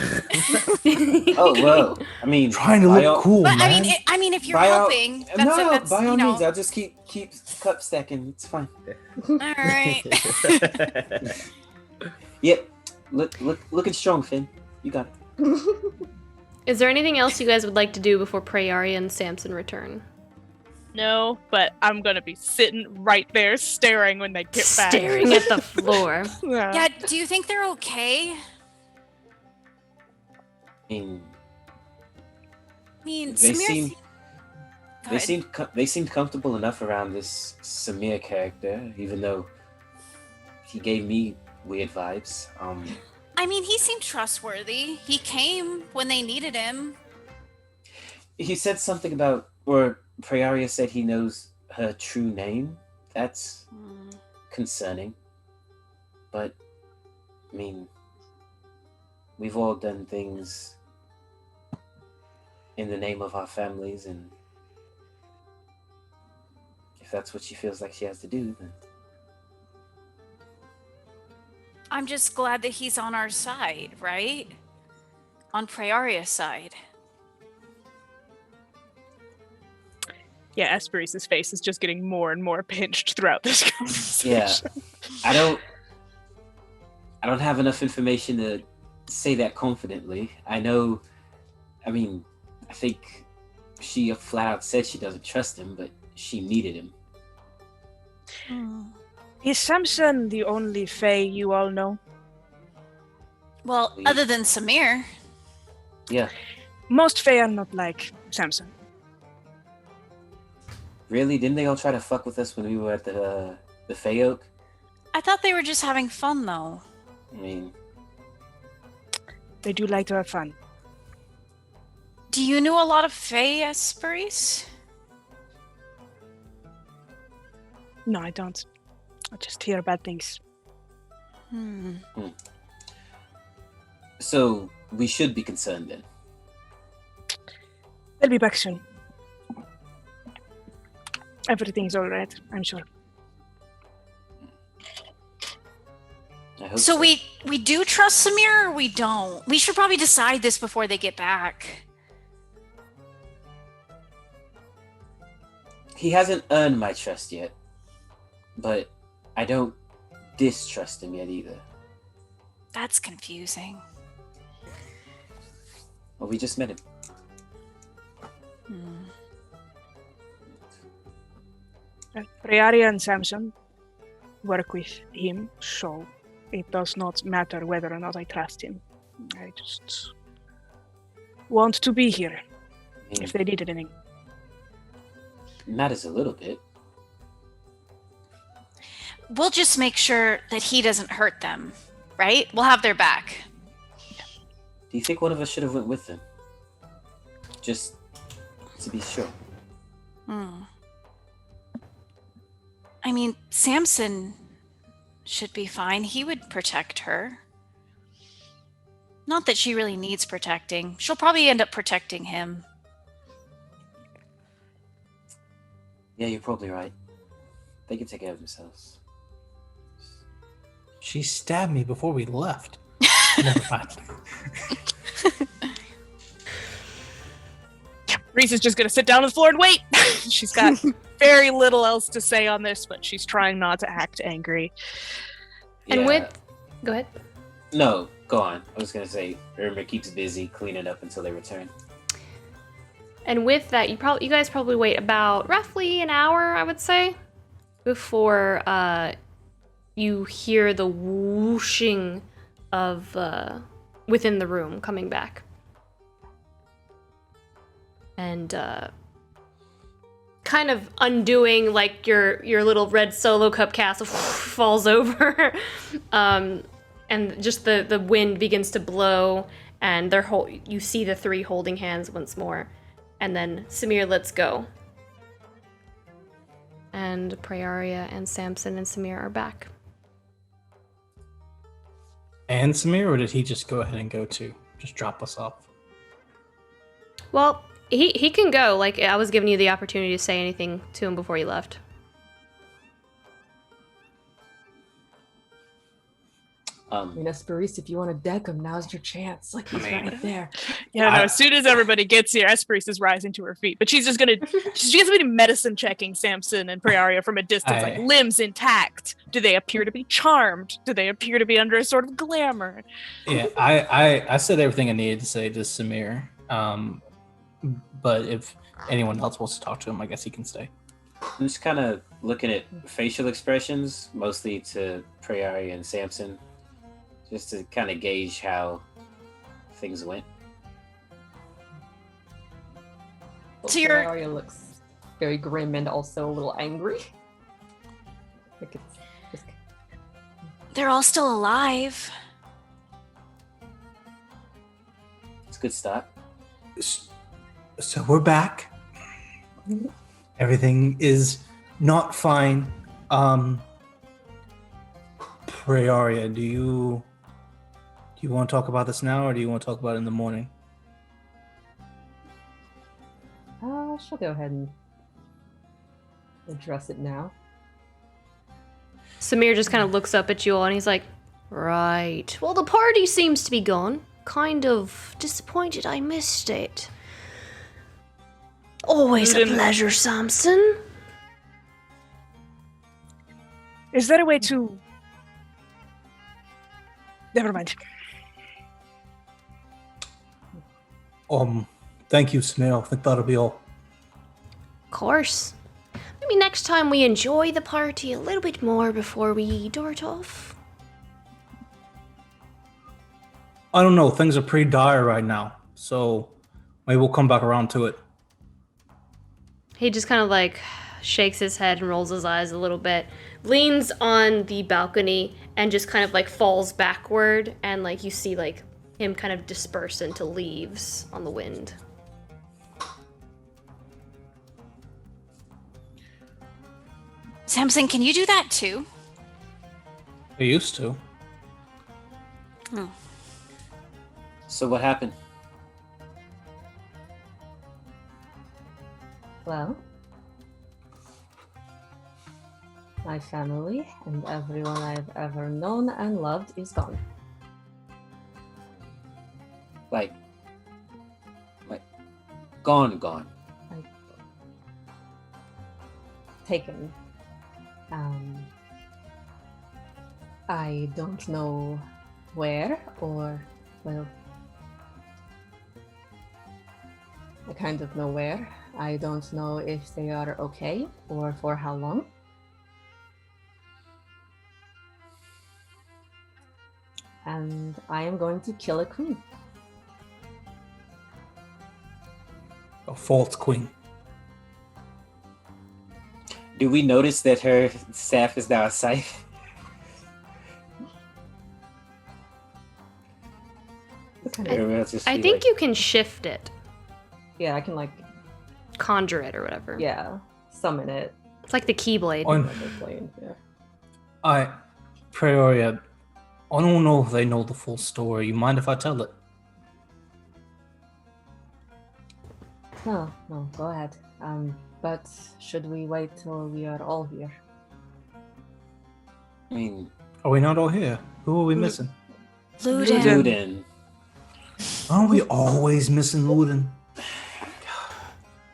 Oh well, I mean,
Trying to look cool,
But
man.
I mean, if you're
by all-
helping,
no,
that's
by all
you know.
means, I'll just keep cup stacking. It's fine.
All right.
Yep. Looking strong, Finn. You got it.
Is there anything else you guys would like to do before Prayaria and Samson return?
No, but I'm gonna be sitting right there staring when they get back.
Staring at the floor.
Yeah, do you think they're okay?
I
mean,
they
Samir
they seemed comfortable enough around this Samir character, even though he gave me weird vibes.
I mean, he seemed trustworthy. He came when they needed him.
He said something about, or Prayaria said he knows her true name. That's concerning. But, I mean, we've all done things in the name of our families, and if that's what she feels like she has to do, then...
I'm just glad that he's on our side, right? On Prayaria's side.
Yeah, Esperis's face is just getting more and more pinched throughout this conversation.
Yeah, I don't have enough information to say that confidently. I think she flat out said she doesn't trust him, but she needed him.
Is Samson the only Fae you all know?
Well, other than Samir.
Yeah.
Most Fae are not like Samson.
Really? Didn't they all try to fuck with us when we were at the Fae Oak?
I thought they were just having fun, though.
I mean...
They do like to have fun.
Do you know a lot of Fae, Esperis?
No, I don't. I just hear bad things.
So, we should be concerned then?
They'll be back soon. Everything's alright, I'm sure.
I hope
So we do trust Samir, or we don't? We should probably decide this before they get back.
He hasn't earned my trust yet, but I don't distrust him yet either.
That's confusing.
Well, we just met him.
Prayaria and Samson work with him, so it does not matter whether or not I trust him. I just want to be here if they need anything.
Matters a little bit.
We'll just make sure that he doesn't hurt them, right? We'll have their back.
Do you think one of us should have went with them? Just to be sure.
I mean, Samson should be fine. He would protect her. Not that she really needs protecting. She'll probably end up protecting him.
Yeah, you're probably right. They can take care of themselves.
She stabbed me before we left. Never mind.
Reese is just gonna sit down on the floor and wait. She's got very little else to say on this, but she's trying not to act angry.
And go ahead.
No, go on. I was gonna say Irma keeps busy cleaning up until they return.
And with that, you guys probably wait about roughly an hour, I would say, before you hear the whooshing of within the room coming back. And kind of undoing, like, your little red solo cup castle falls over. And just the wind begins to blow, and you see the three holding hands once more. And then Samir lets go. And Prayaria and Samson and Samir are back.
And Samir, or did he just go ahead and just drop us off?
Well, he can go. Like, I was giving you the opportunity to say anything to him before you left.
I mean, Esperis, if you want to deck him, now's your chance. Like, he's right there.
Yeah, no, as soon as everybody gets here, Esperis is rising to her feet. But she's just gonna be medicine checking Samson and Prayaria from a distance, like limbs intact. Do they appear to be charmed? Do they appear to be under a sort of glamour?
Yeah, I said everything I needed to say to Samir. But if anyone else wants to talk to him, I guess he can stay.
I'm just kind of looking at facial expressions, mostly to Prayaria and Samson, just to kind of gauge how things went.
So Prayaria looks very grim and also a little angry. Like it's just...
They're all still alive.
It's a good start.
So we're back. Everything is not fine. Prayaria, do you want to talk about this now, or do you want to talk about it in the morning?
She'll go ahead and address it now.
Samir just kind of looks up at you all and he's like, right. Well, the party seems to be gone. Kind of disappointed I missed it. Always a pleasure, Samson.
Is there a way to... Never mind.
Thank you, Snail. I think that'll be all.
Of course. Maybe next time we enjoy the party a little bit more before we dart off.
I don't know. Things are pretty dire right now, so maybe we'll come back around to it.
He just kind of like shakes his head and rolls his eyes a little bit, leans on the balcony and just kind of like falls backward, and like you see like him kind of disperse into leaves on the wind.
Samson, can you do that too?
I used to.
Oh.
So what happened?
Well, my family and everyone I've ever known and loved is gone.
Like gone.
Like, taken. I don't know where or, well, I kind of know where. I don't know if they are okay or for how long. And I am going to kill a queen.
A false queen.
Do we notice that her staff is now a scythe?
I think you can shift it.
Yeah, I can like
conjure it or whatever.
Yeah, summon it.
It's like the Keyblade.
Prayaria, I don't know if they know the full story. You mind if I tell it?
No, go ahead. But should we wait till we are all here?
I mean,
are we not all here? Who are we missing?
Luden.
Aren't we always missing Luden?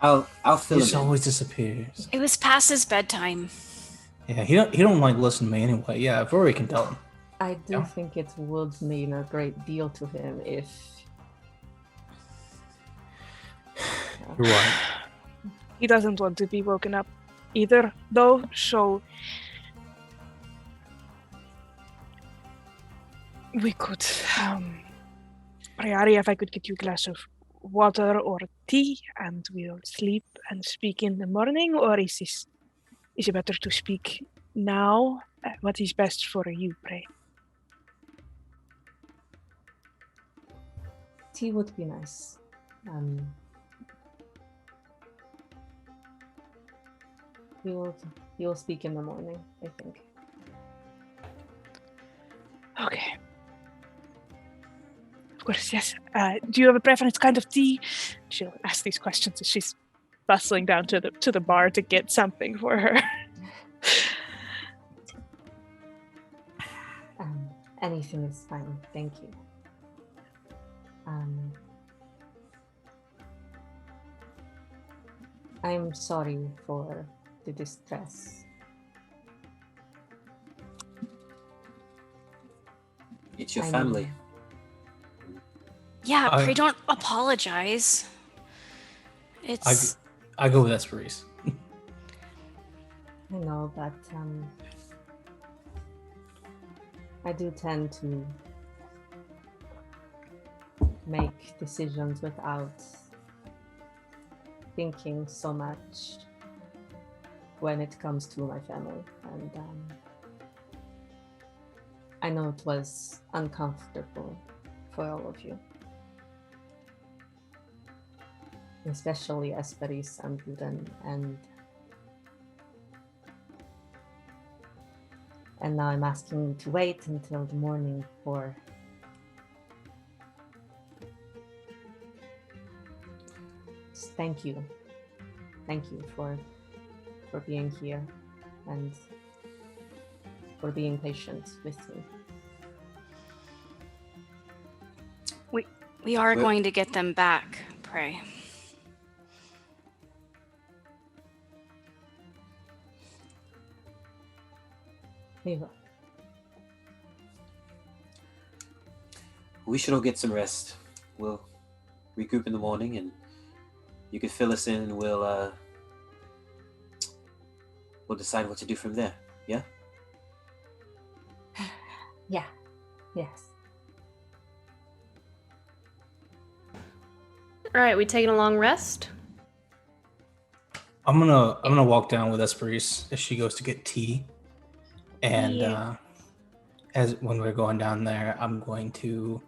I'll fill
He
him
just
in.
always disappears.
It was past his bedtime.
Yeah, he don't like listen to me anyway. Yeah, Rory can tell him.
I do think it would mean a great deal to him if...
You're right.
He doesn't want to be woken up either, though, so... We could... Prayaria, if I could get you a glass of water or tea, and we'll sleep and speak in the morning, or is it better to speak now? What is best for you, pray?
Tea would be nice. We will speak in the morning, I think.
Okay. Of course, yes. Do you have a preference kind of tea? She'll ask these questions as she's bustling down to the bar to get something for her.
Anything is fine, thank you. I'm sorry for the distress.
It's your
I
family.
know.
Yeah,
I-
pray don't apologize. It's
I go with Esperise.
I know, but I do tend to make decisions without thinking so much when it comes to my family, and I know it was uncomfortable for all of you, especially Esperis and Luden, and now I'm asking you to wait until the morning for thank you for being here and for being patient with me.
we are going to get them back, pray.
Viva.
We should all get some rest. We'll regroup in the morning, and you can fill us in, and we'll decide what to do from there. Yeah?
Yeah. Yes.
All right, we taking a long rest?
I'm gonna walk down with Esperise as she goes to get tea, and as when we're going down there, I'm going to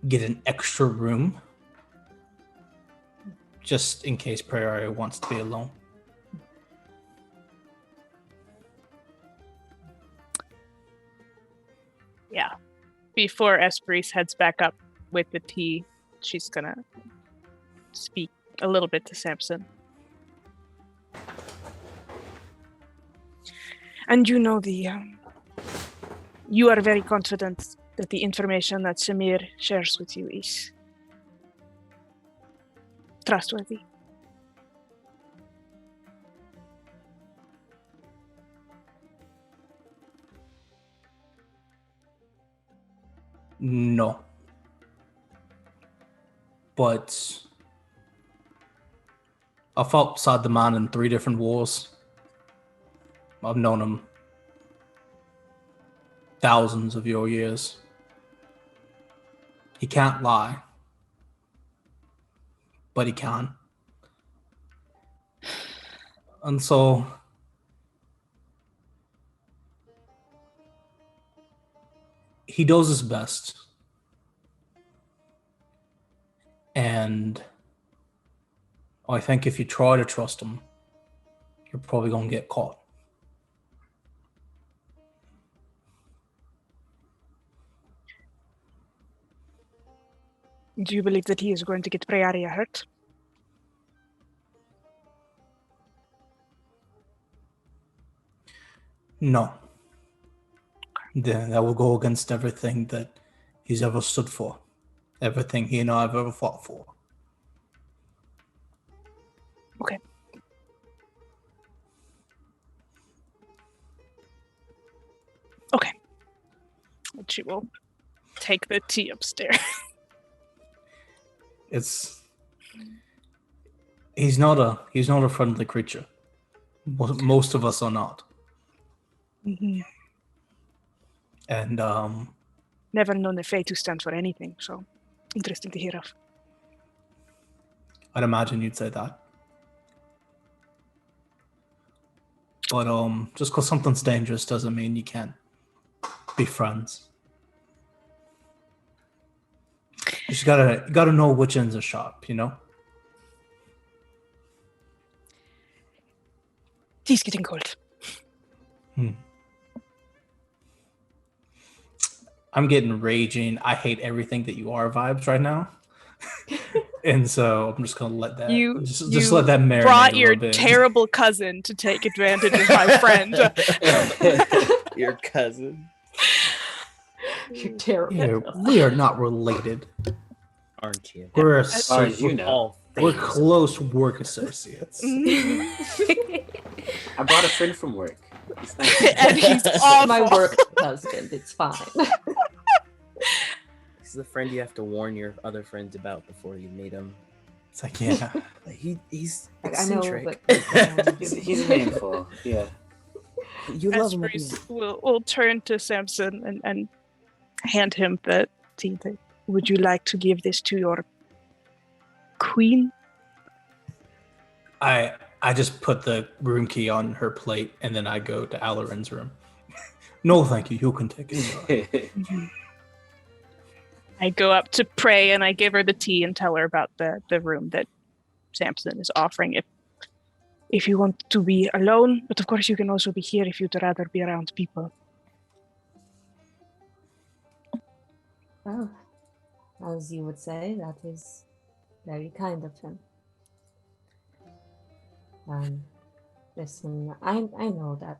get an extra room just in case Prayaria wants to be alone.
Yeah. Before Esperise heads back up with the tea, she's gonna speak a little bit to Samson. And you know you are very confident that the information that Samir shares with you is trustworthy.
No. But I fought beside the man in 3 different wars. I've known him thousands of your years. He can't lie, but he can. And so he does his best. And I think if you try to trust him, you're probably going to get caught.
Do you believe that he is going to get Prayaria hurt?
No. That will go against everything that he's ever stood for. Everything he and I have ever fought for.
Okay. Okay. And she will take the tea upstairs.
He's not a friendly creature. Most of us are not.
Mm-hmm.
And
Never known the Fae to stand for anything, so interesting to hear of.
I'd imagine you'd say that. But just because something's dangerous doesn't mean you can't be friends. You just gotta know which ends are sharp, you know?
Tea's getting cold.
I'm getting raging. I hate everything that you are vibes right now. And so I'm just gonna let that just let that marinate.
Brought
a
your
little bit.
terrible cousin to take advantage of my friend.
Your cousin.
You're terrible.
Yeah, we are not related.
Aren't you?
We're
As far as you know.
All
we're
things.
close work associates.
I brought a friend from work. He's nice.
And he's
It's
awful.
my work husband. It's fine.
This is the friend you have to warn your other friends about before you meet him.
It's like, yeah.
He's
I know,
eccentric.
but
He's a handful. Yeah.
You love him.
Esprit will turn to Samson and hand him the tea. Would you like to give this to your queen?
I just put the room key on her plate, and then I go to Alarin's room. No, thank you. You can take it.
I go up to Prey and I give her the tea and tell her about the room that Samson is offering. If you want to be alone, but of course you can also be here if you'd rather be around people.
Well, as you would say, that is very kind of him. Listen, I know that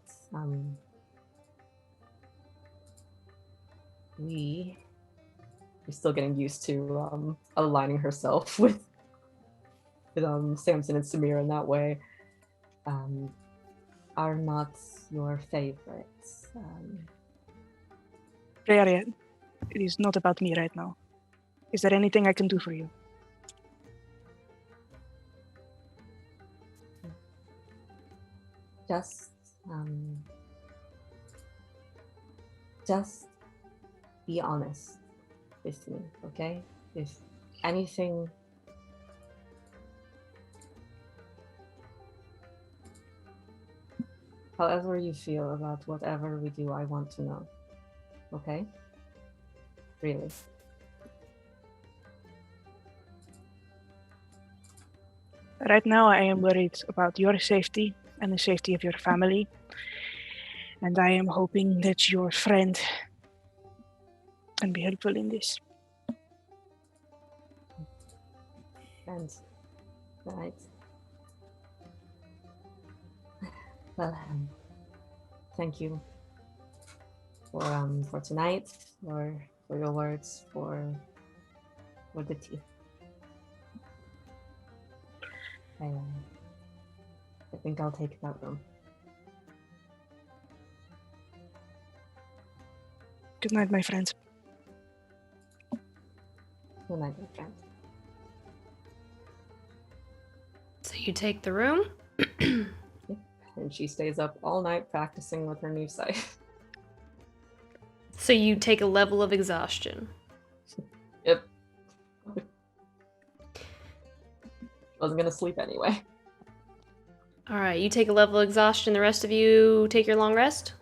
we're still getting used to aligning herself with Samson and Samir in that way. Are not your favorites.
Prayaria, it is not about me right now. Is there anything I can do for you?
Just be honest with me, okay? If anything, however you feel about whatever we do, I want to know, okay? Really.
Right now I am worried about your safety and the safety of your family. And I am hoping that your friend can be helpful in this.
And right. Well, thank you for tonight, for your words, for the tea. I think I'll take that room.
Good night, my friends.
Good night, my friend.
So you take the room?
And she stays up all night practicing with her new scythe.
So you take a level of exhaustion.
Yep. Wasn't gonna sleep anyway.
All right, you take a level of exhaustion. The rest of you take your long rest,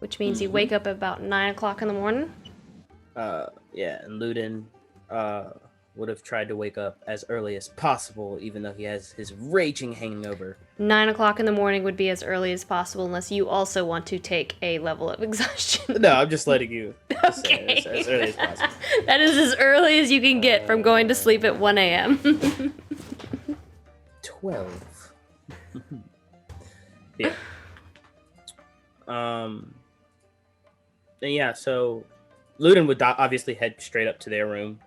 which means you wake up at about 9 o'clock in the morning.
Yeah, and Luden would have tried to wake up as early as possible, even though he has his raging hangover.
9 o'clock in the morning would be as early as possible, unless you also want to take a level of exhaustion.
No, I'm just letting you
Okay.
say as early as possible.
That is as early as you can get from going to sleep at 1 a.m.
12. Yeah. Yeah, so Luden would obviously head straight up to their room.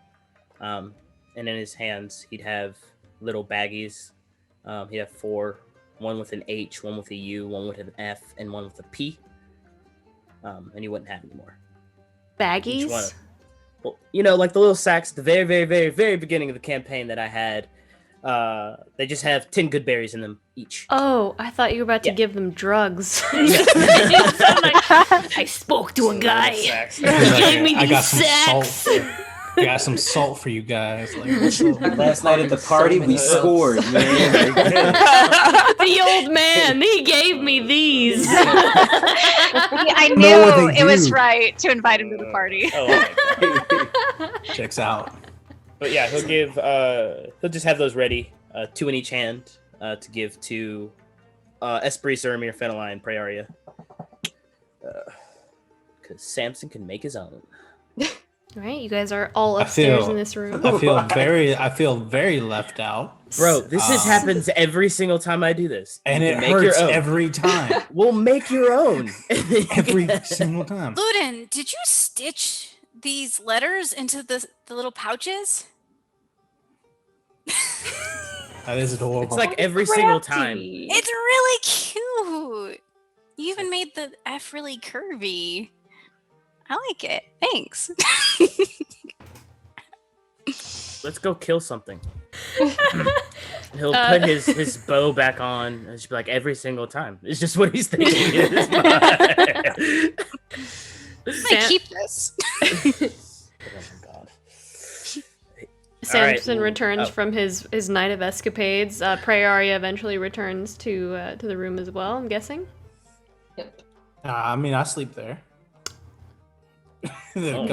And in his hands, he'd have little baggies. He'd have 4, one with an H, one with a U, one with an F, and one with a P. And he wouldn't have any more.
Baggies?
Well, you know, like the little sacks at the very, very, very, very beginning of the campaign that I had. They just have 10 good berries in them each.
Oh, I thought you were about to give them drugs. I spoke to a guy. He gave me
I got
these
some
sacks.
salt. Got some salt for you guys. Like, what's up?
Last night at the party, we scored, man.
The old man, he gave me these.
I
Know
knew
what they
it was
do.
right to invite him to the party.
Checks out.
But yeah, he'll just have those ready, 2 in each hand, to give to Esprit, Samir, Fenelai, and Prayaria. Because Samson can make his own.
All right, you guys are all
I
upstairs
feel-
in this room.
I feel very left out.
Bro, this happens every single time I do this.
And
You
it
can make your
hurts
own.
every time.
We'll make your own.
Every single time.
Luden, did you stitch these letters into the little pouches?
That is adorable.
It's like every single time.
It's really cute. You even made the F really curvy. I like it. Thanks.
Let's go kill something. He'll put his bow back on and just be like every single time. It's just what he's thinking in his mind.
I keep this.
Samson returns from his night of escapades. Prayaria eventually returns to the room as well, I'm guessing.
Yep.
I mean, I sleep there. Then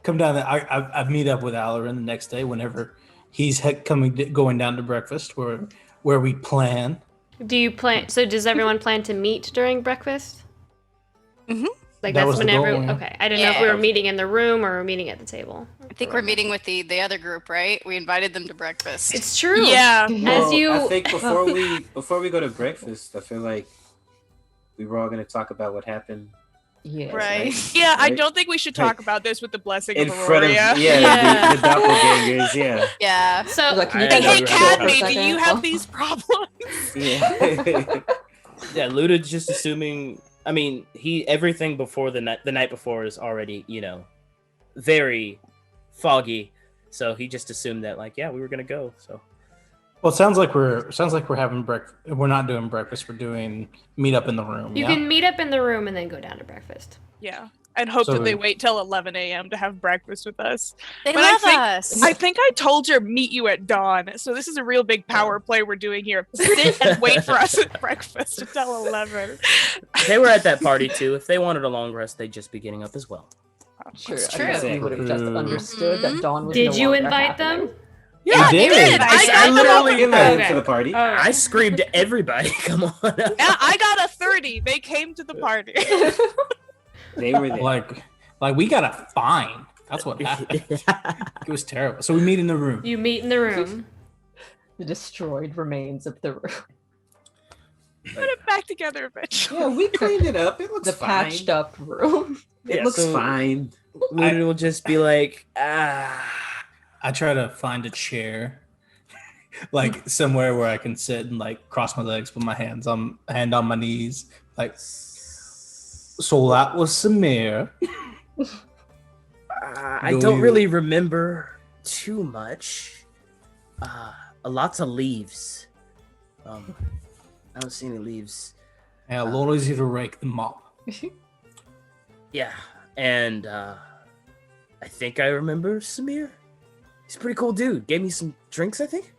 come down. I meet up with Alarin the next day whenever he's going down to breakfast where we plan.
Do you plan? So does everyone plan to meet during breakfast?
Mm-hmm.
Like
That
that's
was the
when
goal,
everyone.
yeah.
Okay, I didn't know if we were meeting in the room or meeting at the table.
I think we're meeting with the other group, right? We invited them to breakfast.
It's true.
Yeah.
As you.
I think before we go to breakfast, I feel like we were all going to talk about what happened.
Yeah.
Right.
Yeah, I
Right?
don't think we should talk about this with the blessing
In
of
front of
Aurora.
the doppelgangers, yeah.
Yeah.
So
Like, can you
Hey,
take
hey,
a break for a
Cadme, do
second?
you have these problems?
Yeah.
Yeah, Luda's just assuming. I mean, everything before the night before is already, very foggy. So he just assumed that, like, yeah, we were gonna go. So
Well, it sounds like we're having breakfast. We're not doing breakfast. We're doing meet up in the room.
You
yeah?
can meet up in the room and then go down to breakfast.
Yeah. And hope
So
that they
we-
wait till 11 a.m. to have breakfast with us.
They
But
love
I
us.
think I told you meet you at dawn. So this is a real big power play we're doing here. Sit and wait for us at breakfast until 11.
they were at that party too. If they wanted a long rest, they'd just be getting up as well.
Sure.
It's
I guess
true.
we would have just understood that Dawn was
Did
no
you
longer
invite
happening.
them?
Yeah,
You
you
did.
did.
I
I got
literally
Invited
Okay.
to the party.
I screamed to everybody. Come on.
Yeah, I got a 30. They came to the party.
They were there.
Like we got a fine. That's what happened. It was terrible. So we meet in the room.
You meet in the room.
The destroyed remains of the room.
Put it back together eventually.
Yeah, we cleaned it up. It looks
The
fine.
patched up room.
It looks fine.
Luden will just be like,
I try to find a chair, like somewhere where I can sit and like cross my legs, put my hand on my knees, like. So that was Samir.
I don't really remember too much. Lots of leaves. I don't see any leaves.
Yeah, Laura's here to rake them up.
Yeah, and I think I remember Samir. He's a pretty cool dude. Gave me some drinks, I think.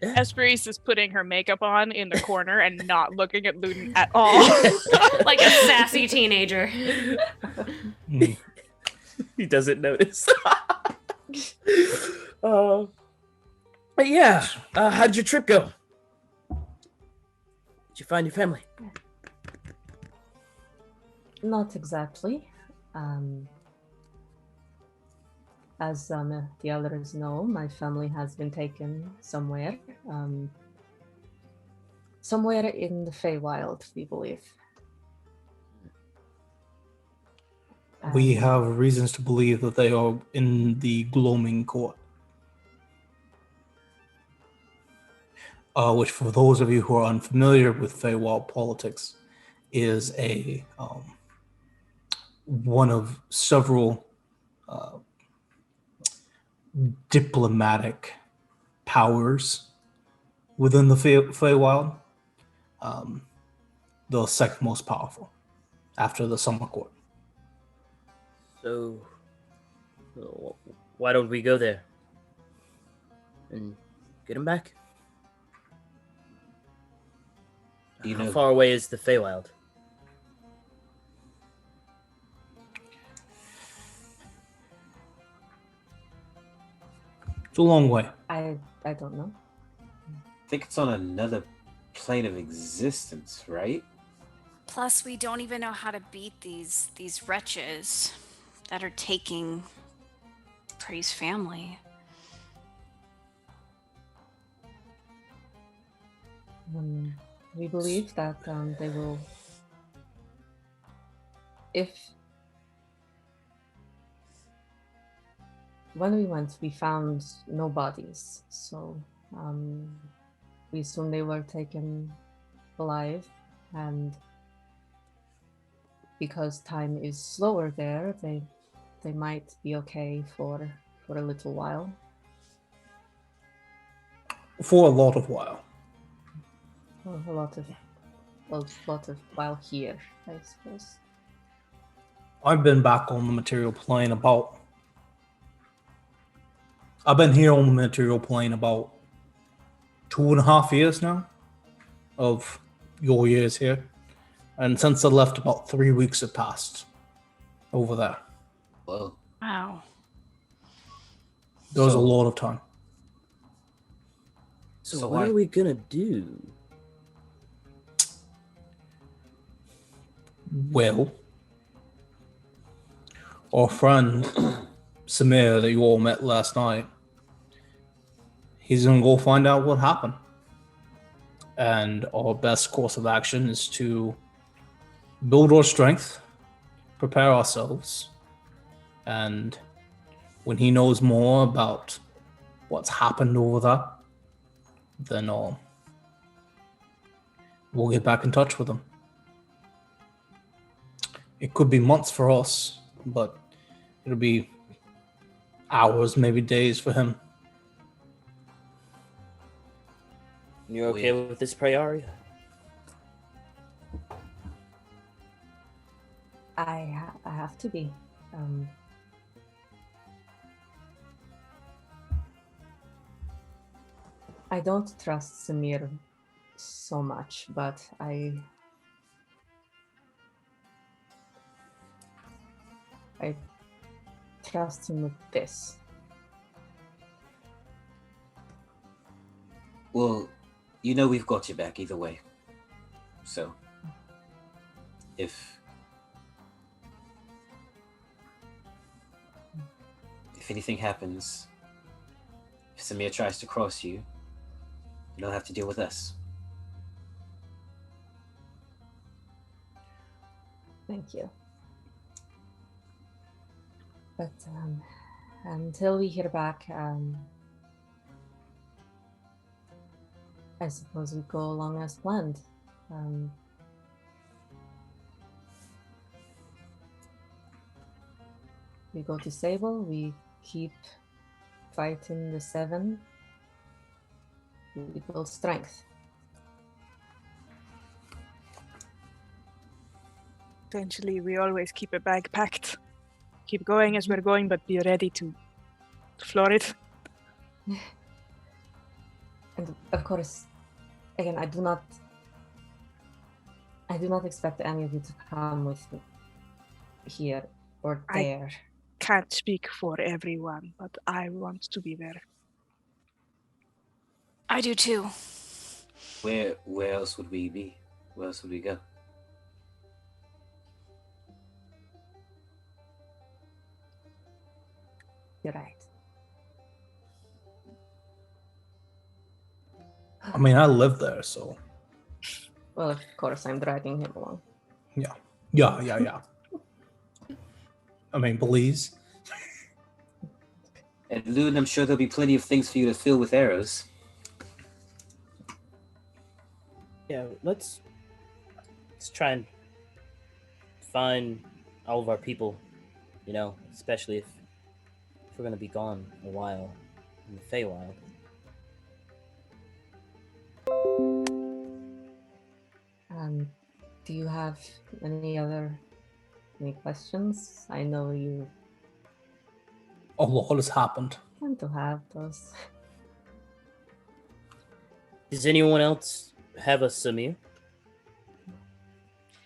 Esperise is putting her makeup on in the corner and not looking at Luden at all.
Like a sassy teenager.
He doesn't notice. But yeah, how'd your trip go? Did you find your family?
Not exactly. As the others know, my family has been taken somewhere. Somewhere in the Feywild, we believe.
We have reasons to believe that they are in the Gloaming Court. Which, for those of you who are unfamiliar with Feywild politics, is a one of several diplomatic powers within the Feywild. The second most powerful after the Summer Court.
So, why don't we go there and get him back? How far away is the Feywild?
It's a long way.
I don't know.
I think it's on another plane of existence, right?
Plus, we don't even know how to beat these wretches. that are taking Prey's family.
We believe that they will. When we went, we found no bodies, so we assume they were taken alive, and because time is slower there, they might be okay for a little while.
For a lot of while.
A lot of while here, I suppose.
I've been back on the material plane I've been here on the material plane about 2.5 years now of your years here. And since I left, about 3 weeks have passed over there.
Whoa.
Wow.
There was a lot of time.
So what are we gonna do?
Well, our friend Samir that you all met last night, he's gonna go find out what happened. And our best course of action is to build our strength, prepare ourselves, and when he knows more about what's happened over there, then we'll get back in touch with him. It could be months for us, but it'll be hours, maybe days for him.
You okay with this, Prayaria?
I have to be. I don't trust Samir so much, but I trust him with this.
Well, you know we've got your back either way. So, if anything happens, if Samir tries to cross you, you don't have to deal with us.
Thank you. But until we hear back, I suppose we go along as planned. We go to Sable, we keep fighting the 7. We build strength.
Essentially, we always keep a bag packed. Keep going as we're going, but be ready to floor it.
And of course, again, I do not expect any of you to come with me here or there.
I can't speak for everyone, but I want to be there.
I do too.
Where else would we be? Where else would we go?
You're right.
I mean, I live there, so.
Well, of course, I'm dragging him along.
Yeah. I mean, please.
And Luden, I'm sure there'll be plenty of things for you to fill with arrows.
Yeah, let's try and find all of our people, especially if we're going to be gone a while in the Feywild.
Do you have any questions? I know you
A lot has happened.
tend to have those.
Does anyone else have a Samir?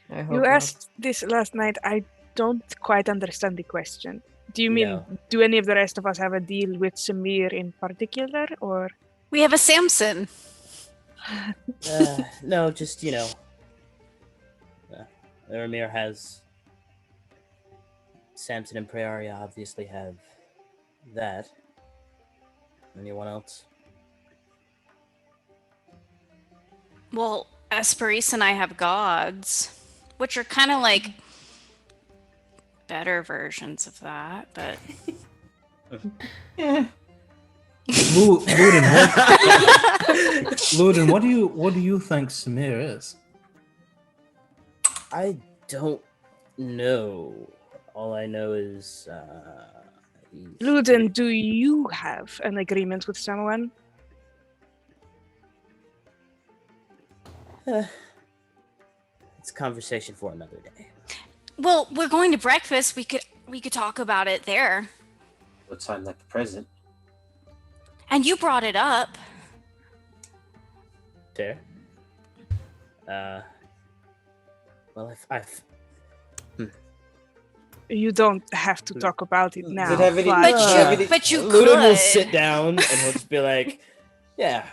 I hope
You
not.
asked this last night. I don't quite understand the question. Do you mean, do any of the rest of us have a deal with Samir in particular, or?
We have a Samson.
No, just, Eramir has Samson and Prayaria obviously have that. Anyone else?
Well, Esperise and I have gods, which are kind of like better versions of that, but
Yeah.
Luden, what do you think Samir is?
I don't know. All I know is
Luden, do you have an agreement with someone?
It's a conversation for another day.
well, we're going to breakfast. We could talk about it there.
No time like the present.
And you brought it up.
Fair. Well, if I've
You don't have to talk about it now.
Does it have any-
but-
But you
Luden will
could.
sit down and he'll just be like, "Yeah,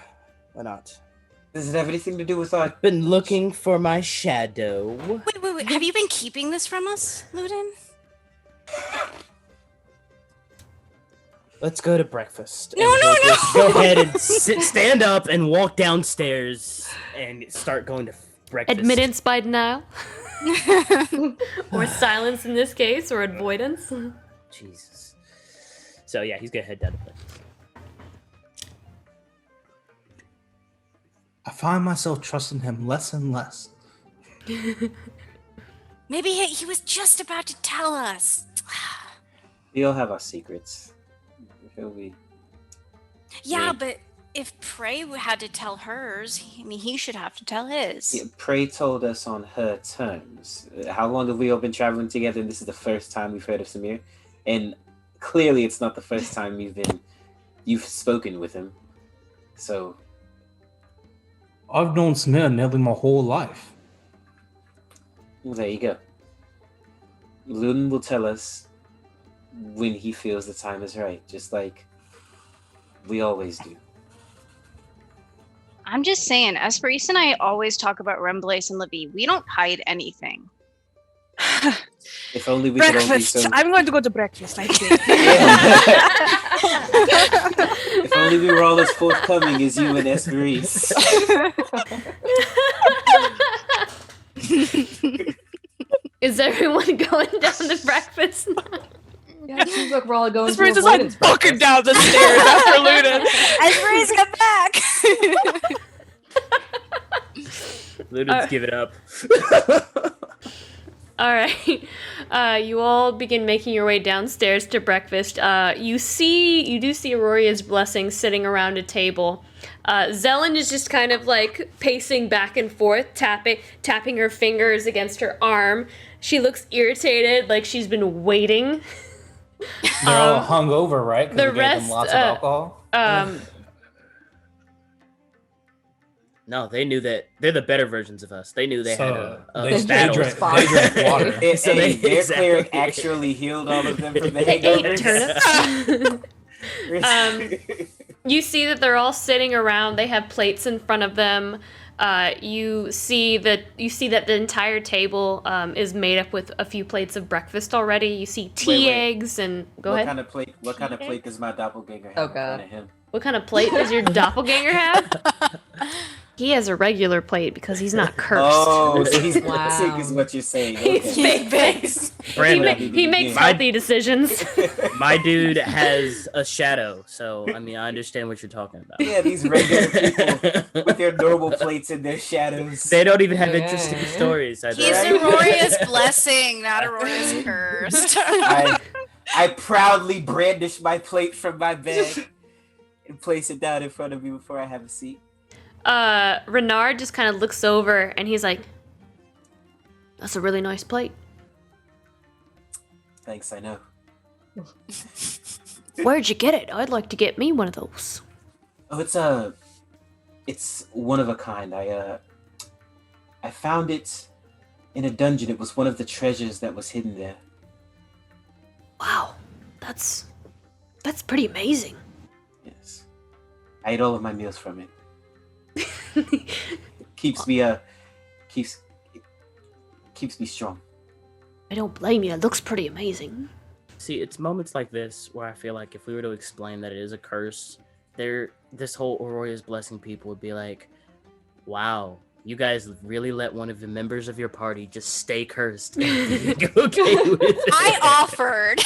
why not?"
Does it have anything to do with our...
Been looking for my shadow.
Wait. Have you been keeping this from us, Luden?
Let's go to breakfast.
No,
And
no,
he'll
no!
just Go ahead and stand up and walk downstairs and start going to breakfast.
Admittance by denial. Or silence in this case, or avoidance.
Jesus. So yeah, he's gonna head down to breakfast.
I find myself trusting him less and less.
Maybe he was just about to tell us.
We all have our secrets. He'll be...
Yeah, but if Prey had to tell hers, he should have to tell his.
Yeah, Prey told us on her terms. How long have we all been traveling together? And this is the first time we've heard of Samir. And clearly it's not the first time you've spoken with him. So...
I've known Samir nearly my whole life.
Well, there you go. Luden will tell us when he feels the time is right, just like we always do.
I'm just saying, Esperise and I always talk about Remblace and Levy. We don't hide anything.
If only we could all be
Breakfast.
so...
I'm going to go to breakfast, I think.
If only we were all as forthcoming as you and Esperise.
Is everyone going down to breakfast?
Yeah, it seems like we're all going
Esperise
to
is like
avoidance
bucking
breakfast.
down the stairs after Luden.
Esperise, come back!
Luden's give it up.
All right. You all begin making your way downstairs to breakfast. You do see Auroria's blessing sitting around a table. Zelen is just kind of like pacing back and forth, tapping her fingers against her arm. She looks irritated, like she's been waiting.
They're all hungover, right? 'Cause
the
we gave
rest,
them lots of alcohol.
No, they knew that they're the better versions of us. They knew they had a
they
battle.
drank water.
So
Their
exactly.
cleric actually healed all of them from the
They ate
hangovers.
turnips. You see that they're all sitting around. They have plates in front of them. You see that the entire table is made up with a few plates of breakfast already. You see tea,
Wait.
eggs, and go ahead.
What kind of plate does my doppelganger have
Oh,
in front
God.
of him?
What kind of plate does your doppelganger have? He has a regular plate because he's not cursed.
Oh, so he's
Wow.
sick is what you're saying.
He's
Okay.
big.
Brandon,
He makes
My-
healthy decisions.
my dude has a shadow, so I mean I understand what you're talking about.
Yeah, these regular people with their normal plates and their shadows.
They don't even have interesting
Yeah.
stories. I
He's
think.
Auroria's blessing, not Auroria's cursed.
I proudly brandish my plate from my bag and place it down in front of me before I have a seat.
Renard just kind of looks over and he's like, "That's a really nice plate.
Thanks, I know.
Where'd you get it? I'd like to get me one of those."
Oh, it's one of a kind. I found it in a dungeon. It was one of the treasures that was hidden there.
Wow, that's pretty amazing.
Yes, I ate all of my meals from it. Keeps me keeps me strong.
I don't blame you. It looks pretty amazing.
See, it's moments like this where I feel like if we were to explain that it is a curse, this whole Aurora's blessing people would be like, wow, you guys really let one of the members of your party just stay cursed. And be okay with it.
I offered.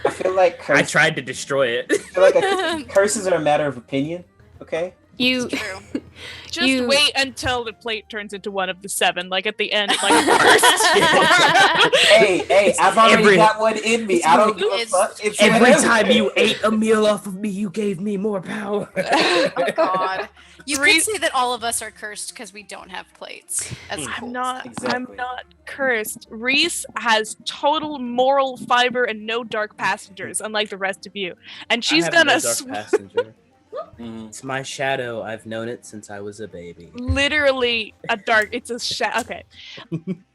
I feel like
I tried to destroy it.
I feel like curses are a matter of opinion. Okay.
You
Just wait until the plate turns into one of the 7, like at the end, like
hey, I've already got one in me. I don't give a fuck. It's
every
whatever.
time you ate a meal off of me, you gave me more power.
Oh God. You could say that all of us are cursed because we don't have plates.
I'm not cursed. Reese has total moral fiber and no dark passengers, unlike the rest of you. And she's gonna
passenger. It's my shadow. I've known it since I was a baby.
literally it's a shadow. Okay.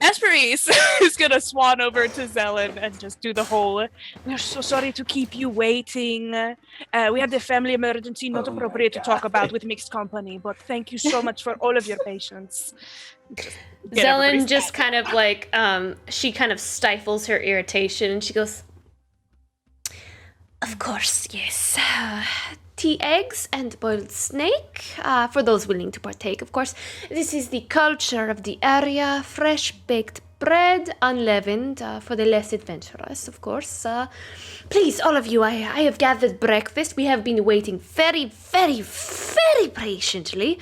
Esperise is gonna swan over to Zelen and just do the whole, we're so sorry to keep you waiting. We had a family emergency not appropriate to talk about with mixed company, but thank you so much for all of your patience.
Zelen just kind of like, she kind of stifles her irritation and she goes, of course, yes. Tea eggs and boiled snake, for those willing to partake, of course. This is the culture of the area. Fresh baked bread, unleavened, for the less adventurous, of course. Please, all of you, I have gathered breakfast. We have been waiting very, very, very patiently.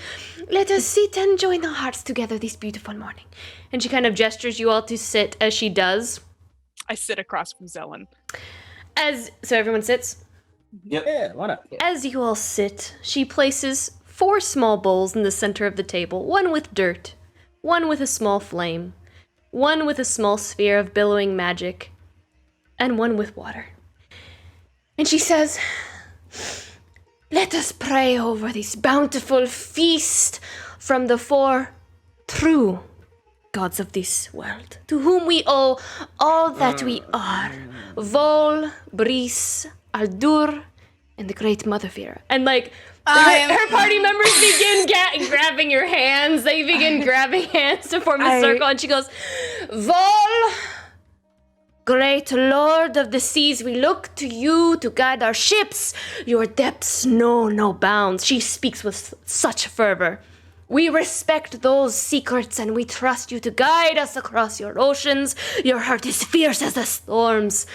Let us sit and join our hearts together this beautiful morning. And she kind of gestures you all to sit as she does.
I sit across from Zelen.
So everyone sits?
Yep.
Yeah, why not?
As you all sit, she places 4 small bowls in the center of the table, one with dirt, one with a small flame, one with a small sphere of billowing magic, and one with water. And she says, let us pray over this bountiful feast from the 4 true gods of this world, to whom we owe all that we are. Vol, Brice, Aldur, and the great Mother Vera. And like, her party members begin grabbing your hands. They begin grabbing hands to form a circle. And she goes, Vol, great Lord of the seas, we look to you to guide our ships. Your depths know no bounds. She speaks with such fervor. We respect those secrets and we trust you to guide us across your oceans. Your heart is fierce as the storms.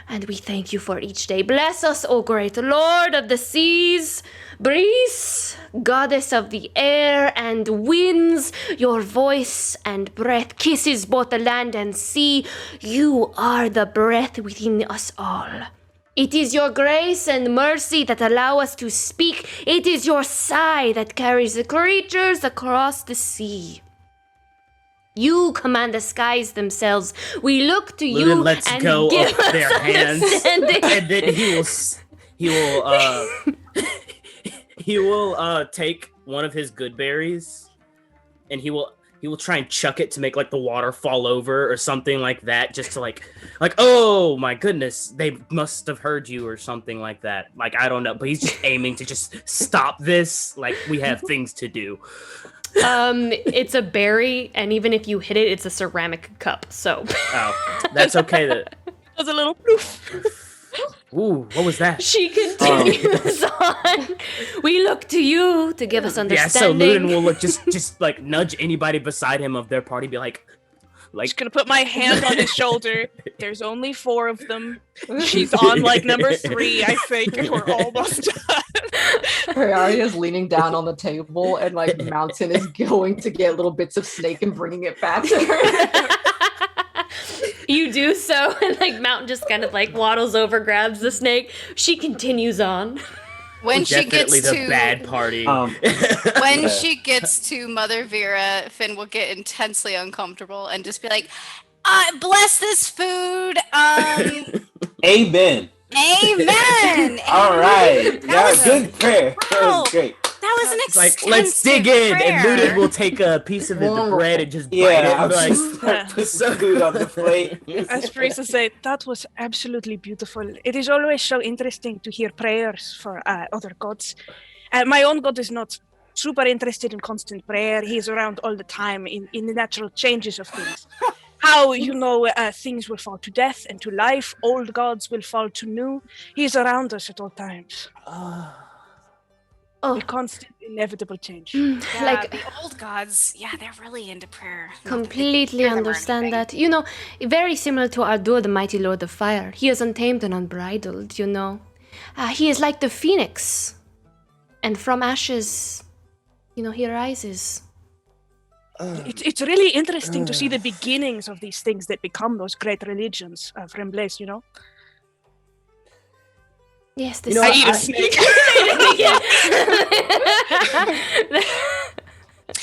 And we thank you for each day. Bless us, O great Lord of the seas. Brice, goddess of the air and winds, your voice and breath kisses both the land and sea. You are the breath within us all. It is your grace and mercy that allow us to speak. It is your sigh that carries the creatures across the sea. You command the skies themselves. We look to you
Luden lets
and
go
give
of
us
their hands,
understanding.
and then he will take one of his good berries, and he will try and chuck it to make like the water fall over or something like that, just to like oh my goodness, they must have heard you or something like that. Like I don't know, but he's just aiming to just stop this. Like we have things to do.
It's a berry, and even if you hit it, it's a ceramic cup. So
that's okay. That
was a little poof.
Ooh, what was that?
She continues on. We look to you to give us understanding.
Yeah, so Luden will look just like nudge anybody beside him of their party, be like
just gonna put my hand on his shoulder. There's only 4 of them. She's on like number 3, I think. We're almost done.
Prayaria's leaning down on the table, and like Mountain is going to get little bits of snake and bringing it back to her.
You do so, and like Mountain just kind of like waddles over, grabs the snake. She continues on.
When she gets to
the bad party.
When she gets to Mother Vera, Finn will get intensely uncomfortable and just be like, bless this food.
Amen.
Amen.
All right.
That was
good prayer. That was great.
That was an extensive
let's dig in,
prayer.
and Luden will take a piece of the bread and just bite it.
Like, put some food on the plate.
As Teresa said, that was absolutely beautiful. It is always so interesting to hear prayers for other gods. My own god is not super interested in constant prayer. He's around all the time in the natural changes of things. how things will fall to death and to life. Old gods will fall to new. He's around us at all times.
Oh,
A constant, inevitable change.
Yeah,
like
the old gods, they're really into prayer. Not that they
completely
hear them or
understand
anything.
that. Very similar to Ardur, the mighty lord of fire. He is untamed and unbridled. He is like the phoenix, and from ashes, he arises.
It's really interesting to see the beginnings of these things that become those great religions of Rembles,
Yes, this
I eat a snake.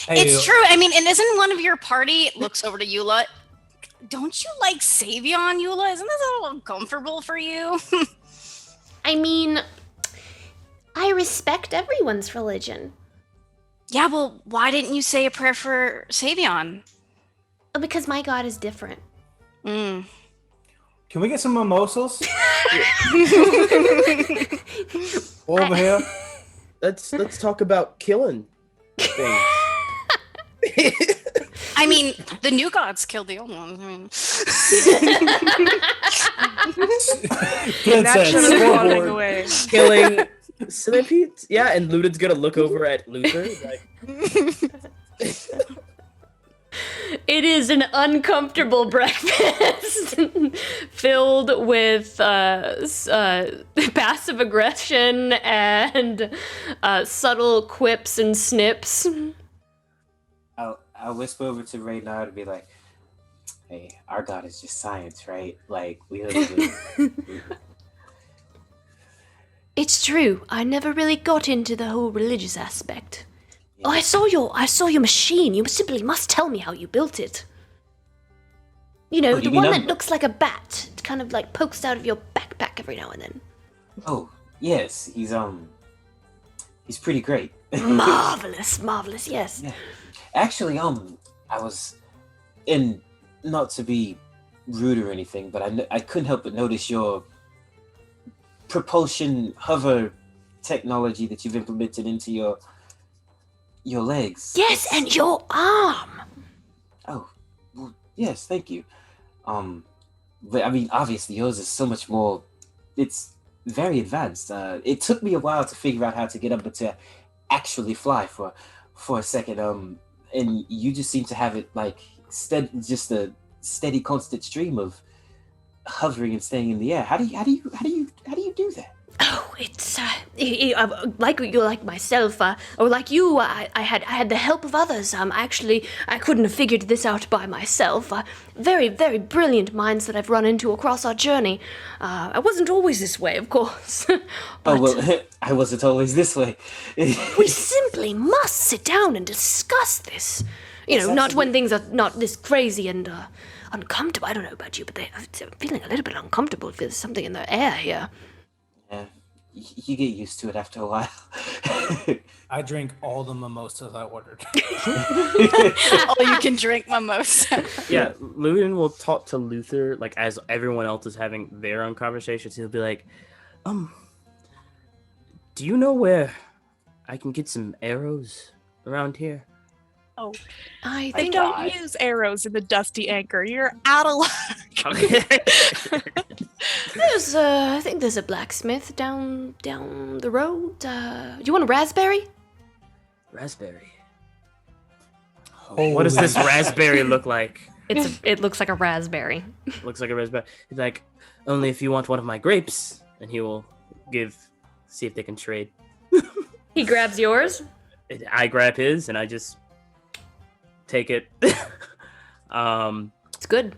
It's true. I mean, and isn't one of your party looks over to Eula? Don't you like Savion, Eula? Isn't this a little uncomfortable for you?
I mean, I respect everyone's religion.
Yeah, well, why didn't you say a prayer for Savion?
Because my god is different.
Can we get some mimosas? Over here.
Let's talk about killing things.
I mean, the new gods killed the old ones. I mean,
naturally falling away.
Killing centipedes? Yeah, and Luden's gonna look over at Luther. Like,
It is an uncomfortable breakfast filled with passive aggression and subtle quips and snips.
I'll whisper over to Reynard and be like, "Hey, our god is just science, right? Like we."
It's true. I never really got into the whole religious aspect. Oh, I saw your machine. You simply must tell me how you built it. The one that looks like a bat. It kind of like pokes out of your backpack every now and then.
Oh yes, he's pretty great.
Marvelous, yes.
Yeah. Actually, I was, and not to be rude or anything, but I couldn't help but notice your propulsion hover technology that you've implemented into your legs.
Yes, and your arm.
Oh, well, yes, thank you. But I mean, obviously yours is so much more. It's very advanced. It took me a while to figure out how to get up, but to actually fly for a second. And you just seem to have it like just a steady, constant stream of hovering and staying in the air. How do you do that?
Oh, it's like myself, or like you. I had the help of others. I couldn't have figured this out by myself. Very, very brilliant minds that I've run into across our journey. I wasn't always this way, of course.
Oh well, I wasn't always this way.
We simply must sit down and discuss this. Not when things are not this crazy and uncomfortable. I don't know about you, but I'm feeling a little bit uncomfortable. There's something in the air here.
Yeah, you get used to it after a while.
I drink all the mimosas I ordered.
All you can drink mimosa.
yeah, Luden will talk to Luther like as everyone else is having their own conversations. He'll be like, do you know where I can get some arrows around here?
Oh,
I
they
think
don't use arrows in the Dusty Anchor. You're out of luck.
I think there's a blacksmith down the road. Do you want a raspberry?
Raspberry. What does this raspberry look like?
It looks like a raspberry.
Looks like a raspberry. He's like, only if you want one of my grapes, and he will see if they can trade.
He grabs yours.
I grab his, and I just take it.
It's good.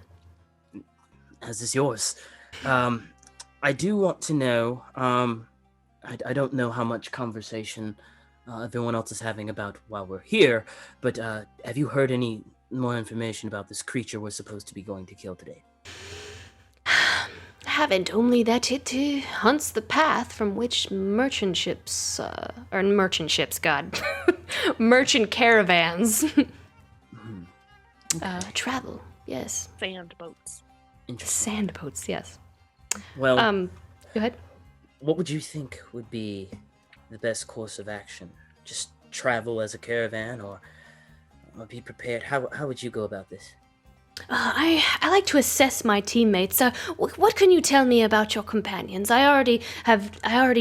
As is yours. I do want to know. I don't know how much conversation everyone else is having about while we're here, but have you heard any more information about this creature we're supposed to be going to kill today?
Haven't, only that it hunts the path from which merchant caravans travel. Yes.
Sand boats.
Sand boats, yes.
Well,
go ahead.
What would you think would be the best course of action? Just travel as a caravan, or be prepared? How would you go about this?
I like to assess my teammates. What can you tell me about your companions? I already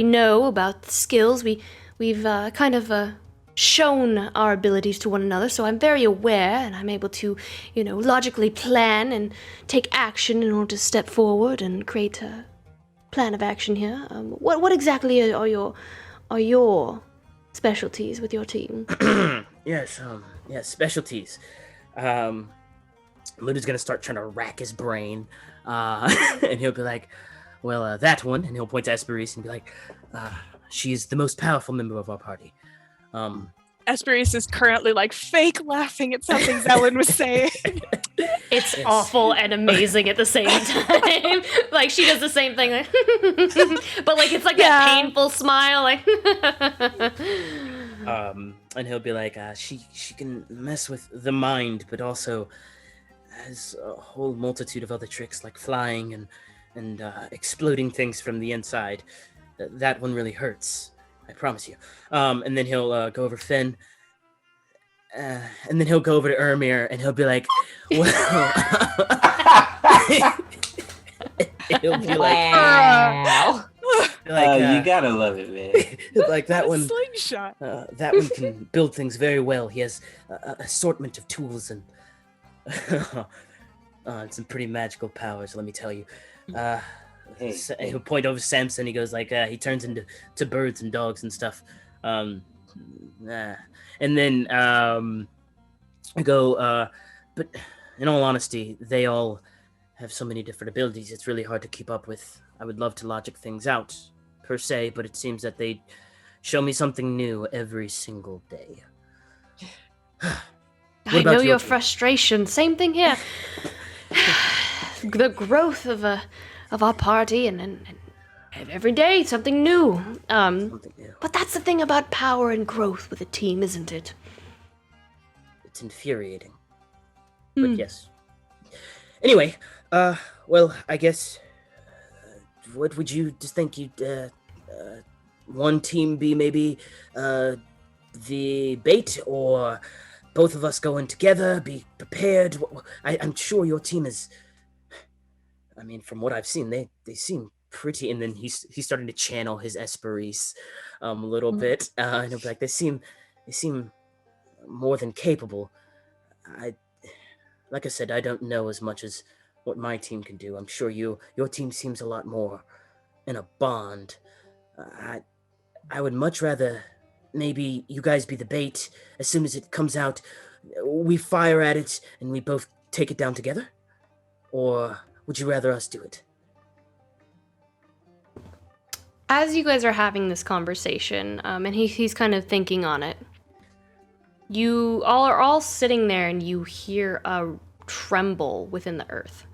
know about the skills. We've kind of shown our abilities to one another, so I'm very aware, and I'm able to, logically plan and take action in order to step forward and create a plan of action here. What exactly are your specialties with your team?
Yes, specialties. Luden's gonna start trying to rack his brain, and he'll be like, well, that one, and he'll point to Esperise and be like, she's the most powerful member of our party.
Esperise is currently like fake laughing at something Zelen was saying.
It's awful and amazing at the same time. Like she does the same thing, like but like it's like that painful smile, like.
And he'll be like, she can mess with the mind, but also has a whole multitude of other tricks like flying and exploding things from the inside. That one really hurts, I promise you. And then he'll go over Finn, and then he'll go over to Ermir, and he'll be like, well, he'll be like,
wow.
You gotta love it, man.
Like that one,
slingshot.
That one can build things very well. He has an assortment of tools and some pretty magical powers, let me tell you. He'll point over Samson. He goes like, he turns into birds and dogs and stuff. And then I go, but in all honesty, they all have so many different abilities. It's really hard to keep up with. I would love to logic things out, per se, but it seems that they show me something new every single day.
I know your frustration. Same thing here. The growth of our party, and every day something new. But that's the thing about power and growth with a team, isn't it?
It's infuriating. But yes. Anyway, well, I guess. What would you just think? You'd one team be maybe the bait, or both of us going together? Be prepared. I'm sure your team is. I mean, from what I've seen, they seem pretty. And then he's starting to channel his Esperise a little bit, and he'll be like, they seem more than capable. Like I said, I don't know as much as what my team can do. I'm sure your team seems a lot more in a bond. I would much rather maybe you guys be the bait. As soon as it comes out, we fire at it and we both take it down together? Or would you rather us do it?
As you guys are having this conversation, and he's kind of thinking on it, you all are all sitting there and you hear a tremble within the earth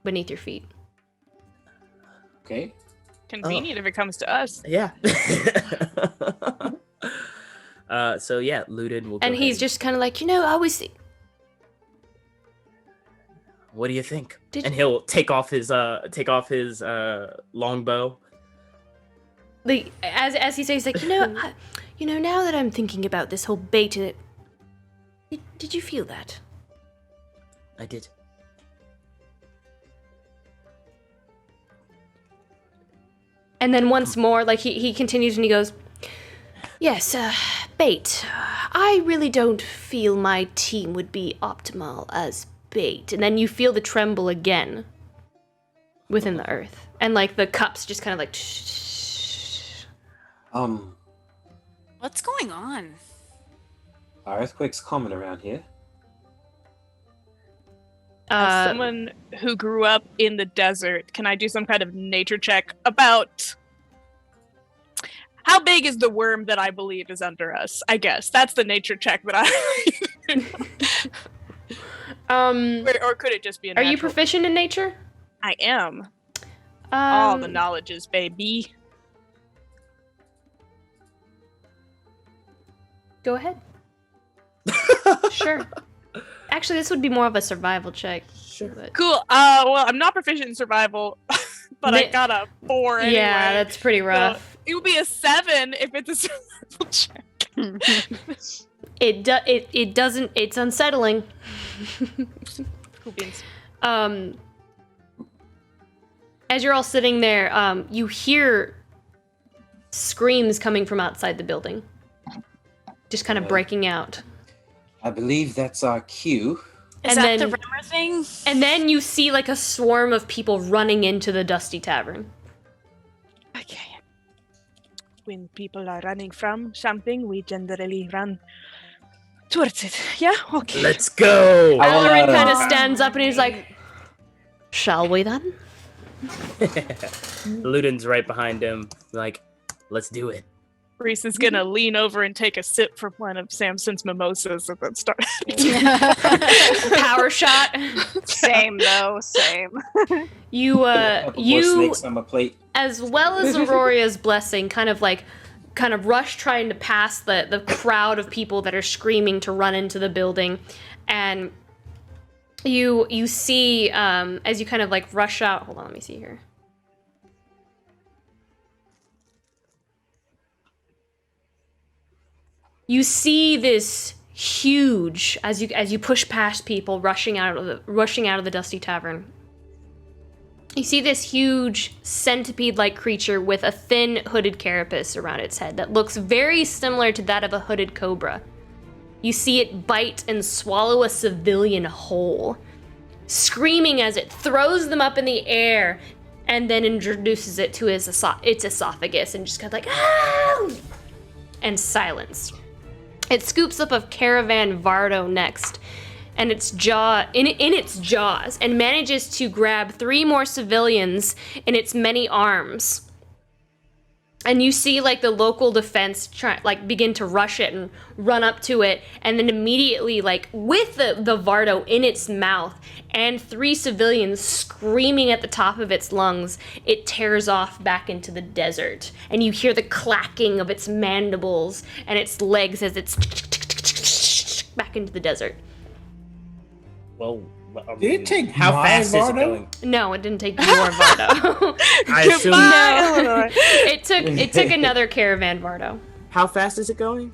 beneath your feet.
Okay.
Convenient if it comes to us.
Yeah. So yeah, Luden will go
and he's
ahead.
just kind of like, I was...
What do you think? And he'll take off his longbow.
As he says, like, now that I'm thinking about this whole bait, did you feel that?
I did.
And then once more, like, he continues and he goes, yes, bait. I really don't feel my team would be optimal as bait. And then you feel the tremble again within the earth. And, like, the cups just kind of like...
What's going on?
Are earthquakes common around here?
As someone who grew up in the desert, can I do some kind of nature check about how big is the worm that I believe is under us? I guess that's the nature check that I. Or could it just be?
Are you proficient in nature?
I am. All the knowledges, baby.
Go ahead. Sure. Actually, this would be more of a survival check.
Sure.
But...
Cool. Well, I'm not proficient in survival, but I got a 4 anyway.
Yeah, that's pretty rough.
So it would be a 7 if it's a survival check.
It doesn't. It's unsettling.
Cool beans.
As you're all sitting there, you hear screams coming from outside the building. Just kind of breaking out.
I believe that's our cue.
Is that the Rimmer thing?
And then you see like a swarm of people running into the Dusty Tavern.
Okay. When people are running from something, we generally run towards it. Yeah? Okay.
Let's go!
Alarin kind of stands up and he's like, shall we then?
Luden's right behind him, like, let's do it.
Reese is gonna lean over and take a sip from one of Samson's mimosas and then start.
Power shot.
Same though, same.
You
snakes on my plate.
As well as Auroria's blessing, kind of rush trying to pass the crowd of people that are screaming to run into the building, and you see as you kind of like rush out. Hold on, let me see here. You see this huge, as you push past people rushing out of the Dusty Tavern. You see this huge centipede-like creature with a thin hooded carapace around its head that looks very similar to that of a hooded cobra. You see it bite and swallow a civilian whole, screaming as it throws them up in the air and then introduces it to its esophagus and just kind of like, ah! And silence. It scoops up a caravan Vardo next, and its jaws, and manages to grab 3 more civilians in its many arms. And you see like the local defense begin to rush it and run up to it, and then immediately, like with the Vardo in its mouth and 3 civilians screaming at the top of its lungs, it tears off back into the desert. And you hear the clacking of its mandibles and its legs as it's back into the desert.
Well,
did it take
how fast is it going?
No, it didn't take your Vardo.
I assume
no. It took another caravan Vardo.
How fast is it going?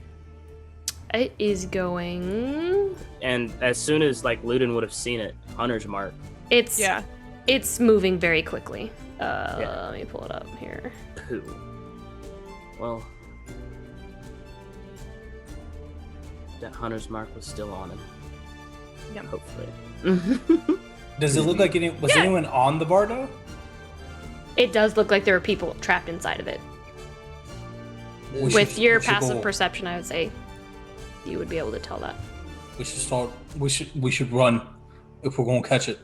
It is going.
And as soon as like Luden would have seen it, Hunter's Mark.
It's moving very quickly. Let me pull it up here.
Pooh. Well, that Hunter's Mark was still on him.
Yep.
Hopefully.
Does it look like anyone on the Bardo?
It does look like there are people trapped inside of it. With your passive perception, I would say you would be able to tell that.
We should start. We should run if we're gonna catch it.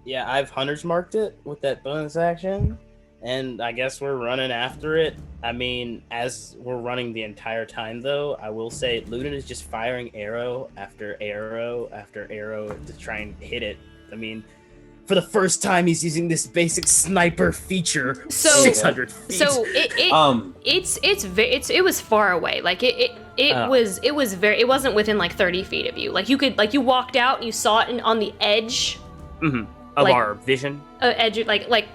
Yeah, I've Hunter's Marked it with that bonus action, and I guess we're running after it. I mean, as we're running the entire time, though, I will say Luden is just firing arrow after arrow after arrow to try and hit it. I mean, for the first time, he's using this basic sniper feature. 600 feet.
So it was far away. Like it wasn't within like 30 feet of you. Like you walked out and you saw it on the edge.
Mm-hmm. Of
like,
our vision.
Edge like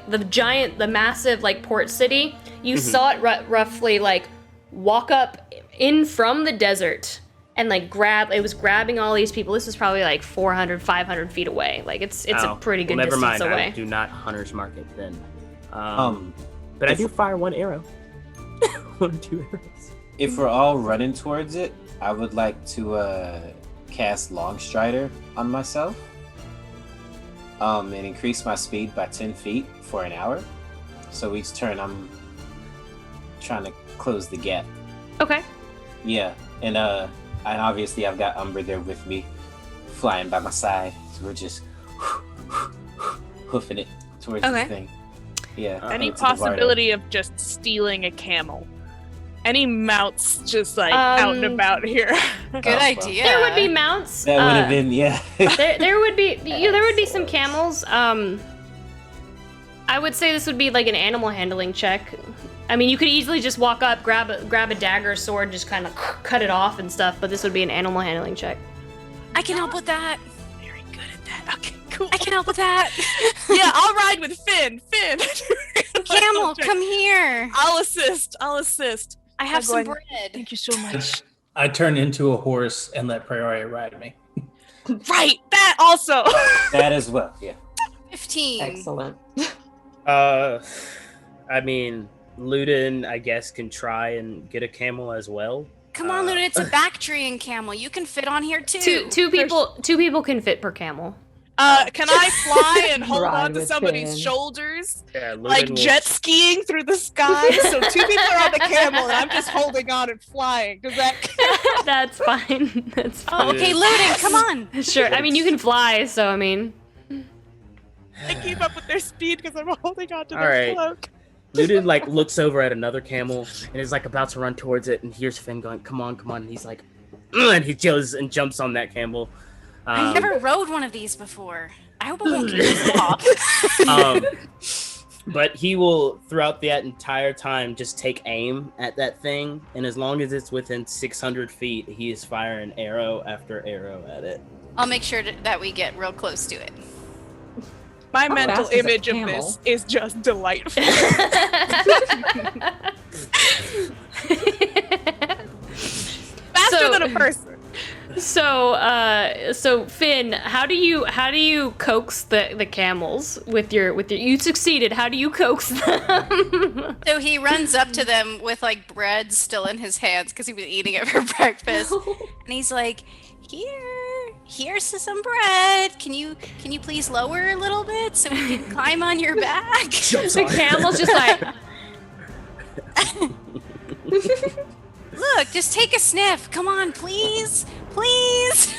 the massive like port city. You saw it roughly like walk up in from the desert and like it was grabbing all these people. This was probably like 400, 500 feet away. Like it's a pretty good
never
distance
mind.
away.
I do not Hunter's Mark it then. But I do fire 1 arrow. 1 or 2 arrows.
If we're all running towards it, I would like to cast Long Strider on myself. And increase my speed by 10 feet for an hour. So each turn I'm trying to close the gap.
Okay.
Yeah, and obviously I've got Umber there with me, flying by my side. So we're just hoofing it towards the thing. Yeah.
Any possibility of just stealing a camel? Any mounts just like out and about here?
Good idea.
There would be mounts.
That would have been
there would be some camels. I would say this would be like an animal handling check. I mean, you could easily just walk up, grab a dagger or sword, just kind of cut it off and stuff. But this would be an animal handling check.
I can help with that.
Very good at that. Okay, cool.
I can help with that.
Yeah, I'll ride with Finn.
Camel, come here.
I'll assist.
I have some bread.
Thank you so much.
I turn into a horse and let Prayaria ride me.
Right, that also.
That as well, yeah.
15.
Excellent.
I mean, Luden, I guess, can try and get a camel as well.
Come on, Luden, it's a Bactrian camel. You can fit on here too.
Two people can fit per camel.
Can I fly and hold
Ride
on to
with
somebody's
Finn.
shoulders?
Yeah, Luden
Like
will-
jet skiing through the sky? So 2 people are on the camel and I'm just holding on and flying. Does that count?
That's fine. That's fine.
Oh, okay, Luden, come on.
Sure. I mean, you can fly, so I mean.
I keep up with their speed because I'm holding on to
All
their
right.
cloak.
Luden like looks over at another camel and is like about to run towards it, and hears Finn going, "Come on, come on!" And he's like, "Ugh," and he kills and jumps on that camel.
I never rode one of these before. I hope I won't get this off.
But he will, throughout that entire time, just take aim at that thing, and as long as it's within 600 feet, he is firing arrow after arrow at it.
I'll make sure that we get real close to it.
My
How
mental
fast is a
image of
camel?
this is just delightful. Faster than a person.
So Finn, how do you coax the camels with your you succeeded. How do you coax them?
So he runs up to them with like bread still in his hands because he was eating it for breakfast, and he's like, "Here's some bread. Can you please lower a little bit so we can climb on your back?"
The camel's just like,
"Look, just take a sniff. Come on, please, please."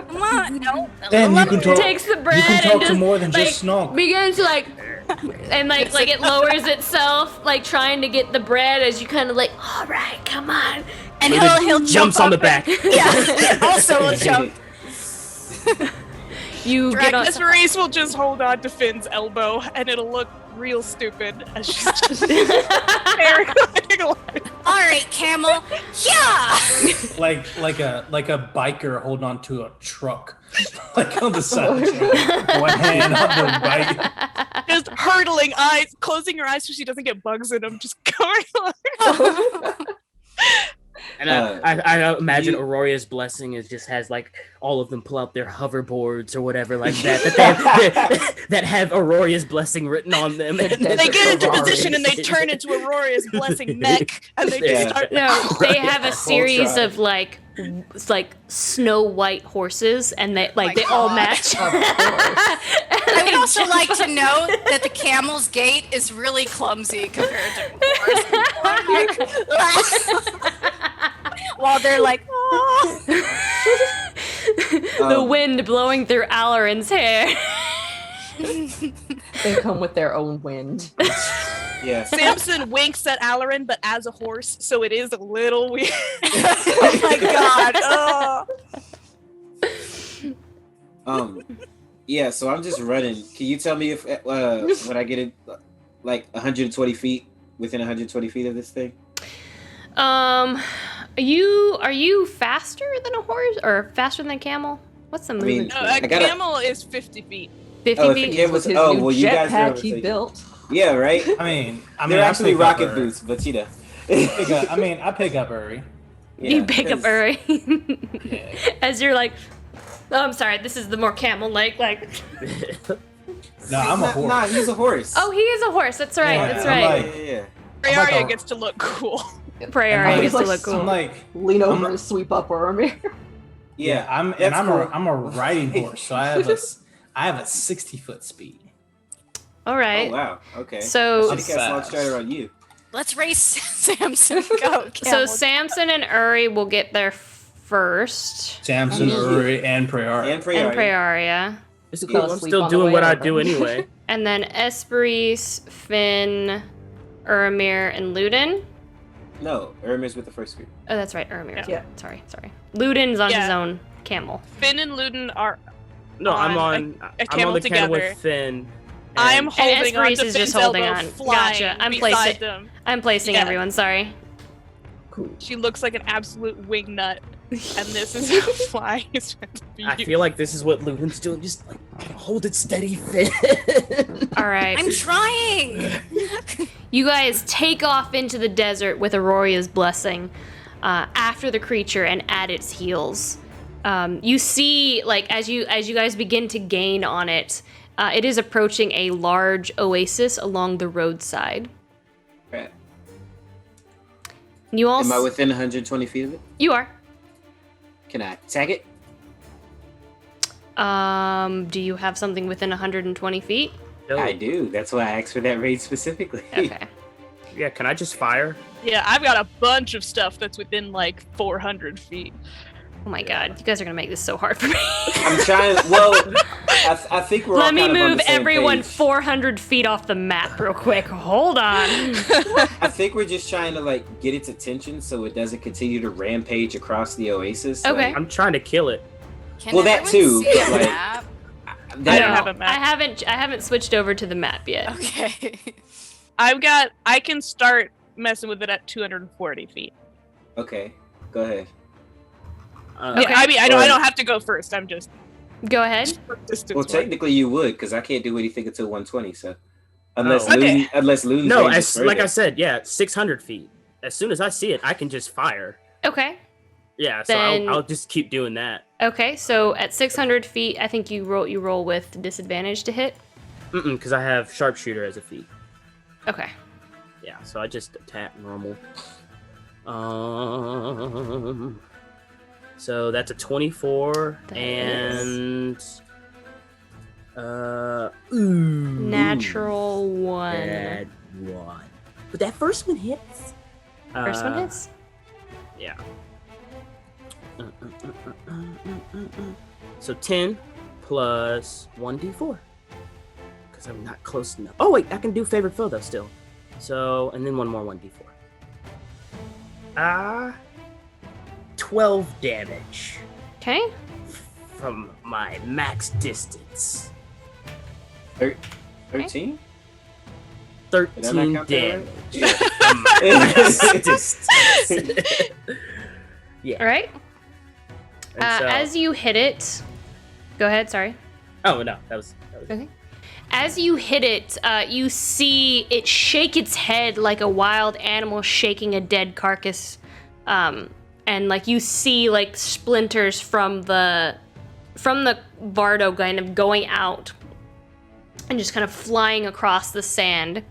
Come on, no.
Then you can talk.
takes the bread
You can
and
talk
just
to more than
like,
just Snog.
begins to like it lowers itself, like trying to get the bread as you kind of like, all right, come on.
And
Luden
he'll jump
jumps on
up
the back.
Yeah, also will jump.
You get on.
Miss Maurice will just hold on to Finn's elbow, and it'll look real stupid as she's just paragliding along.
All right, camel. Yeah.
like a biker holding on to a truck, like on the side of the truck. One hand on the bike.
Just hurtling eyes, closing your eyes so she doesn't get bugs in them. Just going along.
And I imagine Aurora's blessing just has like all of them pull out their hoverboards or whatever like that have Aurora's blessing written on them. And
They get into position and they turn into Aurora's blessing mech, and they just start.
No, they have a series of like Snow White horses, and they all match.
I would also like to note that the camel's gait is really clumsy compared to ours. While they're like, oh.
The wind blowing through Alarin's hair.
They come with their own wind.
Yeah.
Samson winks at Alarin, but as a horse, so it is a little weird. Oh my god! Oh.
Yeah. So I'm just running. Can you tell me if when I get it, like 120 feet, within 120 feet of this thing?
Are you faster than a horse or faster than a camel? What's the movement?
No, a camel is 50 feet.
50 feet.
It was,
His
oh
new
well, you guys
jetpack
are
he built.
Yeah, right.
I mean,
they're actually
pick up
rocket
Uri.
boots, but you know.
I pick up Uri.
You pick up Uri. As you're like, oh, I'm sorry, this is the more camel-like, like.
No, I'm a horse.
Nah, he's a horse.
Oh, he is a horse. That's right.
Yeah,
that's
I'm
right.
like-
Yeah.
Prayaria gets to look cool.
Prayaria gets to look cool.
I'm like,
Lean over and sweep up Oromir.
Yeah,
I'm a riding horse, so I have a 60-foot speed.
All right.
Oh wow. Okay.
So-
I should cast Launch Strider on you.
Let's race Samson. Go.
So Samson and Uri will get there first.
Samson, Uri, and Prayaria.
And Prayaria.
And Prayaria.
It's
Fell
cool. I'm
asleep
still
on the
doing
way
what I
over.
do anyway.
And then Esperis, Finn, Uramir, and Luden.
No, Ermir's with the first group.
Oh, that's right, Uramir.
Yeah.
Sorry. Luden's on his
Yeah.
own camel.
Finn and Luden are.
No, I'm on
a
I'm on
camel
the camel
together.
with Finn.
I'm
and-
holding on
Esperis
to
is
Finn's
just holding
elbow,
on.
flying
Gotcha. I'm
beside
placing.
them.
I'm placing
Yeah.
everyone. Sorry.
Cool.
She looks like an absolute wing nut, and this is how flying is meant to be.
I feel like this is what Luden's doing. Just like hold it steady, Finn.
All right.
I'm trying.
You guys take off into the desert with Aurora's blessing. after the creature and at its heels. You see, like, as you guys begin to gain on it, it is approaching a large oasis along the roadside.
Right.
You all
Am I within 120 feet of it?
You are.
Can I attack it?
Do you have something within 120 feet?
I do. That's why I asked for that raid specifically.
Okay.
Yeah, can I just fire?
Yeah, I've got a bunch of stuff that's within like 400 feet.
Oh my god, you guys are gonna make this so hard for me.
I'm trying. Well, I think we're all
Let me
kind of on
move
the same
everyone
page.
400 feet off the map real quick. Hold on.
I think we're just trying to like get its attention so it doesn't continue to rampage across the oasis.
Okay.
Like,
I'm trying to kill it.
well, that too.
See
But
a
like,
map?
I don't have a map.
I haven't switched over to the map yet.
Okay.
I can start messing with it at 240 feet.
okay, go ahead.
Okay.
Yeah, I mean, I don't have to go first. I'm just
Go ahead.
distance.
Well,
wise.
technically you would, because I can't do anything until 120. So unless
Oh.
Luden,
Okay.
unless Luden's
No,
range is
like I
further.
said, yeah, 600 feet. As soon as I see it, I can just fire.
Okay.
Yeah, so
Then-
I'll just keep doing that.
Okay, so at 600 feet, I think you roll with disadvantage to hit.
Because I have sharpshooter as a feat.
Okay.
Yeah, so I just attack normal. So that's a 24
That
and
Natural 1.
bad one. But that first one hits.
First one hits?
Yeah. So 10 plus 1d4. Because I'm not close enough. Oh, wait, I can do favorite foe, though, still. So, and then one more 1d4. 12 damage
Okay.
from my max distance.
13.
13
count that
damage.
right?
from my max distance. Yeah.
All right.
And so-
As you hit it, go ahead. Sorry.
Oh, no, that was
Okay. As you hit it, you see it shake its head like a wild animal shaking a dead carcass, and like you see like splinters from the Bardo kind of going out and just kind of flying across the sand.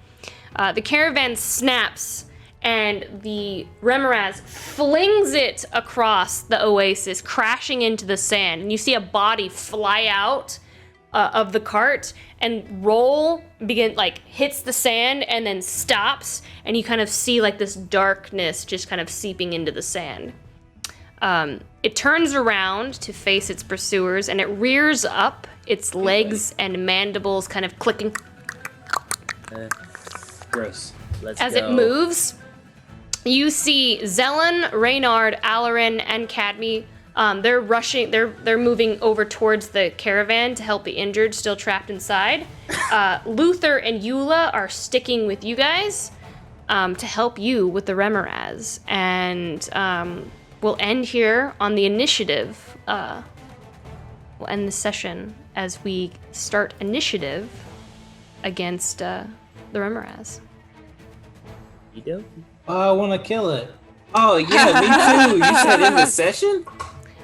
The caravan snaps, and the Remoraz flings it across the oasis, crashing into the sand. And you see a body fly out of the cart and hits the sand and then stops, and you kind of see like this darkness just kind of seeping into the sand. It turns around to face its pursuers, and it rears up, its legs and mandibles kind of clicking.
Gross.
Let's
As
go.
it moves, you see Zelen, Reynard, Alarin, and Cadme. They're rushing. They're moving over towards the caravan to help the injured still trapped inside. Luther and Eula are sticking with you guys to help you with the Remoraz, and we'll end here on the initiative. We'll end the session as we start initiative against the Remoraz.
You do?
I want to kill it.
Oh yeah, me too. You said in the session.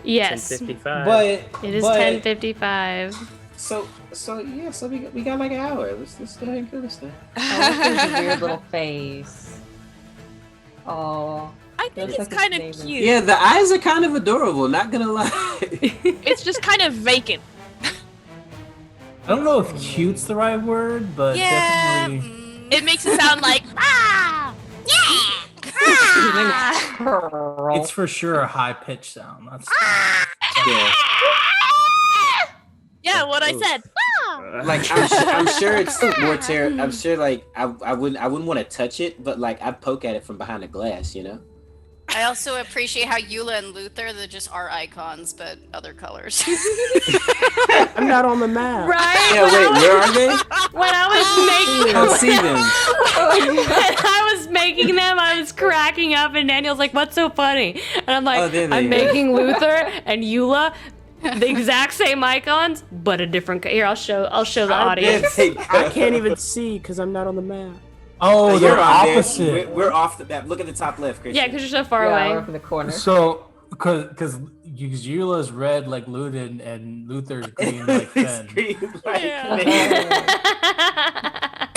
Yes,
10:55.
But
it is
but-
10:55.
So we got like an hour. Let's go ahead and kill this thing.
Oh, there's a weird little face. Oh.
I think it's kind of cute.
Yeah, the eyes are kind of adorable. Not gonna lie.
It's just kind of vacant.
I don't know if cute's the right word, but
Yeah.
definitely.
It makes it sound like ah, yeah.
It's for sure a high pitched sound. That's
Yeah.
Yeah, what I said.
Like I'm sure it's more terrible. I'm sure like I wouldn't want to touch it, but like I'd poke at it from behind the glass, you know.
I also appreciate how Eula and Luther, they're just our icons, but other colors.
I'm not on the map.
Right?
Yeah, wait, where are they?
When I was making
I don't see them.
I was cracking up, and Daniel's like, "What's so funny?" And I'm like,
Oh, there they
"I'm
are.
making Luther and Eula the exact same icons, but a different." Here, I'll show the audience.
There they
I
go.
can't even see because I'm not on the map.
Oh,
you're
they're
on there.
opposite.
We're off the map. Look at the top left, Christian.
Yeah, because you're so far
Yeah,
away.
we're up in the corner.
So, because Eula's red like Luden and Luther's green like Finn.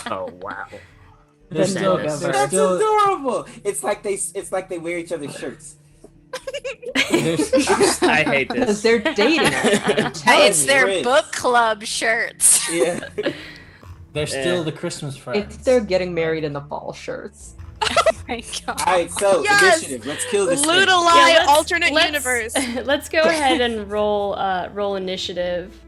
Oh wow.
That's
Sadness.
adorable. It's like they wear each other's shirts.
I hate
Because
this.
they're dating us.
It's their book club shirts.
Yeah.
They're still the Christmas friends.
It's their getting married in the fall shirts.
My God.
All right, so
Yes!
initiative. Let's kill this thing.
Ludolai alternate universe.
Let's go ahead and roll initiative.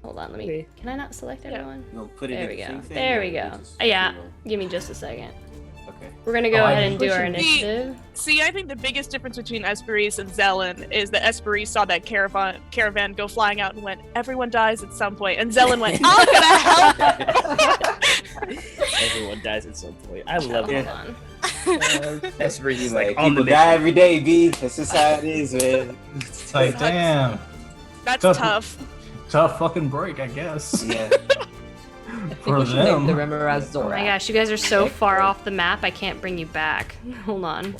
Hold on, let me. Can I not select everyone?
We'll put it
There
in
we
the
go.
thing thing,
There
or
we
we'll
go.
just
Yeah,
do it?
give me just a second.
Okay.
We're gonna go ahead and do our
See,
initiative.
See, I think the biggest difference between Esperise and Zelen is that Esperise saw that caravan go flying out and went, everyone dies at some point. And Zelen went, I'm gonna help.
Everyone dies at some point. I love
Hold
it.
on.
That's really
He's
like
like,
on the
people die every day, B. That's just how it is, man.
It's like, damn.
That's
Tough.
tough.
Tough fucking break, I guess.
Yeah.
I think
For
we should name
them.
the river as
Oh
Zorak.
my gosh, you guys are so far off the map. I can't bring you back. Hold on.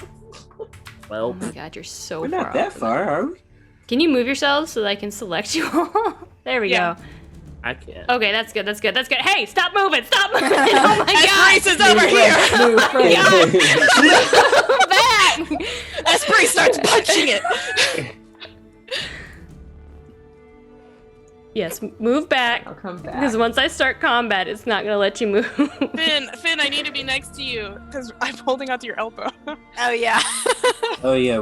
Oh
Well,
my god, you're so
We're
far
not that
off.
far, are we?
Can you move yourselves so that I can select you all? There we
Yeah.
go.
I can't.
Okay, that's good. That's good. That's good. Hey, stop moving! Stop moving! Oh my god!
Esperise is over here.
Move, friend.
Move back!
Esperise starts punching it.
Yes, move back.
I'll come back.
Because once I start combat, it's not gonna let you move.
Finn, I need to be next to you because I'm holding out to your elbow.
Oh yeah.
Oh yeah,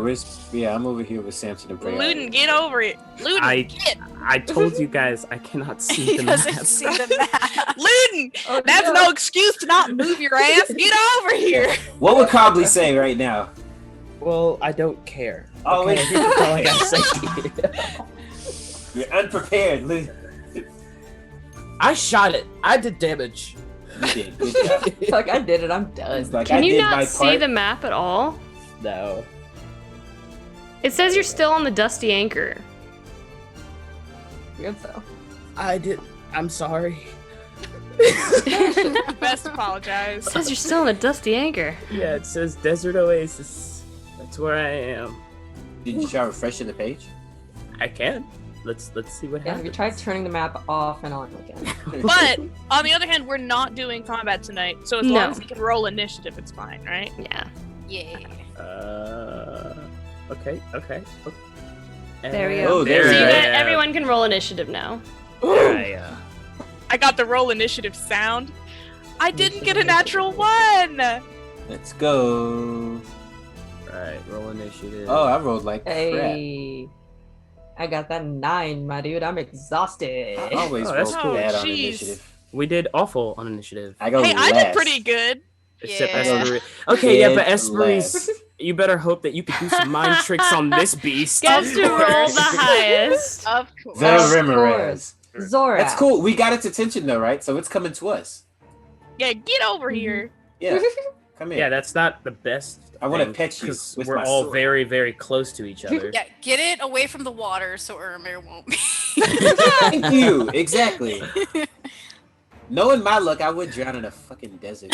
I'm over here with Samson and Prayaria.
Luden, get over it. Luden, get.
I told you guys I cannot see
He
the
doesn't
map.
see the map.
Luden,
Oh,
that's no excuse to not move your ass. Get over here.
What would Cobley say right now?
Well, I don't care.
Oh,
Okay,
wait.
that's all I gotta say.
You're unprepared, Luden.
I shot it. I did damage.
You did. Good job.
Like, I did it, I'm done.
It's like,
Can
I
you
did
not
my
see
part.
the map at all?
No.
It says you're still on the Dusty Anchor.
Weird so.
I did. I'm sorry.
Best apologize.
It says you're still on the Dusty Anchor.
Yeah, it says Desert Oasis. That's where I am.
Did you try refreshing the page?
I can. Let's see what
Yeah, have
happens.
you tried turning the map off and on again?
But on the other hand, we're not doing combat tonight, so as
No.
long as we can roll initiative, it's fine, right?
Yeah.
Yeah.
Okay.
There we
And
go.
Oh, there
So
we
you
go.
got, everyone can roll initiative now.
There
I got the roll initiative sound. I didn't get a natural one.
Let's go.
Alright, roll initiative.
Oh, I rolled like crap.
Hey. I got that 9, my dude. I'm exhausted.
I always
Oh, that's
roll
cool.
bad on
Jeez.
initiative.
We did awful on initiative.
I go
Hey,
last.
I did pretty good.
Except
Yeah.
Esperise. Okay, yeah, but
Dead
Esperise,
last.
you better hope that you can do some mind tricks on this beast.
Guess to roll the highest.
Of course.
The
Of
Rimmerez.
Zorak.
That's cool. We got its attention though, right? So it's coming to us.
Yeah, get over here.
Yeah. Come here.
Yeah, that's not the best.
I wanna
thing,
pet you
'cause
with
we're
my
all
sword.
very, very close to each other.
Yeah, get it away from the water so Ermir won't be.
Thank you. Exactly. Knowing my luck, I would drown in a fucking desert.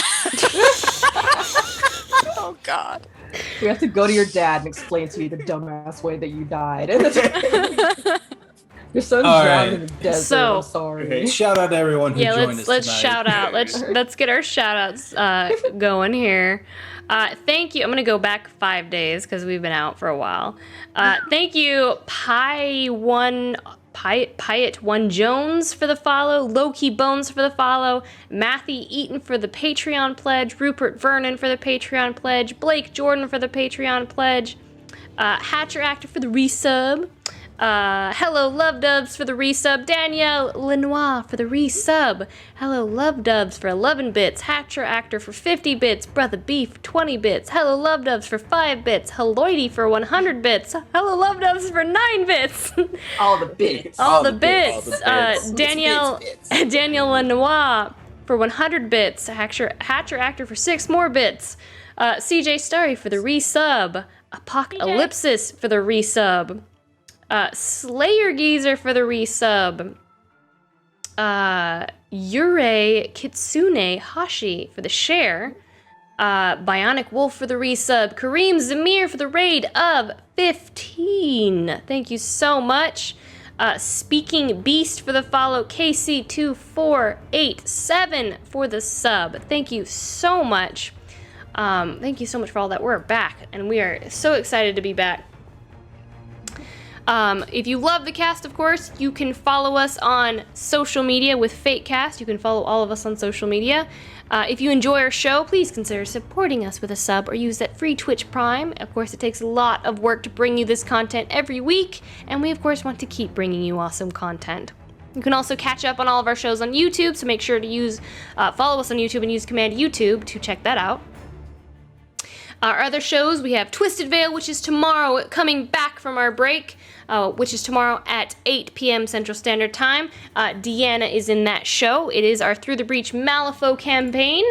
Oh God.
We have to go to your dad and explain to you the dumbass way that you died. Your son
All
drowned
right.
in the desert.
So-
I'm sorry.
Okay, shout out to everyone who
Yeah,
joined us
let's
tonight.
shout out. Let's get our shout outs going here. Thank you. I'm gonna go back 5 days because we've been out for a while. Thank you, Pyatt1 Jones for the follow, Loki Bones for the follow, Matthew Eaton for the Patreon pledge, Rupert Vernon for the Patreon pledge, Blake Jordan for the Patreon pledge, Hatcher Actor for the resub. Hello Love Doves for the resub, Danielle Lenoir for the resub, Hello Love Doves for 11 bits, Hatcher Actor for 50 bits, Brother Beef 20 bits, Hello Love Doves for 5 bits, Heloidy for 100 bits, Hello Love Doves for 9 bits,
All the bits.
all the bits,
all the bits.
Danielle Lenoir for 100 bits, Hatcher Actor for 6 more bits, CJ Starry for the resub, Apocalypsis for the resub, Slayer Geezer for the resub. Yurei Kitsune Hashi for the share. Bionic Wolf for the resub. Kareem Zamir for the raid of 15. Thank you so much. Speaking Beast for the follow. KC2487 for the sub. Thank you so much. Thank you so much for all that. We're back, and we are so excited to be back. If you love the cast, of course, you can follow us on social media with FateCast. You can follow all of us on social media. If you enjoy our show, please consider supporting us with a sub or use that free Twitch Prime. Of course, it takes a lot of work to bring you this content every week, and we, of course, want to keep bringing you awesome content. You can also catch up on all of our shows on YouTube, so make sure to follow us on YouTube and use command YouTube to check that out. Our other shows, we have Twisted Veil, which is tomorrow, coming back from our break, which is tomorrow at 8 p.m. Central Standard Time. Deanna is in that show. It is our Through the Breach Malifaux campaign.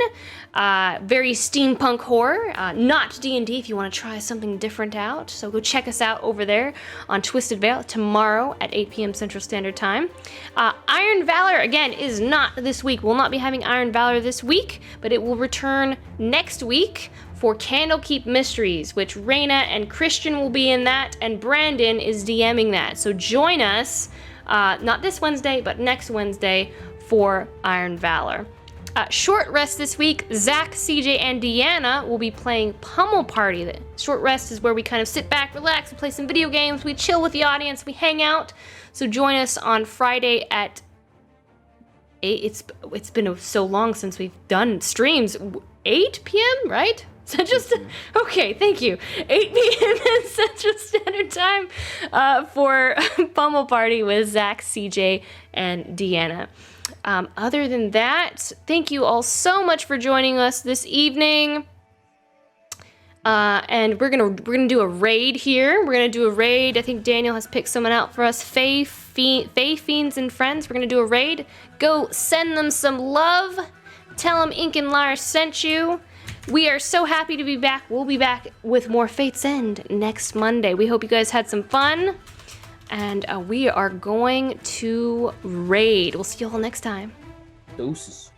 Very steampunk horror, not D&D if you want to try something different out. So go check us out over there on Twisted Veil tomorrow at 8 p.m. Central Standard Time. Iron Valor, again, is not this week. We'll not be having Iron Valor this week, but it will return next week for Candlekeep Mysteries, which Raina and Christian will be in that, and Brandon is DMing that. So join us, not this Wednesday, but next Wednesday for Iron Valor. Short rest this week, Zach, CJ, and Deanna will be playing Pummel Party. The short rest is where we kind of sit back, relax, we play some video games, we chill with the audience, we hang out. So join us on Friday at 8. It's been so long since we've done streams. 8 p.m., right? So just, okay, thank you. 8 p.m. Central Standard Time for Pummel Party with Zach, CJ, and Deanna. Other than that, thank you all so much for joining us this evening. And we're gonna do a raid here. We're gonna do a raid. I think Daniel has picked someone out for us. Fae Fiends and Friends. We're gonna do a raid. Go send them some love. Tell them Ink and Lyre sent you. We are so happy to be back. We'll be back with more Fate's End next Monday. We hope you guys had some fun. And we are going to raid. We'll see you all next time.
Doses.